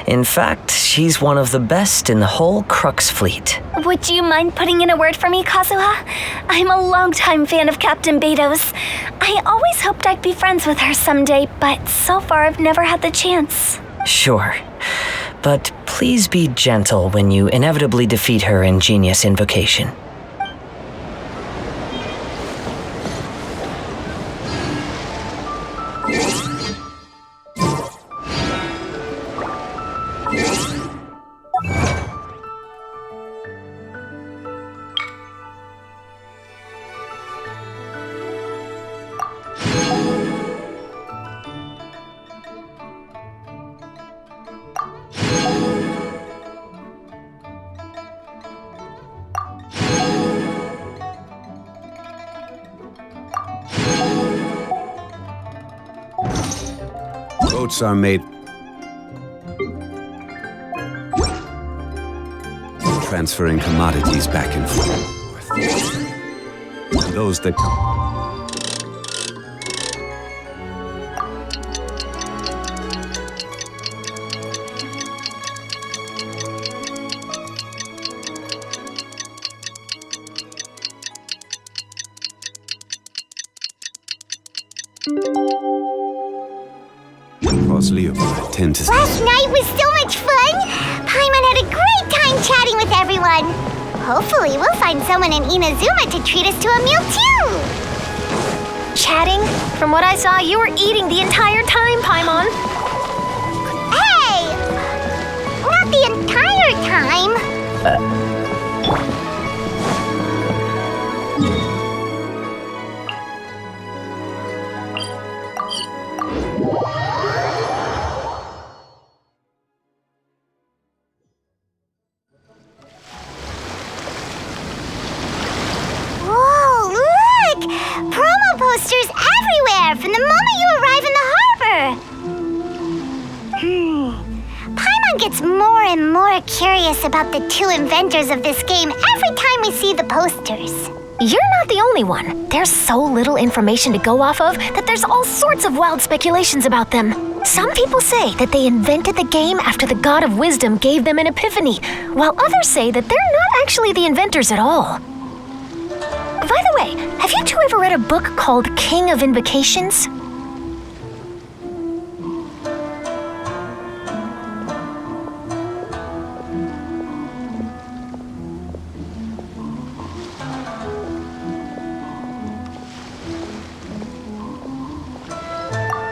In fact, she's one of the best in the whole Crux fleet. Would you mind putting in a word for me, Kazuha? I'm a longtime fan of Captain Beto's. I always hoped I'd be friends with her someday, but so far I've never had the chance. Sure. But please be gentle when you inevitably defeat her in Genius Invocation. Boats are made. Transferring commodities back and forth. And those that come. Last night was so much fun! Paimon had a great time chatting with everyone. Hopefully we'll find someone in Inazuma to treat us to a meal too! Chatting? From what I saw, you were eating the entire time, Paimon. Hey! Not the entire time! Posters everywhere from the moment you arrive in the harbor. Paimon gets more and more curious about the two inventors of this game every time we see the posters. You're not the only one. There's so little information to go off of that there's all sorts of wild speculations about them. Some people say that they invented the game after the God of Wisdom gave them an epiphany, while others say that they're not actually the inventors at all. By the way, have you two ever read a book called King of Invocations?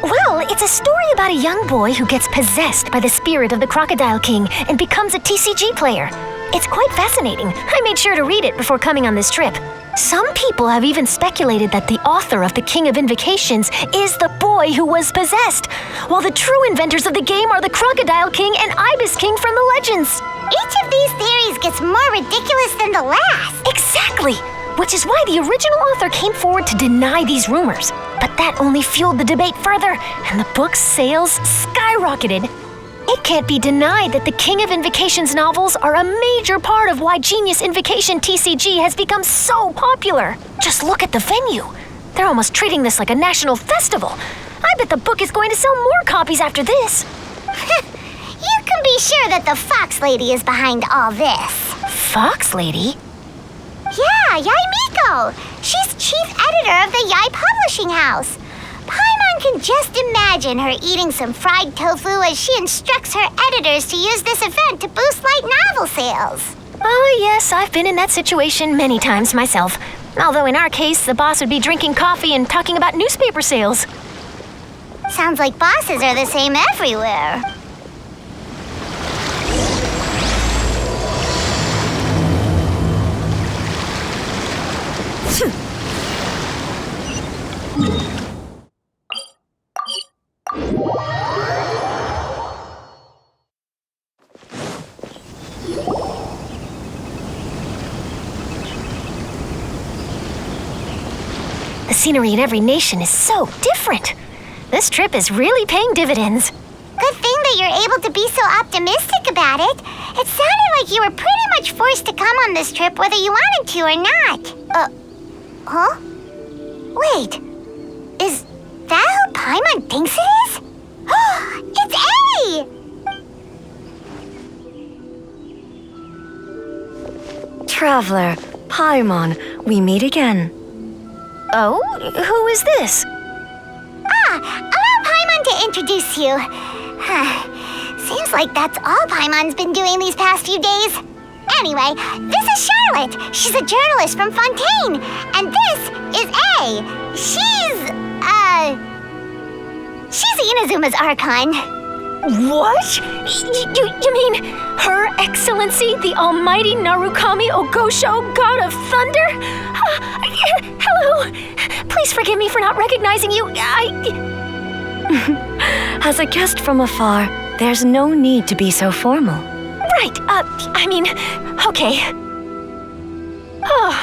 Well, it's a story about a young boy who gets possessed by the spirit of the Crocodile King and becomes a TCG player. It's quite fascinating. I made sure to read it before coming on this trip. Some people have even speculated that the author of the King of Invocations is the boy who was possessed, while the true inventors of the game are the Crocodile King and Ibis King from the legends. Each of these theories gets more ridiculous than the last. Exactly! Which is why the original author came forward to deny these rumors. But that only fueled the debate further, and the book's sales skyrocketed. It can't be denied that the King of Invocations novels are a major part of why Genius Invocation TCG has become so popular. Just look at the venue. They're almost treating this like a national festival. I bet the book is going to sell more copies after this. You can be sure that the Fox Lady is behind all this. Fox Lady? Yeah, Yai Miko. She's chief editor of the Yai Publishing House. Paimon can just imagine her eating some fried tofu as she instructs her editors to use this event to boost light novel sales. Oh yes, I've been in that situation many times myself. Although in our case, the boss would be drinking coffee and talking about newspaper sales. Sounds like bosses are the same everywhere. The scenery in every nation is so different. This trip is really paying dividends. Good thing that you're able to be so optimistic about it. It sounded like you were pretty much forced to come on this trip whether you wanted to or not. Huh? Wait. Is that who Paimon thinks it is? It's A! Traveler, Paimon, we meet again. Oh? Who is this? Allow Paimon to introduce you. Seems like that's all Paimon's been doing these past few days. Anyway, this is Charlotte. She's a journalist from Fontaine. And this is A. She's Inazuma's Archon. What? You mean Her Excellency, the Almighty Narukami Ogosho, God of Thunder? Hello. Please forgive me for not recognizing you. As a guest from afar, there's no need to be so formal. Right, okay. Oh,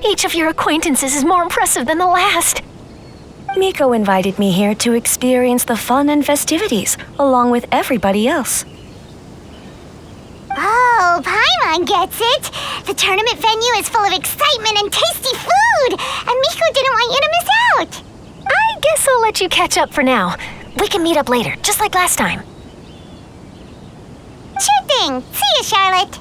each of your acquaintances is more impressive than the last. Miko invited me here to experience the fun and festivities, along with everybody else. Oh, Paimon gets it. The tournament venue is full of excitement and tasty food, and Miko didn't want you to miss out. I guess I'll let you catch up for now. We can meet up later, just like last time. Sure thing. See you, Charlotte.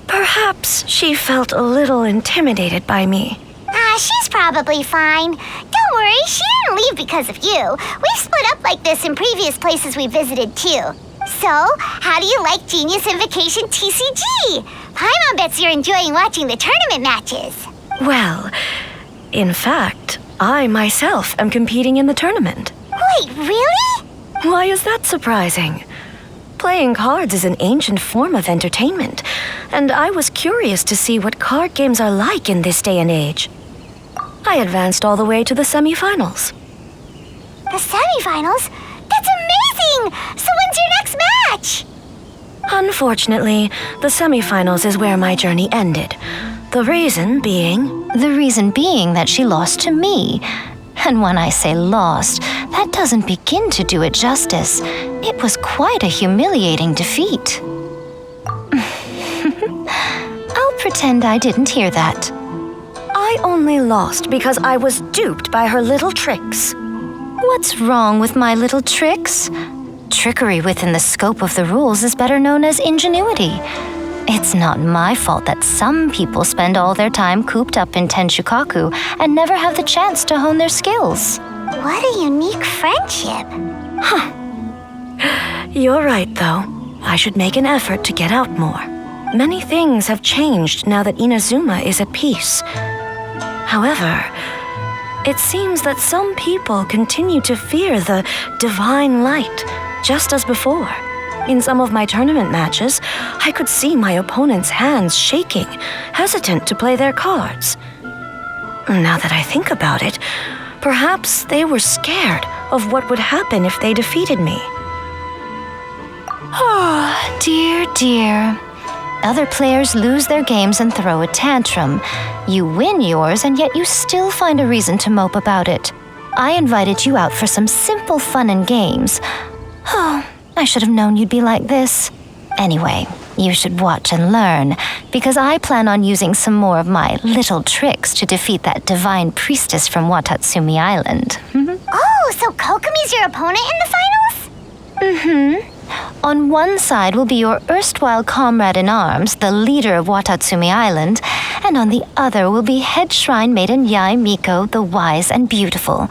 Perhaps she felt a little intimidated by me. She's probably fine. Don't worry, she didn't leave because of you. We've split up like this in previous places we visited too. So, how do you like Genius Invocation TCG? Paimon bets you're enjoying watching the tournament matches. Well, in fact, I myself am competing in the tournament. Wait, really? Why is that surprising? Playing cards is an ancient form of entertainment, and I was curious to see what card games are like in this day and age. I advanced all the way to the semifinals. The semifinals? That's amazing! So when's your next match? Unfortunately, the semifinals is where my journey ended. The reason being... The reason being that she lost to me. And when I say lost, that doesn't begin to do it justice. It was quite a humiliating defeat. I'll pretend I didn't hear that. I only lost because I was duped by her little tricks. What's wrong with my little tricks? Trickery within the scope of the rules is better known as ingenuity. It's not my fault that some people spend all their time cooped up in Tenshukaku and never have the chance to hone their skills. What a unique friendship. You're right, though. I should make an effort to get out more. Many things have changed now that Inazuma is at peace. However, it seems that some people continue to fear the divine light, just as before. In some of my tournament matches, I could see my opponent's hands shaking, hesitant to play their cards. Now that I think about it, perhaps they were scared of what would happen if they defeated me. Oh, dear, dear. Other players lose their games and throw a tantrum. You win yours, and yet you still find a reason to mope about it. I invited you out for some simple fun and games. Oh, I should have known you'd be like this. Anyway, you should watch and learn, because I plan on using some more of my little tricks to defeat that divine priestess from Watatsumi Island. Oh, so Kokomi's your opponent in the finals? Mm-hmm. On one side will be your erstwhile comrade-in-arms, the leader of Watatsumi Island, and on the other will be head shrine maiden Yae Miko, the wise and beautiful.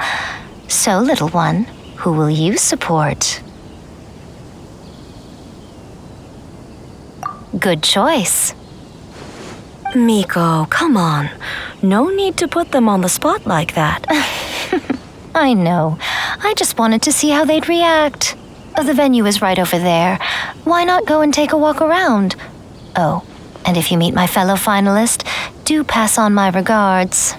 So, little one, who will you support? Good choice. Miko, come on. No need to put them on the spot like that. I know. I just wanted to see how they'd react. The venue is right over there. Why not go and take a walk around? Oh, And if you meet my fellow finalist, do pass on my regards.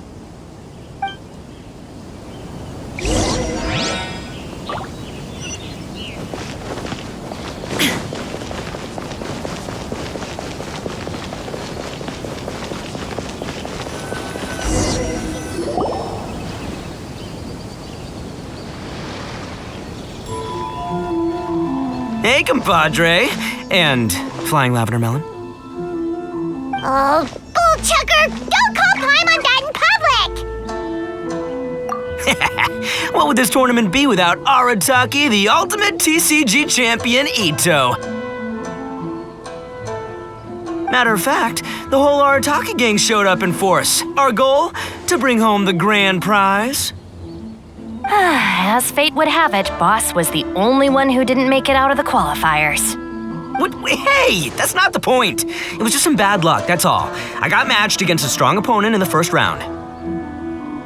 Hey, compadre. And Flying Lavender Melon. Oh, bull chucker! Don't call Paimon that in public! What would this tournament be without Arataki, the ultimate TCG champion, Ito? Matter of fact, the whole Arataki gang showed up in force. Our goal? To bring home the grand prize. As fate would have it, Boss was the only one who didn't make it out of the qualifiers. What? Hey, that's not the point. It was just some bad luck, that's all. I got matched against a strong opponent in the first round.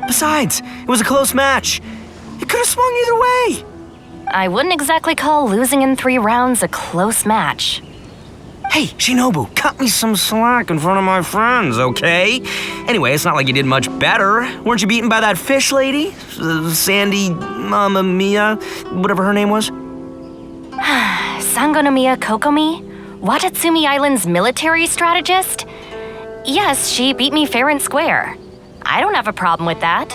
Besides, it was a close match. It could have swung either way. I wouldn't exactly call losing in 3 rounds a close match. Hey, Shinobu, cut me some slack in front of my friends, okay? Anyway, it's not like you did much better. Weren't you beaten by that fish lady? Sandy Mamma Mia, whatever her name was? Sangonomiya Kokomi? Watatsumi Island's military strategist? Yes, she beat me fair and square. I don't have a problem with that.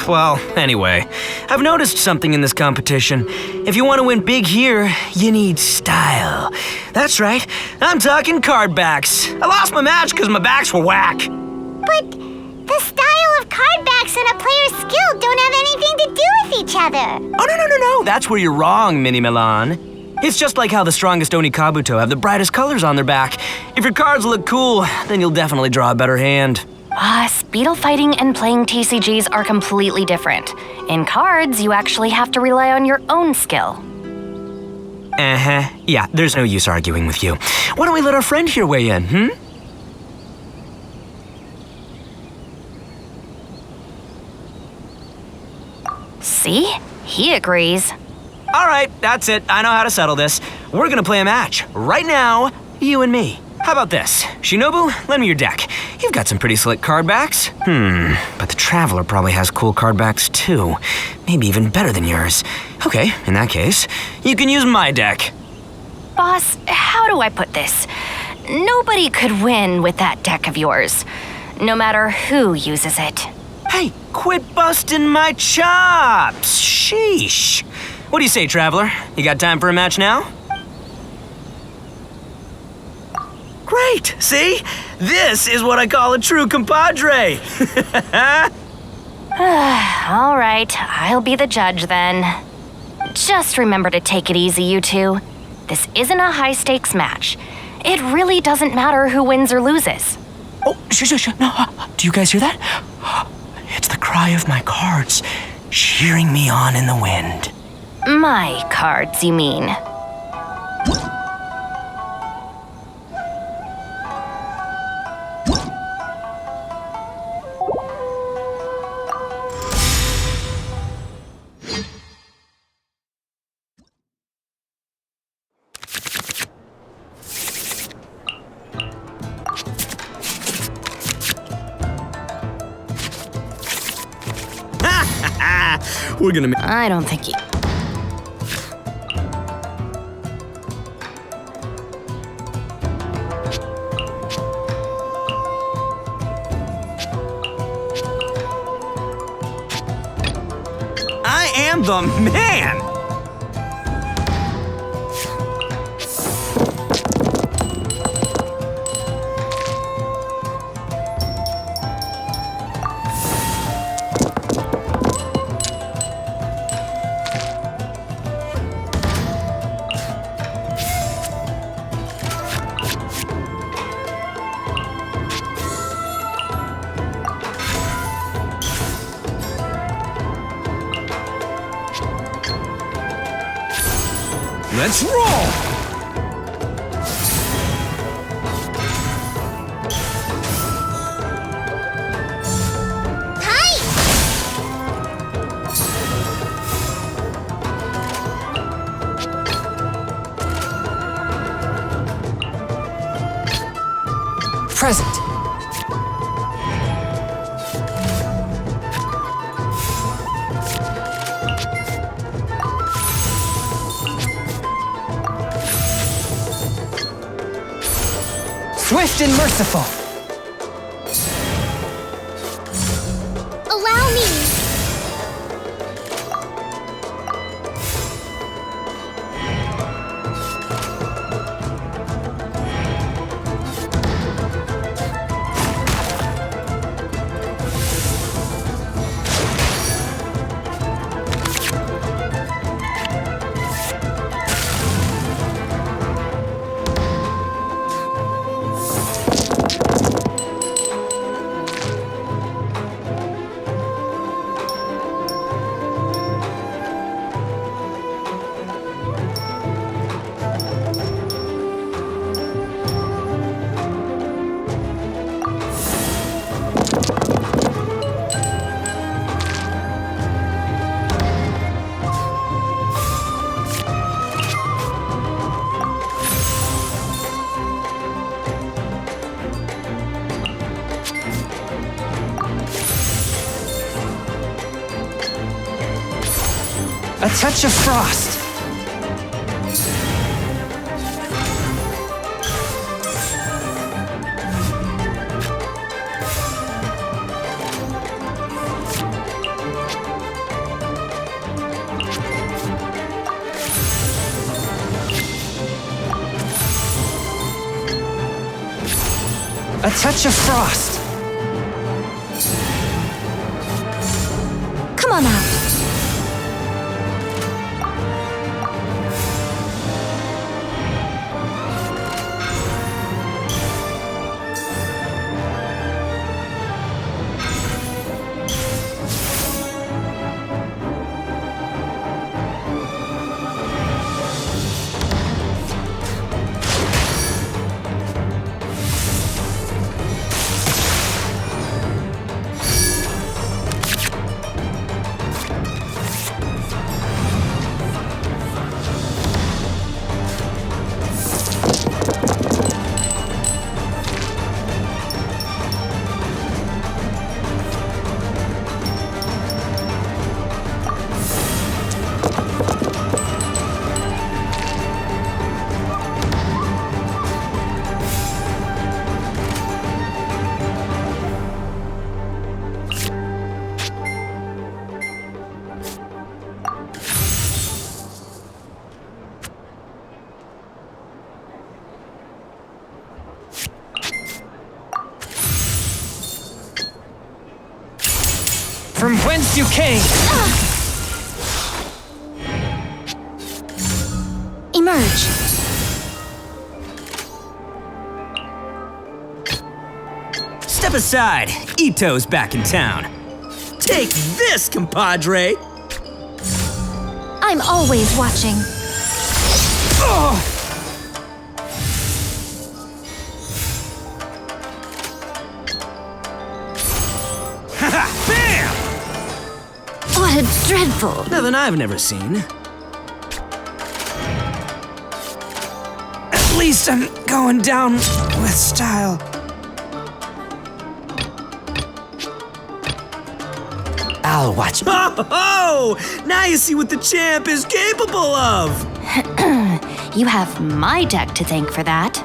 Well, anyway, I've noticed something in this competition. If you want to win big here, you need style. That's right, I'm talking card backs. I lost my match because my backs were whack. But the style of card backs and a player's skill don't have anything to do with each other. Oh, no, that's where you're wrong, Mini Milan. It's just like how the strongest Oni Kabuto have the brightest colors on their back. If your cards look cool, then you'll definitely draw a better hand. Speedle fighting and playing TCGs are completely different. In cards, you actually have to rely on your own skill. Yeah, there's no use arguing with you. Why don't we let our friend here weigh in, See? He agrees. All right, that's it. I know how to settle this. We're gonna play a match. Right now, you and me. How about this? Shinobu, lend me your deck. You've got some pretty slick card backs. But the Traveler probably has cool card backs too. Maybe even better than yours. Okay, in that case, you can use my deck. Boss, how do I put this? Nobody could win with that deck of yours, no matter who uses it. Hey, quit busting my chops! Sheesh. What do you say, Traveler? You got time for a match now? Great! See? This is what I call a true compadre! All right, I'll be the judge then. Just remember to take it easy, you two. This isn't a high-stakes match. It really doesn't matter who wins or loses. Oh, shush. No, do you guys hear that? It's the cry of my cards, cheering me on in the wind. My cards, you mean? We're gonna I don't think you... I am the man! Let's roll! Present. Swift and merciful. Allow me. A touch of frost. A touch of frost. Come on out. From whence you came! Emerge. Step aside. Ito's back in town. Take this, compadre! I'm always watching. Bam! What a dreadful... Nothing I've never seen. At least I'm going down with style. I'll watch. Oh! Now you see what the champ is capable of! You have my deck to thank for that.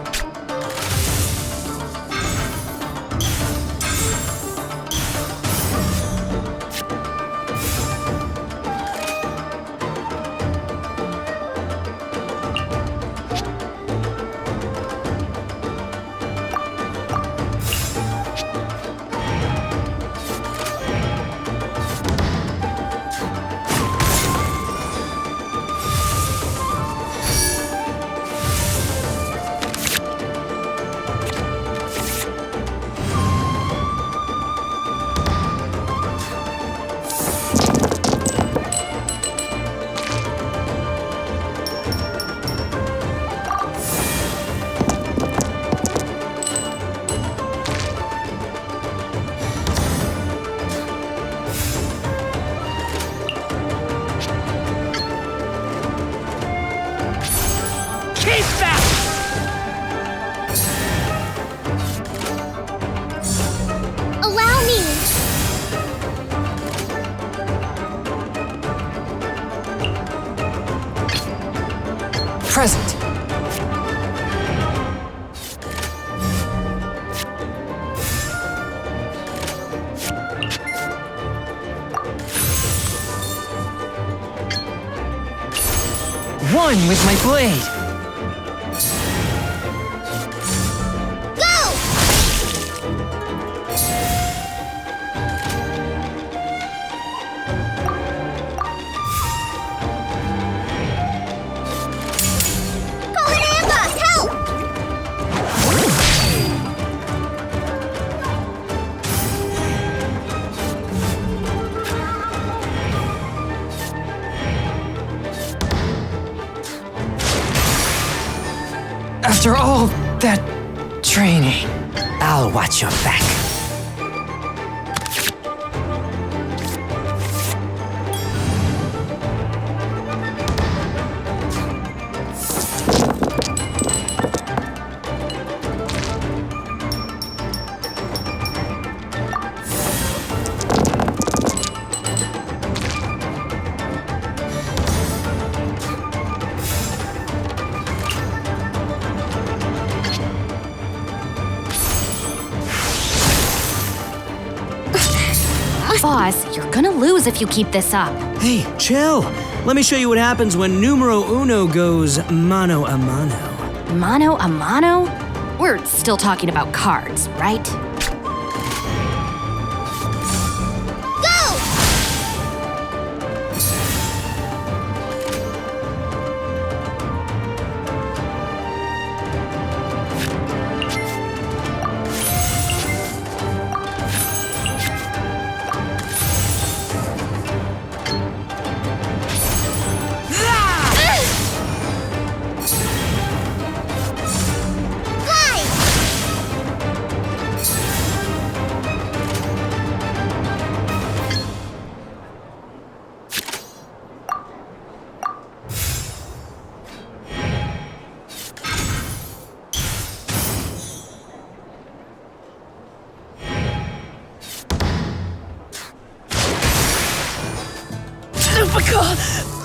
one with my blade. After all that training, I'll watch your back. Boss, you're gonna lose if you keep this up. Hey, chill. Let me show you what happens when numero uno goes mano a mano. Mano a mano? We're still talking about cards, right?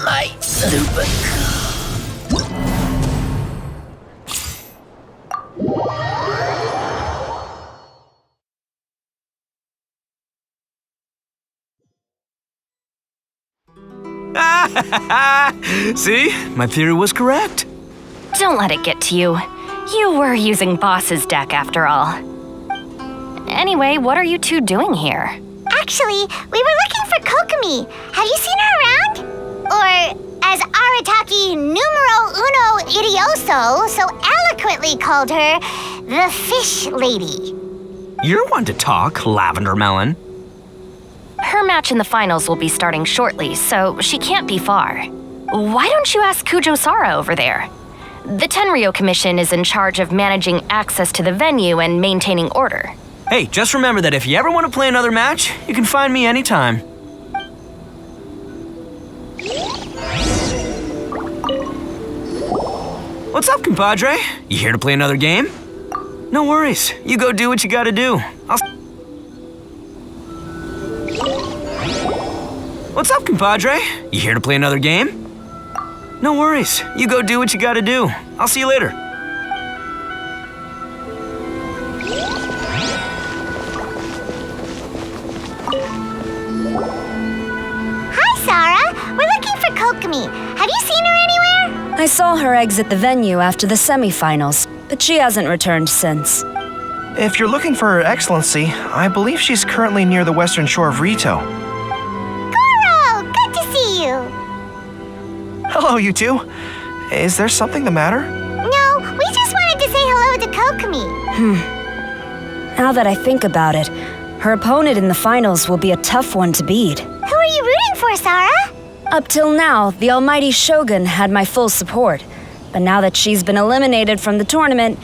My super. See? My theory was correct. Don't let it get to you. You were using Boss's deck after all. Anyway, what are you two doing here? Actually, we were looking for Kokomi. Have you seen her around? Or, as Arataki numero uno idioso so eloquently called her, the Fish Lady. You're one to talk, Lavender Melon. Her match in the finals will be starting shortly, so she can't be far. Why don't you ask Kujo Sara over there? The Tenryo Commission is in charge of managing access to the venue and maintaining order. Hey, just remember that if you ever want to play another match, you can find me anytime. What's up, compadre? You here to play another game? No worries. You go do what you gotta do. What's up, compadre? You here to play another game? No worries. You go do what you gotta do. I'll see you later. Hi, Sara. We're looking for Kokomi. Have you seen her anywhere? I saw her exit the venue after the semifinals, but she hasn't returned since. If you're looking for Her Excellency, I believe she's currently near the western shore of Rito. Goro! Good to see you. Hello, you two. Is there something the matter? No, we just wanted to say hello to Kokomi. Now that I think about it, her opponent in the finals will be a tough one to beat. Who are you rooting for, Sara? Up till now, the almighty Shogun had my full support. But now that she's been eliminated from the tournament,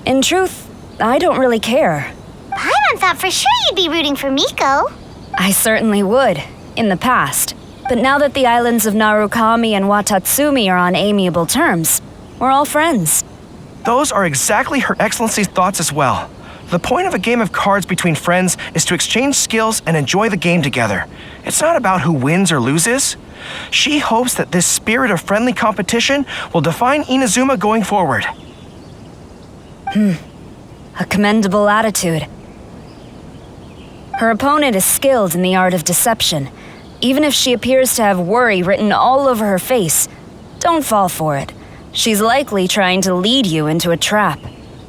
in truth, I don't really care. Paimon thought for sure you'd be rooting for Miko. I certainly would, in the past. But now that the islands of Narukami and Watatsumi are on amiable terms, we're all friends. Those are exactly Her Excellency's thoughts as well. The point of a game of cards between friends is to exchange skills and enjoy the game together. It's not about who wins or loses. She hopes that this spirit of friendly competition will define Inazuma going forward. A commendable attitude. Her opponent is skilled in the art of deception. Even if she appears to have worry written all over her face, Don't fall for it. She's likely trying to lead you into a trap.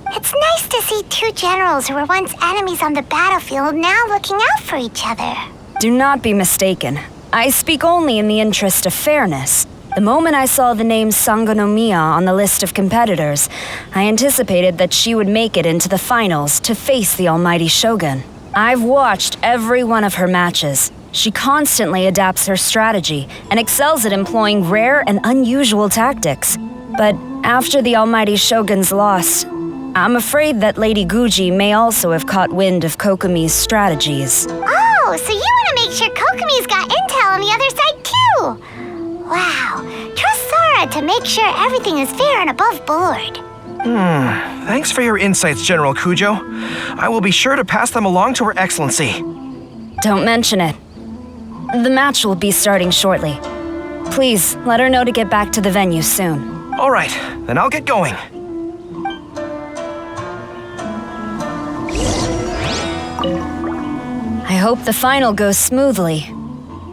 It's nice to see two generals who were once enemies on the battlefield now looking out for each other. Do not be mistaken. I speak only in the interest of fairness. The moment I saw the name Sangonomiya on the list of competitors, I anticipated that she would make it into the finals to face the almighty Shogun. I've watched every one of her matches. She constantly adapts her strategy and excels at employing rare and unusual tactics. But after the almighty Shogun's loss, I'm afraid that Lady Guji may also have caught wind of Kokomi's strategies. Oh, so you want to make sure Kokomi's got intel on the other side too? Wow, trust Sora to make sure everything is fair and above board. Thanks for your insights, General Kujo. I will be sure to pass them along to Her Excellency. Don't mention it. The match will be starting shortly. Please, let her know to get back to the venue soon. All right, then I'll get going. I hope the final goes smoothly.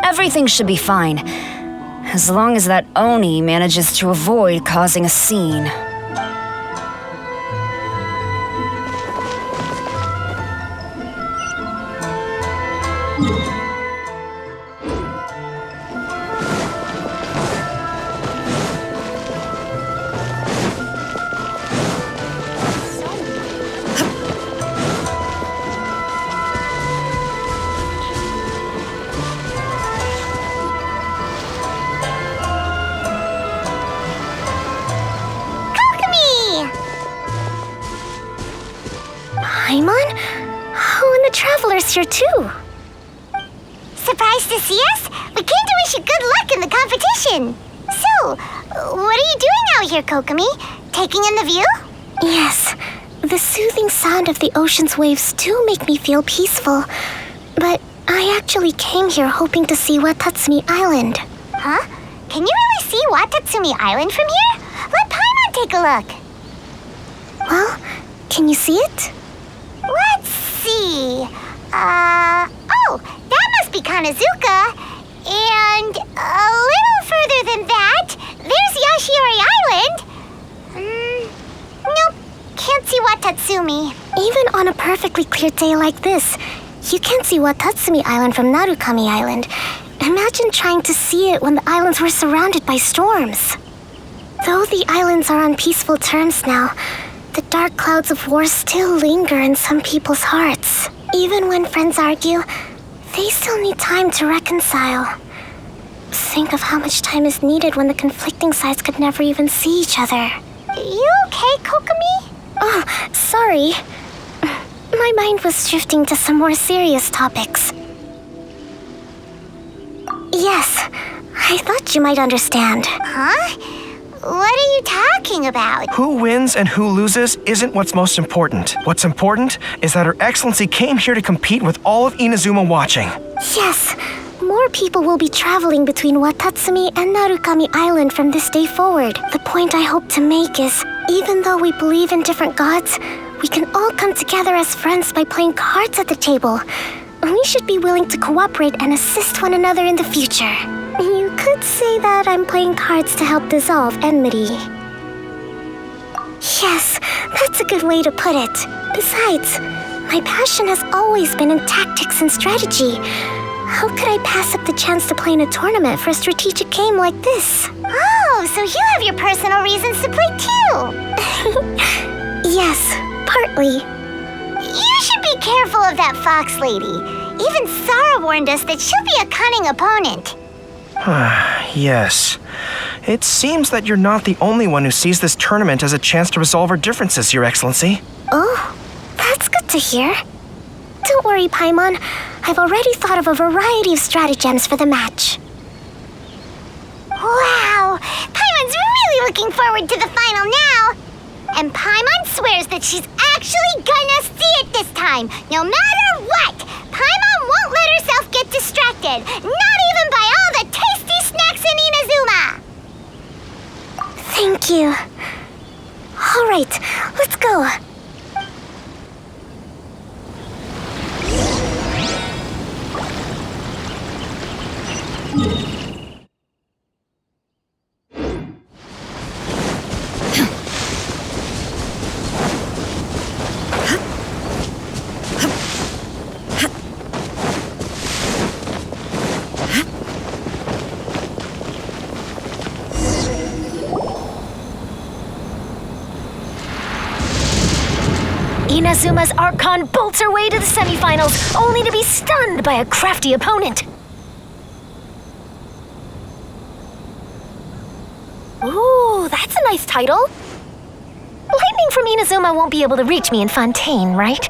Everything should be fine, as long as that Oni manages to avoid causing a scene. Paimon? Oh, and the Traveler's here too. Surprised to see us? We came to wish you good luck in the competition. So, what are you doing out here, Kokomi? Taking in the view? Yes. The soothing sound of the ocean's waves do make me feel peaceful. But I actually came here hoping to see Watatsumi Island. Huh? Can you really see Watatsumi Island from here? Let Paimon take a look. Well, can you see it? Let's see. Oh, that must be Kanazuka. And a little further than that, there's Yashiori Island. Nope, can't see Watatsumi. Even on a perfectly clear day like this, you can't see Watatsumi Island from Narukami Island. Imagine trying to see it when the islands were surrounded by storms. Though the islands are on peaceful terms now, the dark clouds of war still linger in some people's hearts. Even when friends argue, they still need time to reconcile. Think of how much time is needed when the conflicting sides could never even see each other. You okay, Kokomi? Oh, sorry. My mind was drifting to some more serious topics. Yes, I thought you might understand. Huh? What are you talking about? Who wins and who loses isn't what's most important. What's important is that Her Excellency came here to compete with all of Inazuma watching. Yes, more people will be traveling between Watatsumi and Narukami Island from this day forward. The point I hope to make is, even though we believe in different gods, we can all come together as friends by playing cards at the table. We should be willing to cooperate and assist one another in the future. You could say that I'm playing cards to help dissolve enmity. Yes, that's a good way to put it. Besides, my passion has always been in tactics and strategy. How could I pass up the chance to play in a tournament for a strategic game like this? Oh, so you have your personal reasons to play too. Yes, partly. You should be careful of that fox lady. Even Sara warned us that she'll be a cunning opponent. Yes. It seems that you're not the only one who sees this tournament as a chance to resolve our differences, Your Excellency. Oh, that's good to hear. Don't worry, Paimon. I've already thought of a variety of stratagems for the match. Wow! Paimon's really looking forward to the final now! And Paimon swears that she's actually gonna see it this time, no matter what! Paimon won't let herself get distracted, not even by all the tasty snacks in Inazuma! Thank you. All right, let's go. Inazuma's Archon bolts her way to the semifinals, only to be stunned by a crafty opponent. Ooh, that's a nice title. Lightning from Inazuma won't be able to reach me in Fontaine, right?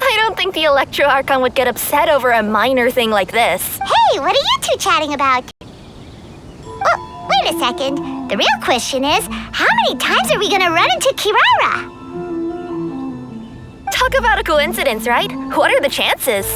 I don't think the Electro Archon would get upset over a minor thing like this. Hey, what are you two chatting about? Oh, wait a second. The real question is, how many times are we gonna run into Kirara? Talk about a coincidence, right? What are the chances?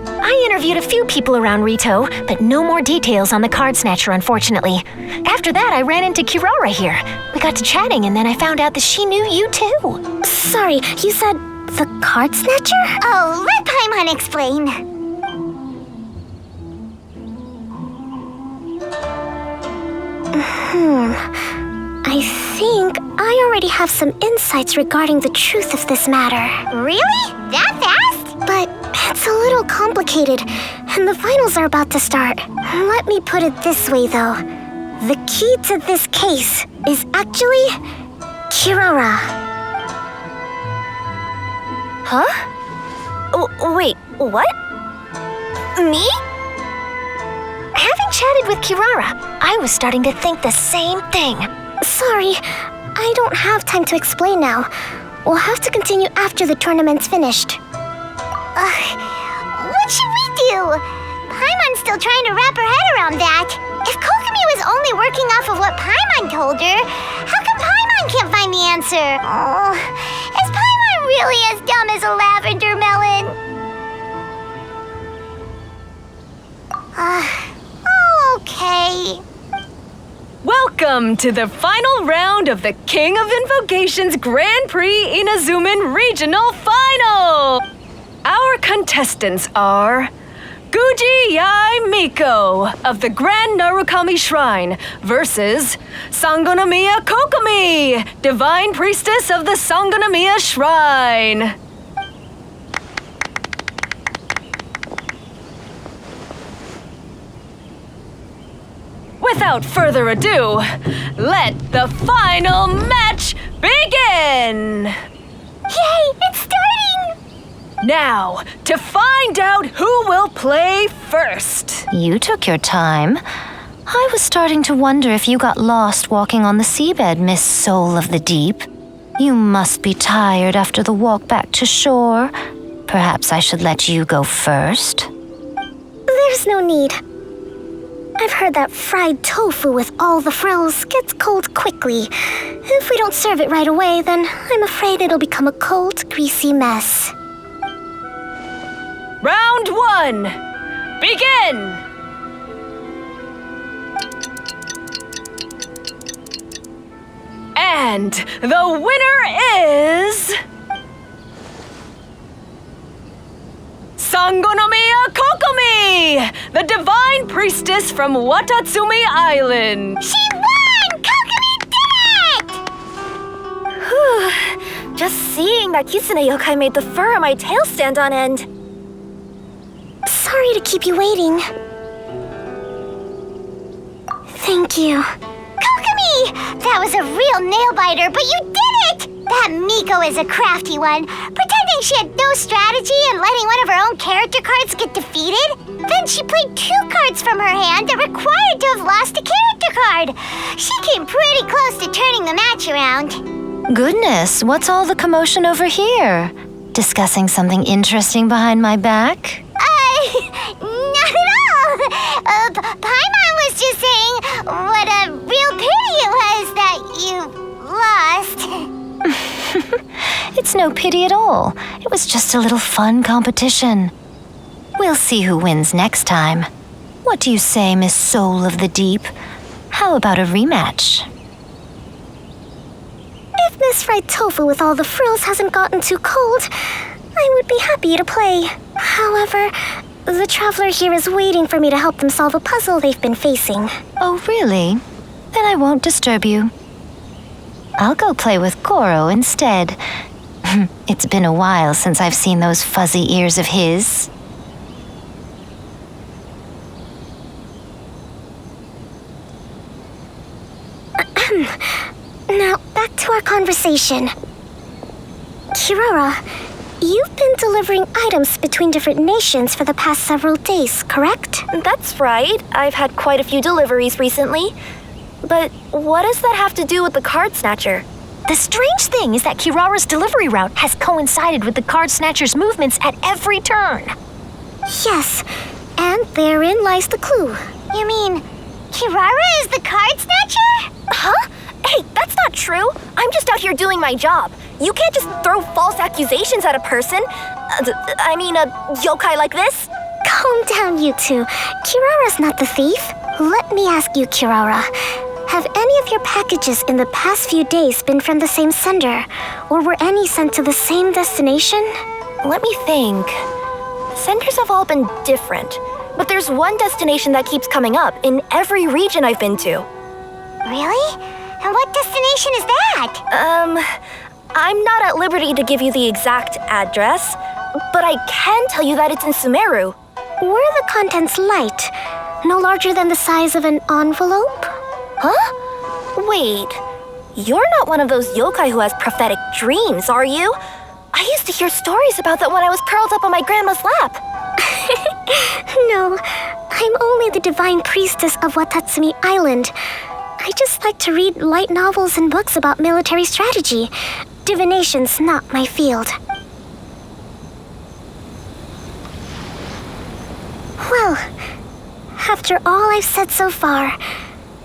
I interviewed a few people around Rito, but no more details on the card snatcher, unfortunately. After that, I ran into Kirara here. We got to chatting, and then I found out that she knew you too. Sorry, you said the card snatcher? Oh, let Paimon explain. I think I already have some insights regarding the truth of this matter. Really? That fast? But it's a little complicated, and the finals are about to start. Let me put it this way, though. The key to this case is actually Kirara. Huh? Wait, what? Me? Having chatted with Kirara, I was starting to think the same thing. Sorry, I don't have time to explain now. We'll have to continue after the tournament's finished. What should we do? Paimon's still trying to wrap her head around that. If Kokomi was only working off of what Paimon told her, how come Paimon can't find the answer? Oh, is Paimon really as dumb as a lavender melon? Okay. Welcome to the final round of the King of Invocation's Grand Prix Inazuman Regional Final! Our contestants are Guji Yai Miko of the Grand Narukami Shrine versus Sangonomiya Kokomi, Divine Priestess of the Sangonomiya Shrine. Without further ado, let the final match begin! Yay, it's starting! Now, to find out who will play first. You took your time. I was starting to wonder if you got lost walking on the seabed, Miss Soul of the Deep. You must be tired after the walk back to shore. Perhaps I should let you go first. There's no need. I've heard that fried tofu with all the frills gets cold quickly. If we don't serve it right away, then I'm afraid it'll become a cold, greasy mess. Round 1, begin! And the winner is... Sangonomiya Kokomi, the Divine Priestess from Watatsumi Island. She won! Kokomi did it! Just seeing that Kitsune yokai made the fur on my tail stand on end. Sorry to keep you waiting. Thank you. Kokomi! That was a real nail-biter, but you did it! That Miko is a crafty one, pretending she had no strategy and letting one of her own character cards get defeated. Then she played 2 cards from her hand that required to have lost a character card. She came pretty close to turning the match around. Goodness, what's all the commotion over here? Discussing something interesting behind my back? Not at all. Paimon was just saying what a real pity it was that you lost. It's no pity at all. It was just a little fun competition. We'll see who wins next time. What do you say, Miss Soul of the Deep? How about a rematch? If Miss Fried Tofu with all the frills hasn't gotten too cold, I would be happy to play. However, the traveler here is waiting for me to help them solve a puzzle they've been facing. Oh, really? Then I won't disturb you. I'll go play with Goro instead. It's been a while since I've seen those fuzzy ears of his. Now, back to our conversation. Kirara, you've been delivering items between different nations for the past several days, correct? That's right. I've had quite a few deliveries recently. But what does that have to do with the card snatcher? The strange thing is that Kirara's delivery route has coincided with the card snatcher's movements at every turn. Yes, and therein lies the clue. You mean, Kirara is the card snatcher? Huh? Hey, that's not true. I'm just out here doing my job. You can't just throw false accusations at a person. A yokai like this. Calm down, you two. Kirara's not the thief. Let me ask you, Kirara. Have any of your packages in the past few days been from the same sender? Or were any sent to the same destination? Let me think. Senders have all been different. But there's one destination that keeps coming up in every region I've been to. Really? And what destination is that? I'm not at liberty to give you the exact address, but I can tell you that it's in Sumeru. Were the contents light? No larger than the size of an envelope? Huh? Wait, you're not one of those yokai who has prophetic dreams, are you? I used to hear stories about that when I was curled up on my grandma's lap. No, I'm only the divine priestess of Watatsumi Island. I just like to read light novels and books about military strategy. Divination's not my field. Well, after all I've said so far,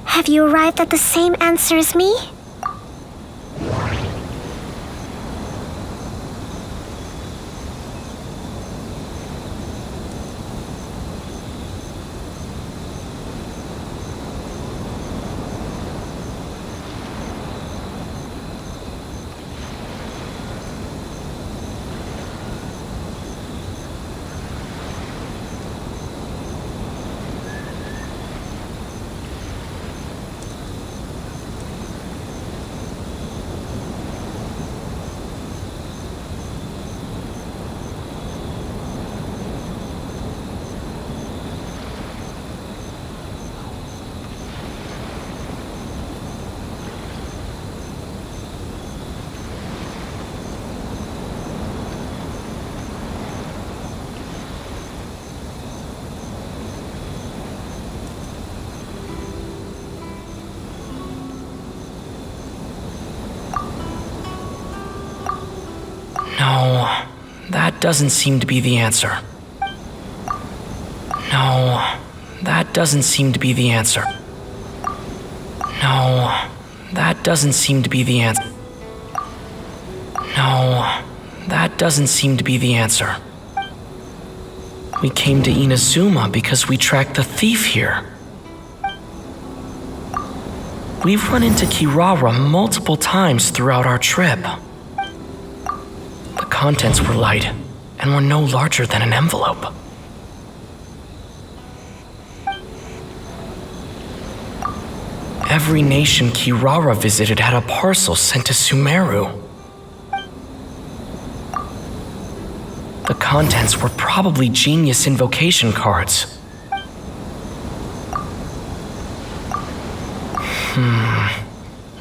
have you arrived at the same answer as me? No, that doesn't seem to be the answer. No, that doesn't seem to be the answer. No, that doesn't seem to be the answer. No, that doesn't seem to be the answer. We came to Inazuma because we tracked the thief here. We've run into Kirara multiple times throughout our trip. The contents were light and were no larger than an envelope. Every nation Kirara visited had a parcel sent to Sumeru. The contents were probably Genius Invocation cards.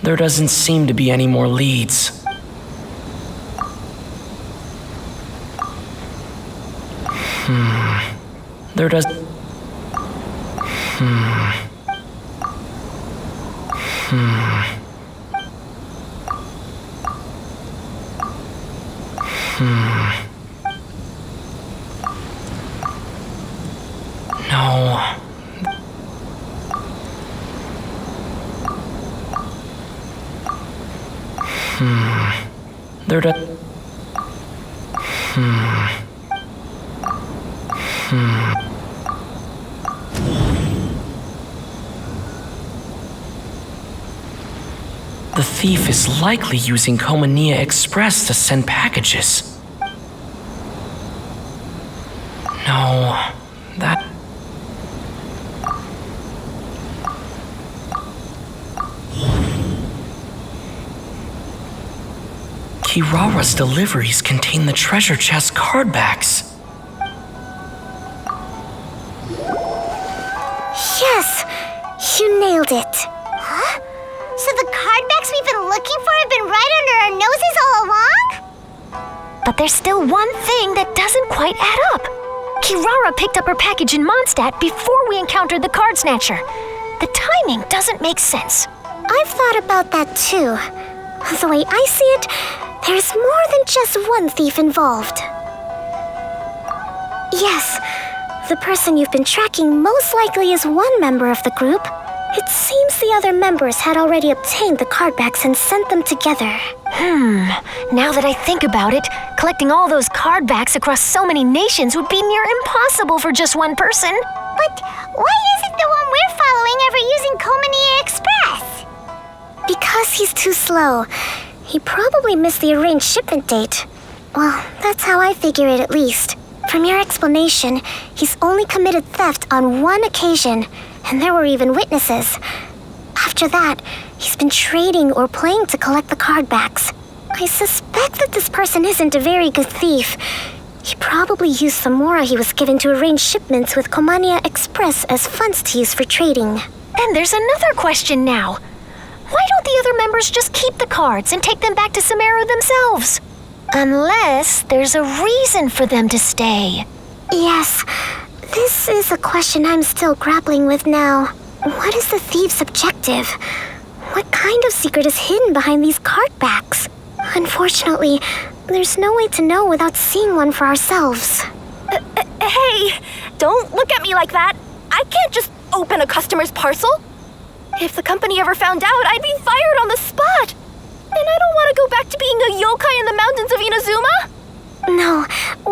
There doesn't seem to be any more leads. There does... No. There does... The thief is likely using Komania Express to send packages. No, that... Kirara's deliveries contain the treasure chest card backs. Yes! You nailed it. Huh? So the card backs we've been looking for have been right under our noses all along? But there's still one thing that doesn't quite add up. Kirara picked up her package in Mondstadt before we encountered the card snatcher. The timing doesn't make sense. I've thought about that too. The way I see it, there's more than just one thief involved. Yes, the person you've been tracking most likely is one member of the group. It seems the other members had already obtained the cardbacks and sent them together. Now that I think about it, collecting all those cardbacks across so many nations would be near impossible for just one person. But why isn't the one we're following ever using Komania Express? Because he's too slow. He probably missed the arranged shipment date. Well, that's how I figure it at least. From your explanation, he's only committed theft on one occasion, and there were even witnesses. After that, he's been trading or playing to collect the cardbacks. I suspect that this person isn't a very good thief. He probably used the mora he was given to arrange shipments with Komania Express as funds to use for trading. And there's another question now. Why don't the other members just keep the cards and take them back to Sumeru themselves? Unless there's a reason for them to stay. Yes, this is a question I'm still grappling with now. What is the thief's objective? What kind of secret is hidden behind these cardbacks? Unfortunately, there's no way to know without seeing one for ourselves. Hey, don't look at me like that. I can't just open a customer's parcel. If the company ever found out, I'd be fired on the spot. And I don't want to go back to being a yokai in the mountains of Inazuma. No,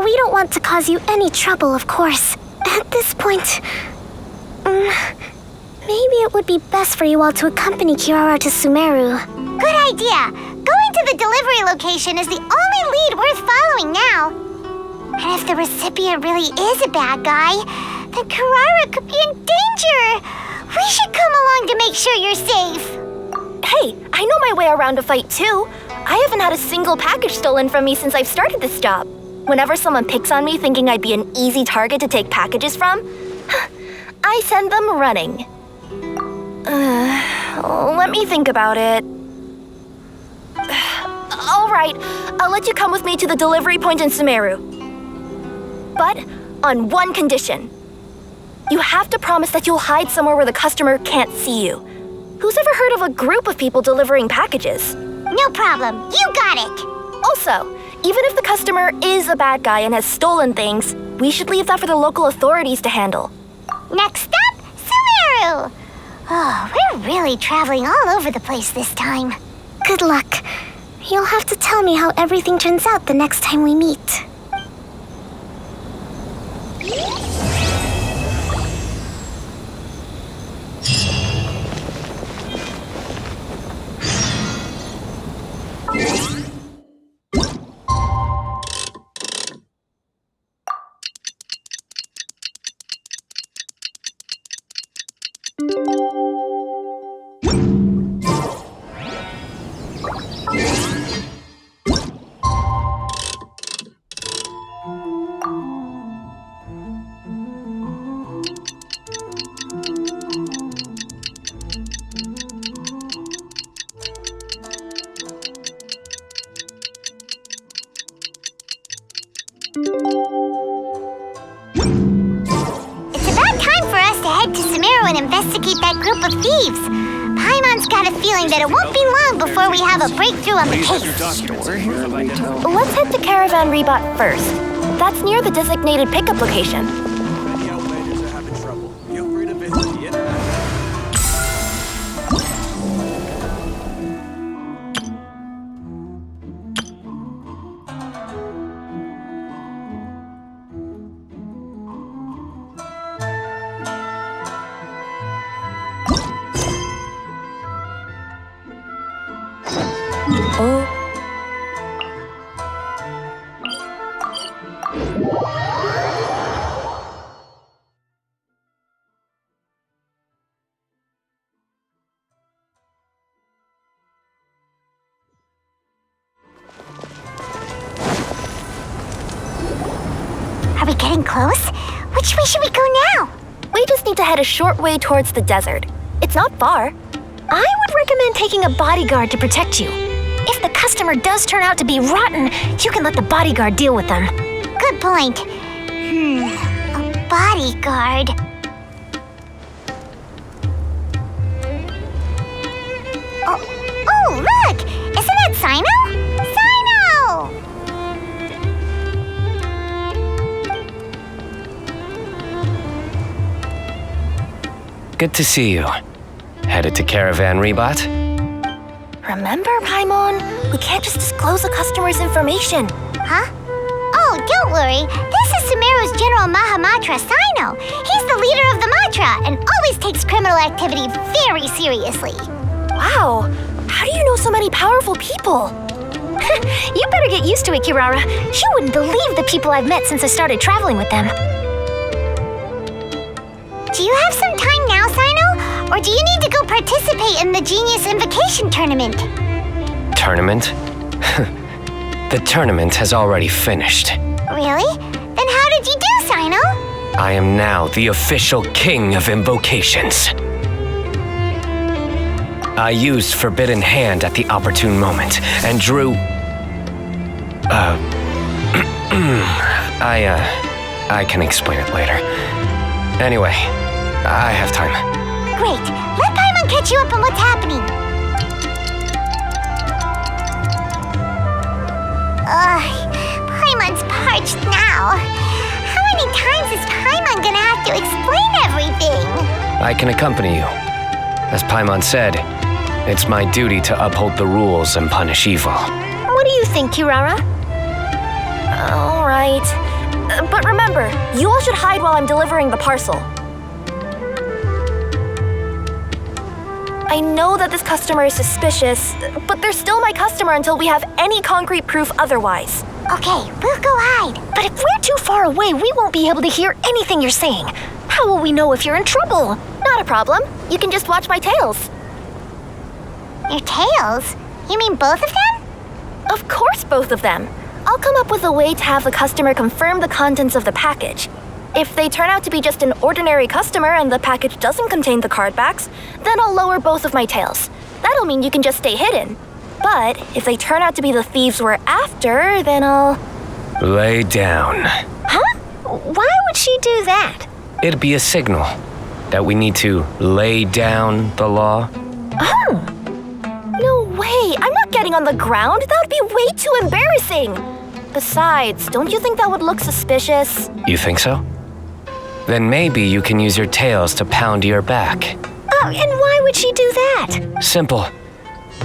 we don't want to cause you any trouble, of course. At this point, maybe it would be best for you all to accompany Kirara to Sumeru. Good idea. Going to the delivery location is the only lead worth following now. And if the recipient really is a bad guy, then Kirara could be in danger. We should come along to make sure you're safe. Hey, I know my way around a fight too. I haven't had a single package stolen from me since I've started this job. Whenever someone picks on me thinking I'd be an easy target to take packages from, I send them running. Let me think about it. All right, I'll let you come with me to the delivery point in Sumeru. But on one condition. You have to promise that you'll hide somewhere where the customer can't see you. Who's ever heard of a group of people delivering packages? No problem. You got it. Also, even if the customer is a bad guy and has stolen things, we should leave that for the local authorities to handle. Next up, Sumeru! Oh, we're really traveling all over the place this time. Good luck. You'll have to tell me how everything turns out the next time we meet. Investigate that group of thieves. Paimon's got a feeling that it won't be long before we have a breakthrough on the case. Let's head to Caravan Rebot first. That's near the designated pickup location. Are we getting close? Which way should we go now? We just need to head a short way towards the desert. It's not far. I would recommend taking a bodyguard to protect you. If the customer does turn out to be rotten, you can let the bodyguard deal with them. Good point. A bodyguard. Oh, look! Isn't it Sino? Good to see you. Headed to Caravan Rebot? Remember, Paimon? We can't just disclose the customer's information. Huh? Oh, don't worry. This is Sumeru's General Mahamatra, Sino. He's the leader of the Matra and always takes criminal activity very seriously. Wow. How do you know so many powerful people? You better get used to it, Kirara. You wouldn't believe the people I've met since I started traveling with them. Do you have some time now, Sino? Or do you need to go participate in the Genius Invocation tournament? Tournament? The tournament has already finished. Really? Then how did you do, Sino? I am now the official king of invocations. I used Forbidden Hand at the opportune moment and drew... I can explain it later. Anyway, I have time. Great. Let Paimon catch you up on what's happening. Paimon's parched now. How many times is Paimon gonna have to explain everything? I can accompany you. As Paimon said, it's my duty to uphold the rules and punish evil. What do you think, Kirara? All right. But remember, you all should hide while I'm delivering the parcel. I know that this customer is suspicious, but they're still my customer until we have any concrete proof otherwise. Okay, we'll go hide. But if we're too far away, we won't be able to hear anything you're saying. How will we know if you're in trouble? Not a problem. You can just watch my tails. Your tails? You mean both of them? Of course, both of them. I'll come up with a way to have the customer confirm the contents of the package. If they turn out to be just an ordinary customer and the package doesn't contain the card backs, then I'll lower both of my tails. That'll mean you can just stay hidden. But if they turn out to be the thieves we're after, then I'll... Lay down. Huh? Why would she do that? It'd be a signal that we need to lay down the law. Oh! No way! I'm not getting on the ground! That would be way too embarrassing! Besides, don't you think that would look suspicious? You think so? Then maybe you can use your tails to pound your back. Oh, and why would she do that? Simple.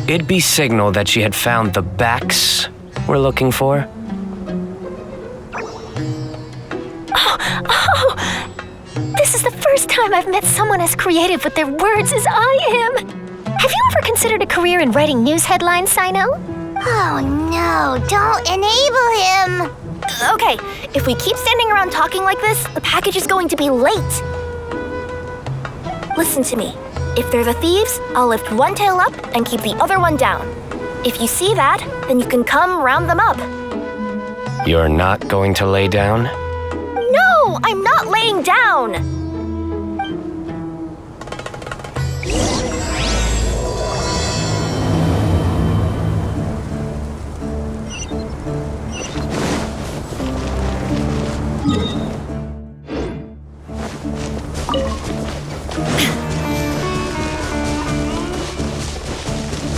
It'd be signal that she had found the backs we're looking for. Oh! This is the first time I've met someone as creative with their words as I am. Have you ever considered a career in writing news headlines, Sino? Oh no, don't enable him! Okay, if we keep standing around talking like this, the package is going to be late. Listen to me. If they're the thieves, I'll lift one tail up and keep the other one down. If you see that, then you can come round them up. You're not going to lay down? No, I'm not laying down!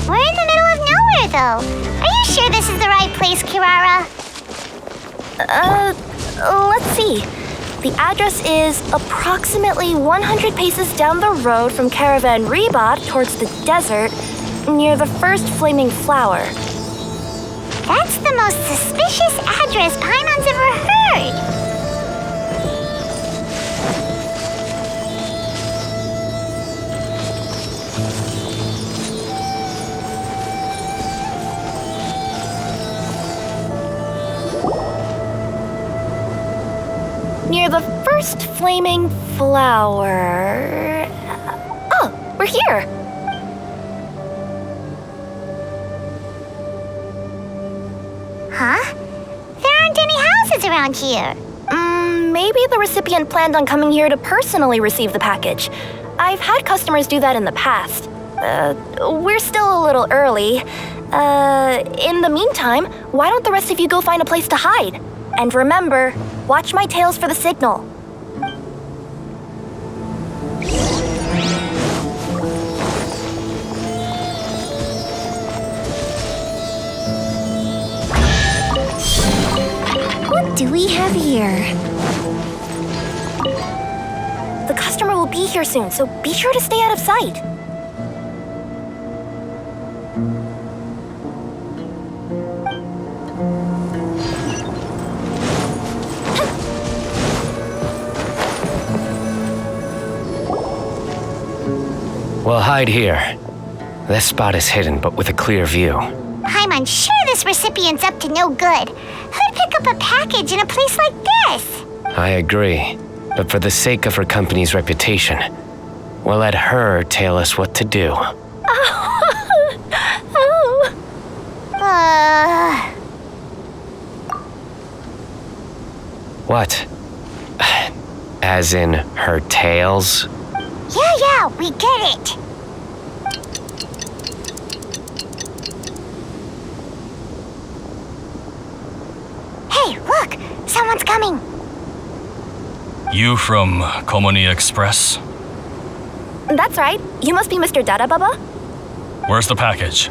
We're in the middle of nowhere, though. Are you sure this is the right place, Kirara? Let's see. The address is approximately 100 paces down the road from Caravan Rebot towards the desert, near the first flaming flower. That's the most suspicious address Paimon's ever heard. Near the first flaming flower... Oh, we're here! Huh? There aren't any houses around here. Maybe the recipient planned on coming here to personally receive the package. I've had customers do that in the past. We're still a little early. In the meantime, why don't the rest of you go find a place to hide? And remember, watch my tails for the signal. What do we have here? The customer will be here soon, so be sure to stay out of sight. We'll hide here. This spot is hidden, but with a clear view. I'm sure this recipient's up to no good. Who'd pick up a package in a place like this? I agree. But for the sake of her company's reputation, we'll let her tell us what to do. What? As in her tails? Yeah, we get it. Hey, look! Someone's coming. You from Komoni Express? That's right. You must be Mr. Dada Baba? Where's the package?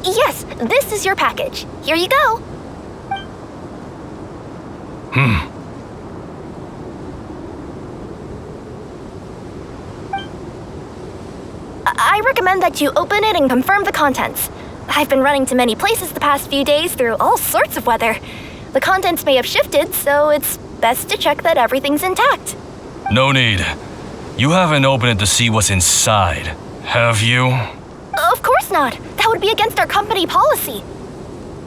Yes, this is your package. Here you go. I recommend that you open it and confirm the contents. I've been running to many places the past few days through all sorts of weather. The contents may have shifted, so it's best to check that everything's intact. No need. You haven't opened it to see what's inside, have you? Of course not. That would be against our company policy.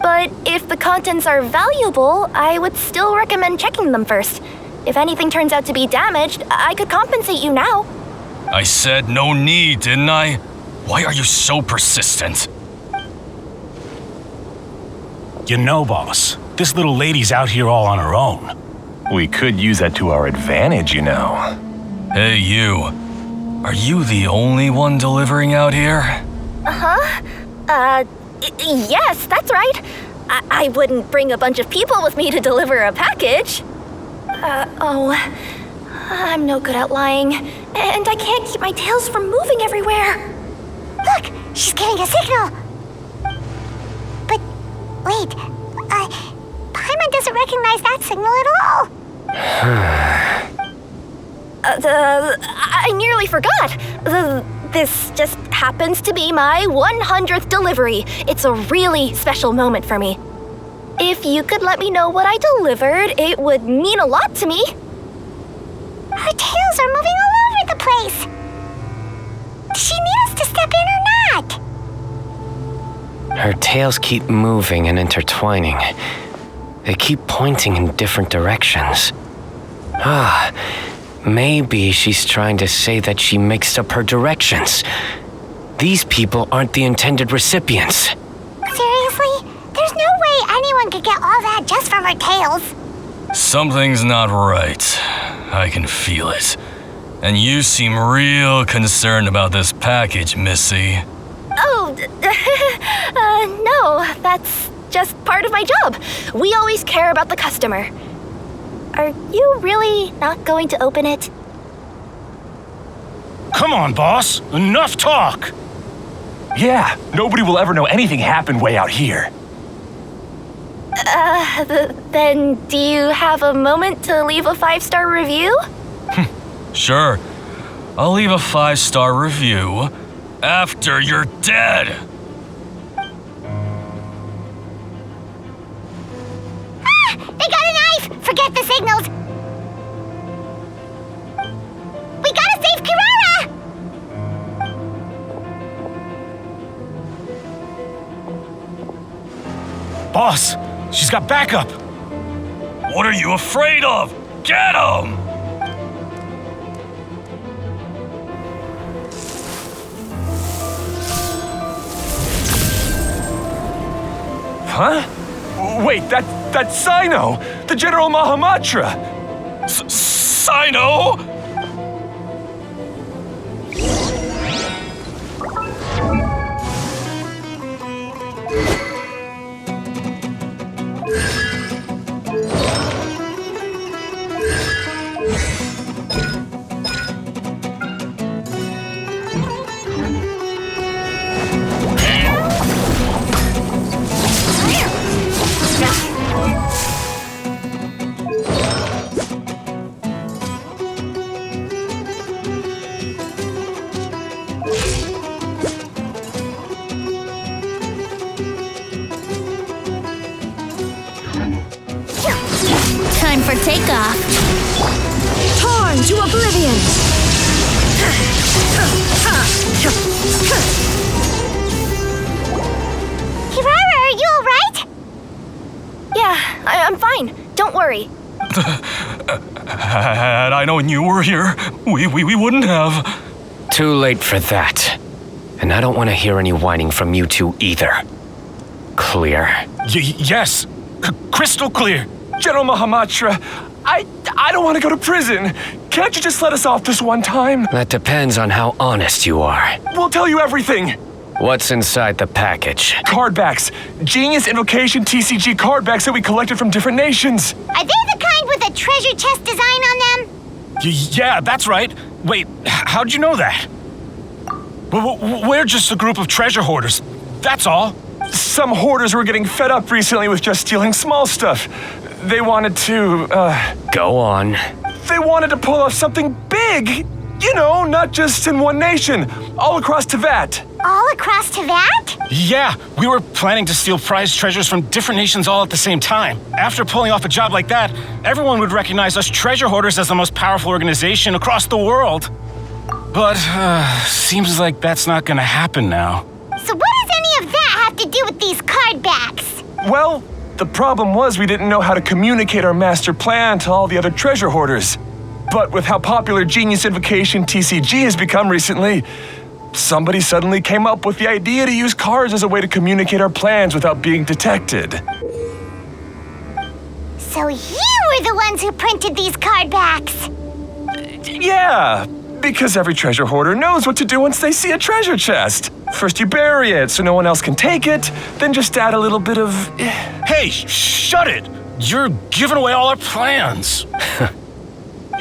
But if the contents are valuable, I would still recommend checking them first. If anything turns out to be damaged, I could compensate you now. I said no need, didn't I? Why are you so persistent? You know, boss, this little lady's out here all on her own. We could use that to our advantage, you know. Hey, you. Are you the only one delivering out here? Yes, that's right. I wouldn't bring a bunch of people with me to deliver a package. I'm no good at lying, and I can't keep my tails from moving everywhere. Look, she's giving a signal. But wait, Paimon doesn't recognize that signal at all. I nearly forgot. This just happens to be my 100th delivery. It's a really special moment for me. If you could let me know what I delivered, it would mean a lot to me. Her tails are moving all over the place. Does she need us to step in or not? Her tails keep moving and intertwining. They keep pointing in different directions. Maybe she's trying to say that she mixed up her directions. These people aren't the intended recipients. Seriously? There's no way anyone could get all that just from her tails. Something's not right. I can feel it. And you seem real concerned about this package, Missy. Oh, no, that's just part of my job. We always care about the customer. Are you really not going to open it? Come on, boss. Enough talk. Yeah, nobody will ever know anything happened way out here. Then do you have a moment to leave a 5-star review? Sure. I'll leave a 5-star review after you're dead. They got a knife! Forget the signals! We gotta save Kirara! Boss, she's got backup. What are you afraid of? Get him! Huh? Wait, that's Sino! The General Mahamatra! Sino? Time for takeoff. Torn to oblivion! Kirara, are you alright? Yeah, I'm fine. Don't worry. Had I known you were here, we wouldn't have. Too late for that. And I don't want to hear any whining from you two either. Clear? Yes. Crystal clear. General Mahamatra, I don't want to go to prison. Can't you just let us off this one time? That depends on how honest you are. We'll tell you everything. What's inside the package? Card backs. Genius Invocation TCG card backs that we collected from different nations. Are they the kind with a treasure chest design on them? Yeah, that's right. Wait, how'd you know that? We're just a group of treasure hoarders. That's all. Some hoarders were getting fed up recently with just stealing small stuff. They wanted to, Go on. They wanted to pull off something big. You know, not just in one nation. All across Teyvat. All across Teyvat? Yeah, we were planning to steal prized treasures from different nations all at the same time. After pulling off a job like that, everyone would recognize us treasure hoarders as the most powerful organization across the world. But, seems like that's not gonna happen now. So what does any of that have to do with these card backs? Well, the problem was we didn't know how to communicate our master plan to all the other treasure hoarders. But with how popular Genius Invocation TCG has become recently, somebody suddenly came up with the idea to use cards as a way to communicate our plans without being detected. So you were the ones who printed these card backs? Yeah, because every treasure hoarder knows what to do once they see a treasure chest. First you bury it so no one else can take it, then just add a little bit of... Hey, shut it! You're giving away all our plans.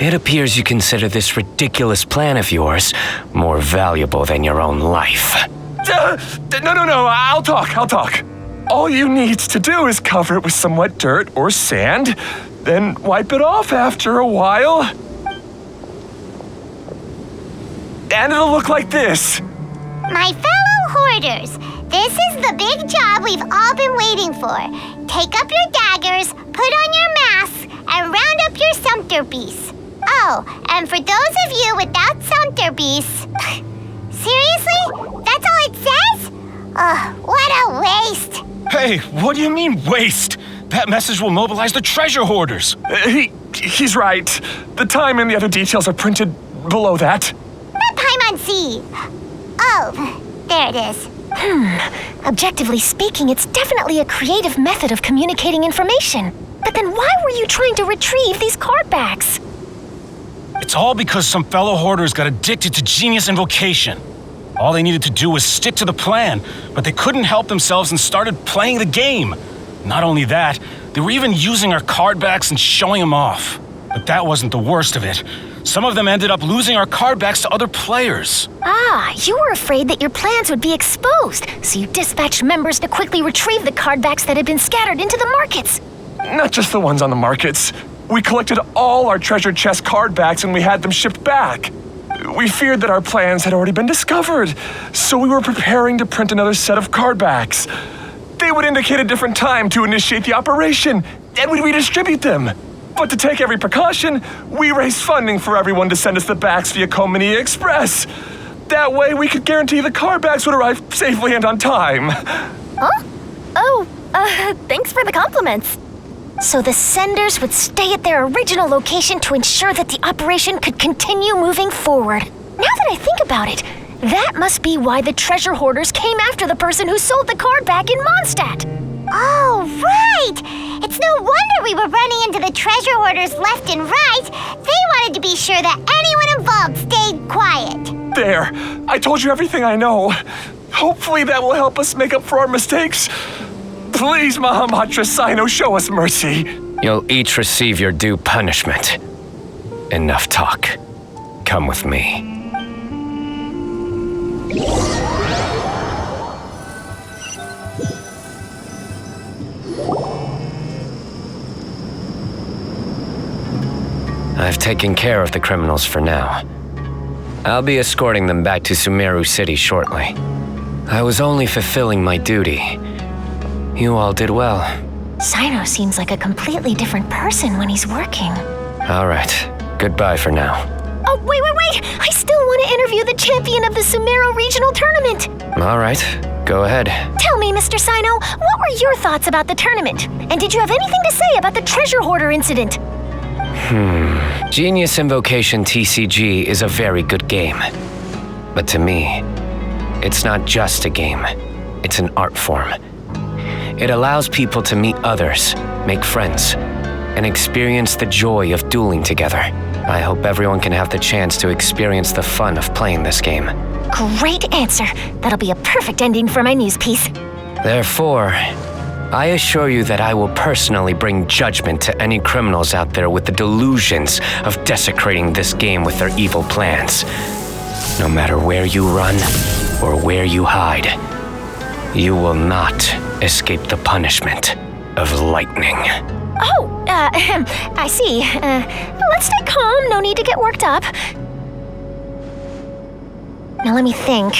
It appears you consider this ridiculous plan of yours more valuable than your own life. No, I'll talk. All you need to do is cover it with some wet dirt or sand, then wipe it off after a while. And it'll look like this. My fellow hoarders, this is the big job we've all been waiting for. Take up your daggers, put on your masks, and round up your sumpter-beasts. Oh, and for those of you without sumpter-beasts... Seriously? That's all it says? What a waste. Hey, what do you mean, waste? That message will mobilize the treasure hoarders. He's right. The time and the other details are printed below that. Not Paimon-Z. Oh, there it is. Objectively speaking, it's definitely a creative method of communicating information. But then why were you trying to retrieve these card backs? It's all because some fellow hoarders got addicted to Genius Invocation. All they needed to do was stick to the plan, but they couldn't help themselves and started playing the game. Not only that, they were even using our card backs and showing them off. But that wasn't the worst of it. Some of them ended up losing our card backs to other players. You were afraid that your plans would be exposed, so you dispatched members to quickly retrieve the card backs that had been scattered into the markets. Not just the ones on the markets. We collected all our treasure chest card backs and we had them shipped back. We feared that our plans had already been discovered, so we were preparing to print another set of card backs. They would indicate a different time to initiate the operation, and we'd redistribute them. But to take every precaution, we raised funding for everyone to send us the backs via Komini Express. That way we could guarantee the card backs would arrive safely and on time. Huh? Oh, thanks for the compliments. So the senders would stay at their original location to ensure that the operation could continue moving forward. Now that I think about it, that must be why the treasure hoarders came after the person who sold the card back in Mondstadt. Oh, right! It's no wonder we were running into the treasure hoarders left and right. They wanted to be sure that anyone involved stayed quiet. There, I told you everything I know. Hopefully that will help us make up for our mistakes. Please, Mahamatra Sino, show us mercy. You'll each receive your due punishment. Enough talk. Come with me. I've taken care of the criminals for now. I'll be escorting them back to Sumeru City shortly. I was only fulfilling my duty. You all did well. Sino seems like a completely different person when he's working. All right. Goodbye for now. Oh, wait! I still want to interview the champion of the Sumeru Regional Tournament. All right. Go ahead. Tell me, Mr. Sino, what were your thoughts about the tournament? And did you have anything to say about the treasure hoarder incident? Genius Invocation TCG is a very good game. But to me, it's not just a game. It's an art form. It allows people to meet others, make friends, and experience the joy of dueling together. I hope everyone can have the chance to experience the fun of playing this game. Great answer. That'll be a perfect ending for my news piece. Therefore, I assure you that I will personally bring judgment to any criminals out there with the delusions of desecrating this game with their evil plans. No matter where you run or where you hide, you will not escape the punishment of lightning. Oh, I see. Let's stay calm. No need to get worked up. Now let me think.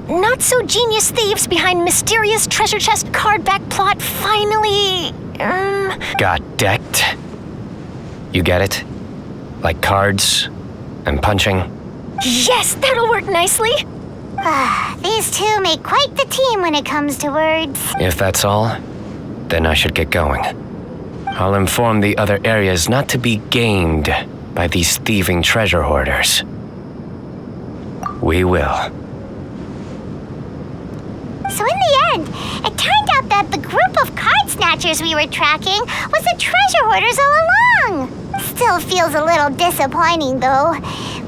Not so genius thieves behind mysterious treasure chest card back plot finally... Got decked? You get it? Like cards and punching? Yes, that'll work nicely. These two make quite the team when it comes to words. If that's all, then I should get going. I'll inform the other areas not to be gamed by these thieving treasure hoarders. We will. So in the end, it turned out that the group of card snatchers we were tracking was the treasure hoarders all along. Still feels a little disappointing though.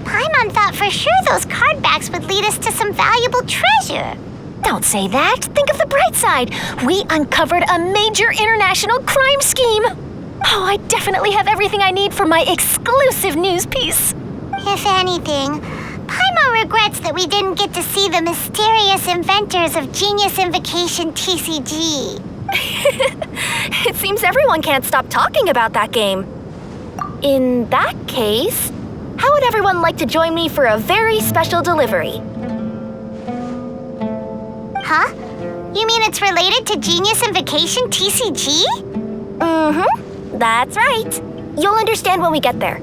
Paimon thought for sure those card backs would lead us to some valuable treasure. Don't say that. Think of the bright side. We uncovered a major international crime scheme. Oh, I definitely have everything I need for my exclusive news piece. If anything, Paimon regrets that we didn't get to see the mysterious inventors of Genius Invocation TCG. It seems everyone can't stop talking about that game. In that case, how would everyone like to join me for a very special delivery? Huh? You mean it's related to Genius Invocation TCG? That's right. You'll understand when we get there.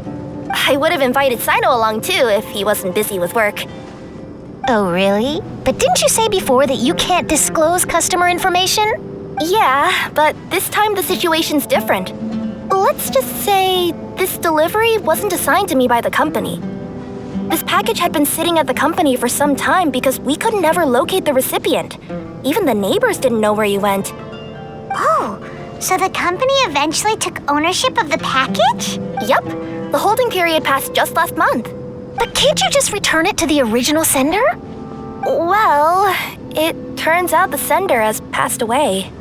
I would have invited Sino along too if he wasn't busy with work. Oh, really? But didn't you say before that you can't disclose customer information? Yeah, but this time the situation's different. Let's just say this delivery wasn't assigned to me by the company. This package had been sitting at the company for some time because we could never locate the recipient. Even the neighbors didn't know where he went. Oh, so the company eventually took ownership of the package? Yep. The holding period passed just last month. But can't you just return it to the original sender? Well, it turns out the sender has passed away.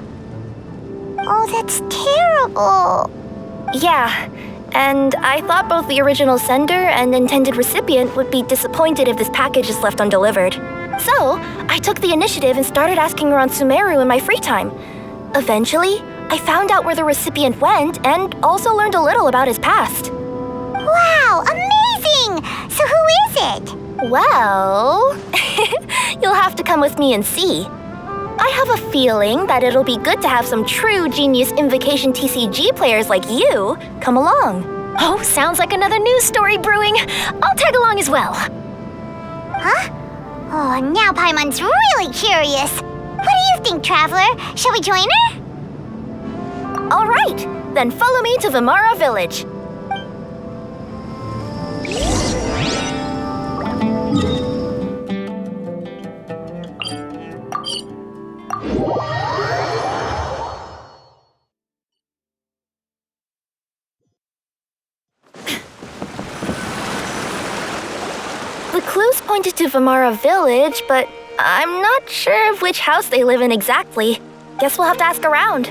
Oh, that's terrible. Yeah, and I thought both the original sender and intended recipient would be disappointed if this package is left undelivered. So, I took the initiative and started asking around Sumeru in my free time. Eventually, I found out where the recipient went and also learned a little about his past. Wow, amazing! So who is it? Well, you'll have to come with me and see. I have a feeling that it'll be good to have some true Genius Invocation TCG players like you come along. Oh, sounds like another news story brewing. I'll tag along as well. Huh? Oh, now Paimon's really curious. What do you think, Traveler? Shall we join her? All right, then follow me to Vimara Village. The clues pointed to Vimara Village, but I'm not sure of which house they live in exactly. Guess we'll have to ask around.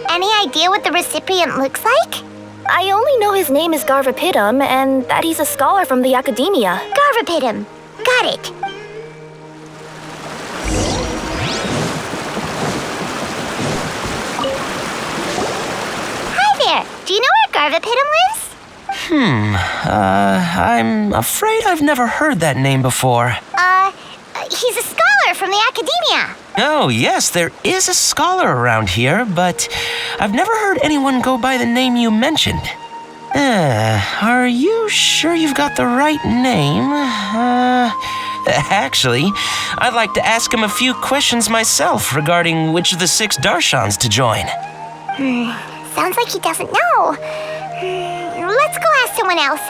Any idea what the recipient looks like? I only know his name is Garvapitum and that he's a scholar from the academia. Garvapitum. Got it. Hi there. Do you know where Garvapitum lives? I'm afraid I've never heard that name before. he's a scholar from the academia. Oh, yes, there is a scholar around here, but I've never heard anyone go by the name you mentioned. Are you sure you've got the right name? Actually, I'd like to ask him a few questions myself regarding which of the 6 Darshans to join. Sounds like he doesn't know. Let's go ask someone else.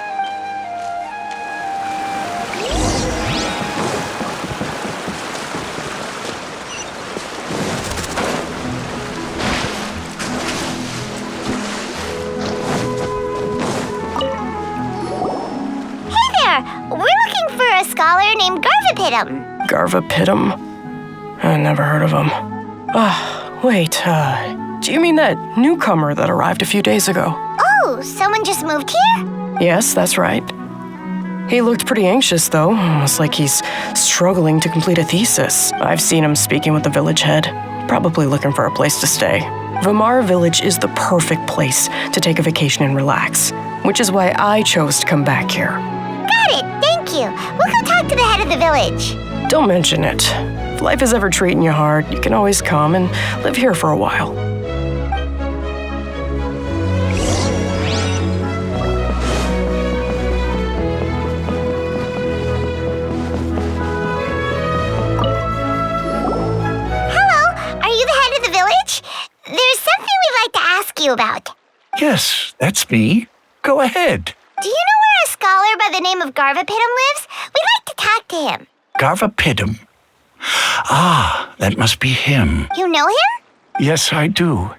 We're looking for a scholar named Garvapitum. Garvapitum? I never heard of him. Wait, do you mean that newcomer that arrived a few days ago? Oh, someone just moved here? Yes, that's right. He looked pretty anxious, though, almost like he's struggling to complete a thesis. I've seen him speaking with the village head, probably looking for a place to stay. Vamar Village is the perfect place to take a vacation and relax, which is why I chose to come back here. Got it, thank you. We'll go talk to the head of the village. Don't mention it. If life is ever treating you hard, you can always come and live here for a while. Hello, are you the head of the village? There's something we'd like to ask you about. Yes, that's me. Go ahead. Do you know where a scholar by the name of Garvapitum lives? We'd like to talk to him. Garvapitum. Ah, that must be him. You know him? Yes, I do.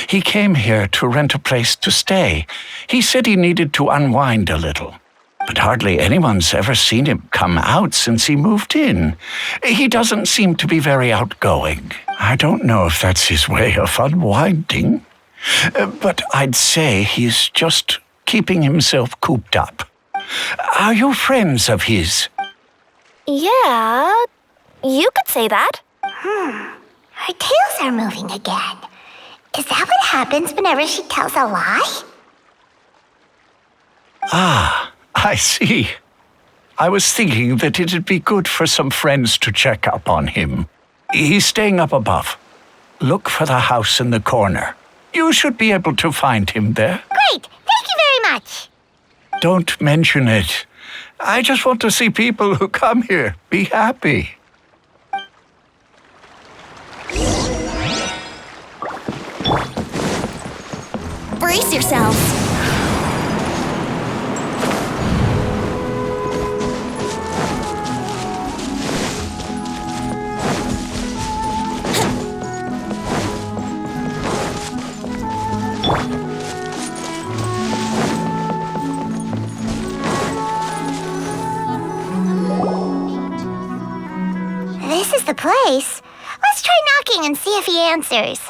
He came here to rent a place to stay. He said he needed to unwind a little. But hardly anyone's ever seen him come out since he moved in. He doesn't seem to be very outgoing. I don't know if that's his way of unwinding. But I'd say he's just keeping himself cooped up. Are you friends of his? Yeah, you could say that. Her tails are moving again. Is that what happens whenever she tells a lie? Ah, I see. I was thinking that it'd be good for some friends to check up on him. He's staying up above. Look for the house in the corner. You should be able to find him there. Great! Thank you very much! Don't mention it. I just want to see people who come here be happy. Brace yourselves. This is the place. Let's try knocking and see if he answers.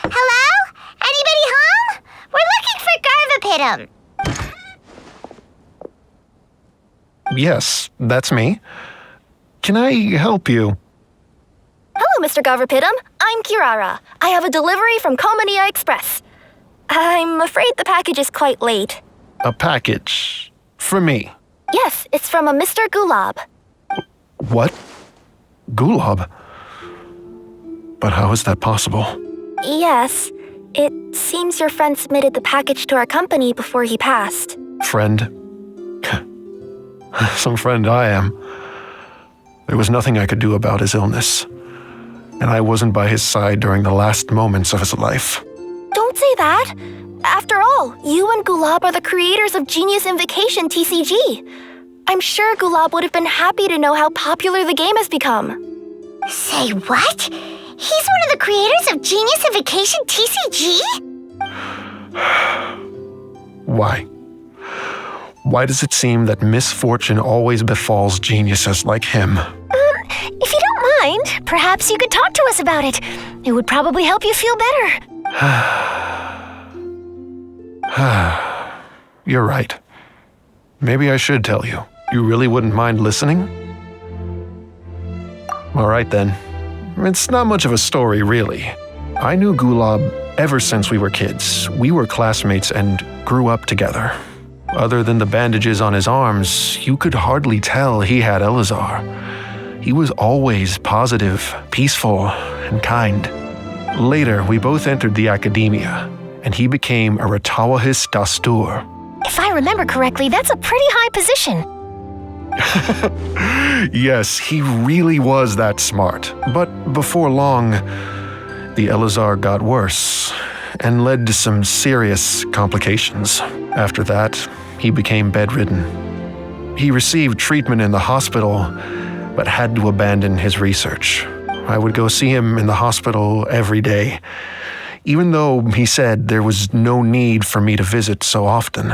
Hello? Anybody home? We're looking for Garvapitum. Yes, that's me. Can I help you? Hello, Mr. Garvapitum. I'm Kirara. I have a delivery from Komania Express. I'm afraid the package is quite late. A package? For me? Yes, it's from a Mr. Gulab. What? Gulab? But how is that possible? Yes, it seems your friend submitted the package to our company before he passed. Friend? Some friend I am. There was nothing I could do about his illness. And I wasn't by his side during the last moments of his life. Don't say that. After all, you and Gulab are the creators of Genius Invokation TCG. I'm sure Gulab would have been happy to know how popular the game has become. Say what? He's one of the creators of Genius Invokation TCG? Why? Why does it seem that misfortune always befalls geniuses like him? If you don't mind, perhaps you could talk to us about it. It would probably help you feel better. You're right. Maybe I should tell you. You really wouldn't mind listening? All right then. It's not much of a story, really. I knew Gulab ever since we were kids. We were classmates and grew up together. Other than the bandages on his arms, you could hardly tell he had Elazar. He was always positive, peaceful, and kind. Later, we both entered the academia, and he became a Ratawahis Dastur. If I remember correctly, that's a pretty high position. Yes, he really was that smart. But before long, the Elazar got worse and led to some serious complications. After that, he became bedridden. He received treatment in the hospital, but had to abandon his research. I would go see him in the hospital every day, even though he said there was no need for me to visit so often.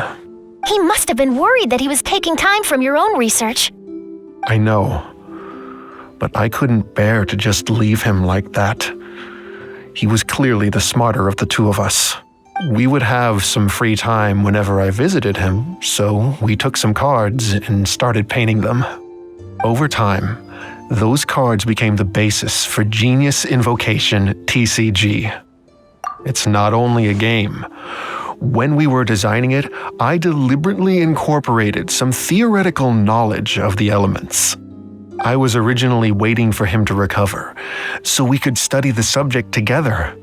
He must have been worried that he was taking time from your own research. I know, but I couldn't bear to just leave him like that. He was clearly the smarter of the two of us. We would have some free time whenever I visited him, so we took some cards and started painting them. Over time, those cards became the basis for Genius Invocation TCG. It's not only a game. When we were designing it, I deliberately incorporated some theoretical knowledge of the elements. I was originally waiting for him to recover, so we could study the subject together.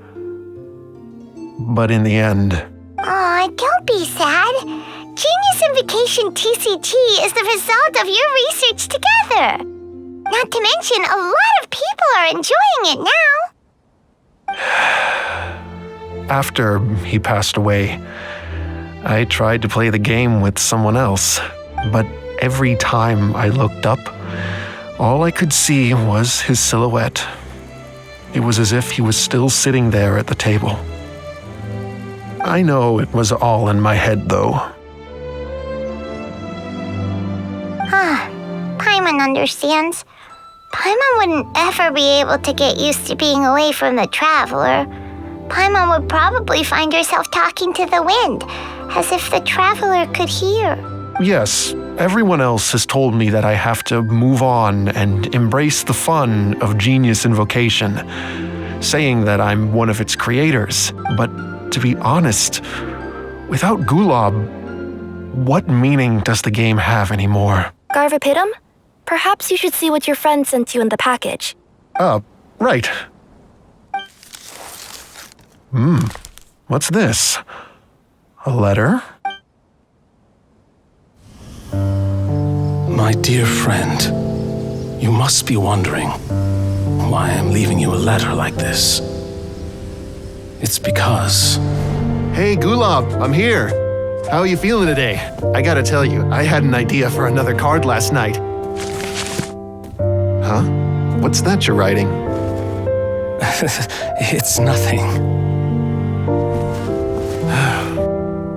But in the end... Aw, don't be sad. Genius Invocation TCG is the result of your research together. Not to mention, a lot of people are enjoying it now. After he passed away, I tried to play the game with someone else, but every time I looked up, all I could see was his silhouette. It was as if he was still sitting there at the table. I know it was all in my head, though. Paimon understands. Paimon wouldn't ever be able to get used to being away from the Traveler. Paimon would probably find herself talking to the wind, as if the Traveler could hear. Yes, everyone else has told me that I have to move on and embrace the fun of Genius Invocation, saying that I'm one of its creators. But to be honest, without Gulab, what meaning does the game have anymore? Garvapidum? Perhaps you should see what your friend sent you in the package. Right. What's this? A letter? My dear friend, you must be wondering why I'm leaving you a letter like this. It's because... Hey, Gulab, I'm here. How are you feeling today? I gotta tell you, I had an idea for another card last night. Huh? What's that you're writing? It's nothing.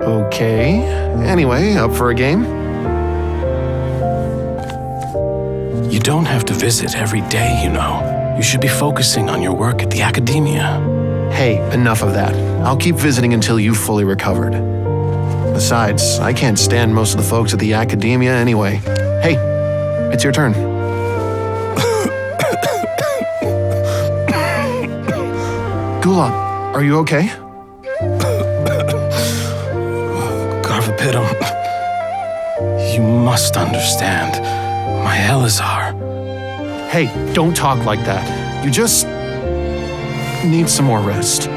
Okay. Anyway, up for a game? You don't have to visit every day, you know. You should be focusing on your work at the academia. Hey, enough of that. I'll keep visiting until you've fully recovered. Besides, I can't stand most of the folks at the academia anyway. Hey, it's your turn. Gulab, are you okay? Garvapidum, you must understand. My Elazar. Hey, don't talk like that. You just need some more rest.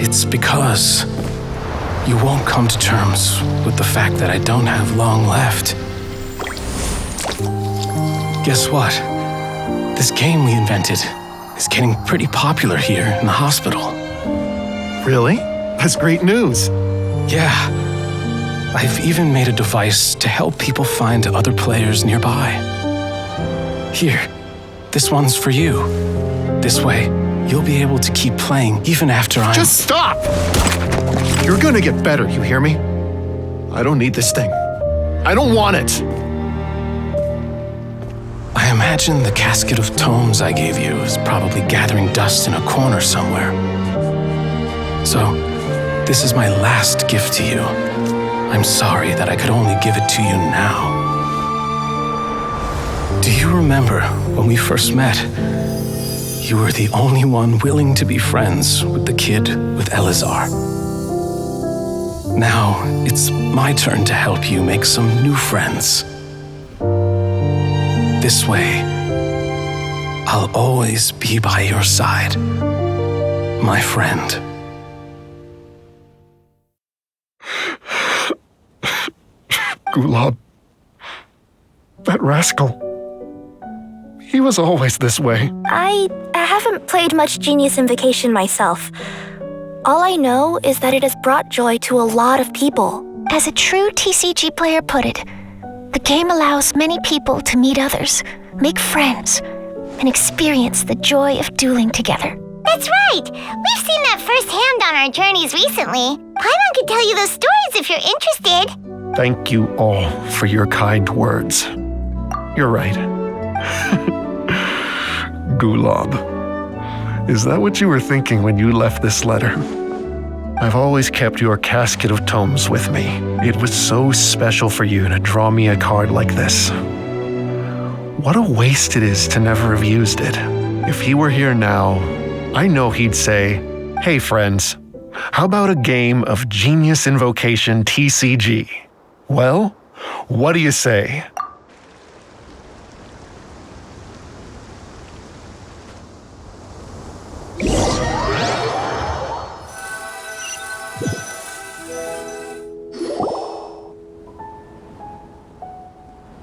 It's because you won't come to terms with the fact that I don't have long left. Guess what? This game we invented is getting pretty popular here in the hospital. Really? That's great news. Yeah. I've even made a device to help people find other players nearby. Here, this one's for you. This way, you'll be able to keep playing even after I'm... Just stop! You're gonna get better, you hear me? I don't need this thing. I don't want it! I imagine the casket of tomes I gave you is probably gathering dust in a corner somewhere. So, this is my last gift to you. I'm sorry that I could only give it to you now. Do you remember when we first met? You were the only one willing to be friends with the kid with Elazar. Now, it's my turn to help you make some new friends. This way, I'll always be by your side, my friend. Gulab. That rascal. He was always this way. I haven't played much Genius Invocation myself. All I know is that it has brought joy to a lot of people. As a true TCG player put it, the game allows many people to meet others, make friends, and experience the joy of dueling together. That's right! We've seen that firsthand on our journeys recently. Paimon could tell you those stories if you're interested. Thank you all for your kind words. You're right. Gulab. Is that what you were thinking when you left this letter? I've always kept your casket of tomes with me. It was so special for you to draw me a card like this. What a waste it is to never have used it. If he were here now, I know he'd say, "Hey friends, how about a game of Genius Invocation TCG?" Well, what do you say?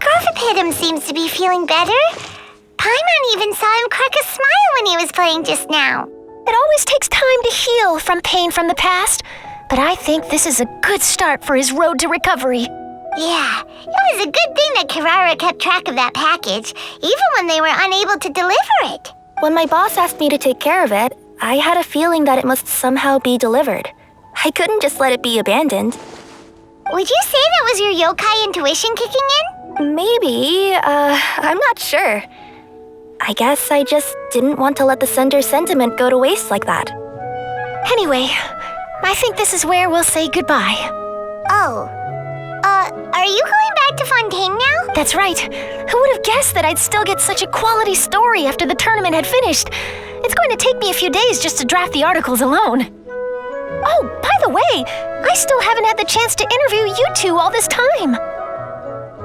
Garfapitum seems to be feeling better. Paimon even saw him crack a smile when he was playing just now. It always takes time to heal from pain from the past, but I think this is a good start for his road to recovery. Yeah, it was a good thing that Kirara kept track of that package, even when they were unable to deliver it. When my boss asked me to take care of it, I had a feeling that it must somehow be delivered. I couldn't just let it be abandoned. Would you say that was your yokai intuition kicking in? Maybe, I'm not sure. I guess I just didn't want to let the sender's sentiment go to waste like that. Anyway, I think this is where we'll say goodbye. Oh. Are you going back to Fontaine now? That's right. Who would have guessed that I'd still get such a quality story after the tournament had finished? It's going to take me a few days just to draft the articles alone. Oh, by the way, I still haven't had the chance to interview you two all this time.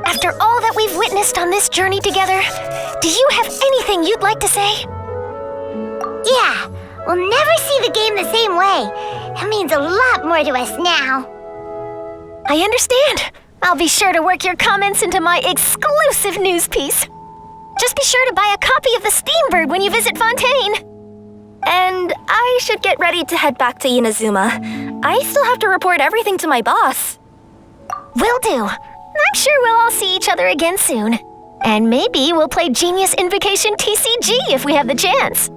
After all that we've witnessed on this journey together, do you have anything you'd like to say? Yeah, we'll never see the game the same way. That means a lot more to us now. I understand. I'll be sure to work your comments into my exclusive news piece. Just be sure to buy a copy of the Steambird when you visit Fontaine. And I should get ready to head back to Inazuma. I still have to report everything to my boss. Will do. I'm sure we'll all see each other again soon. And maybe we'll play Genius Invocation TCG if we have the chance.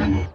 Genshin.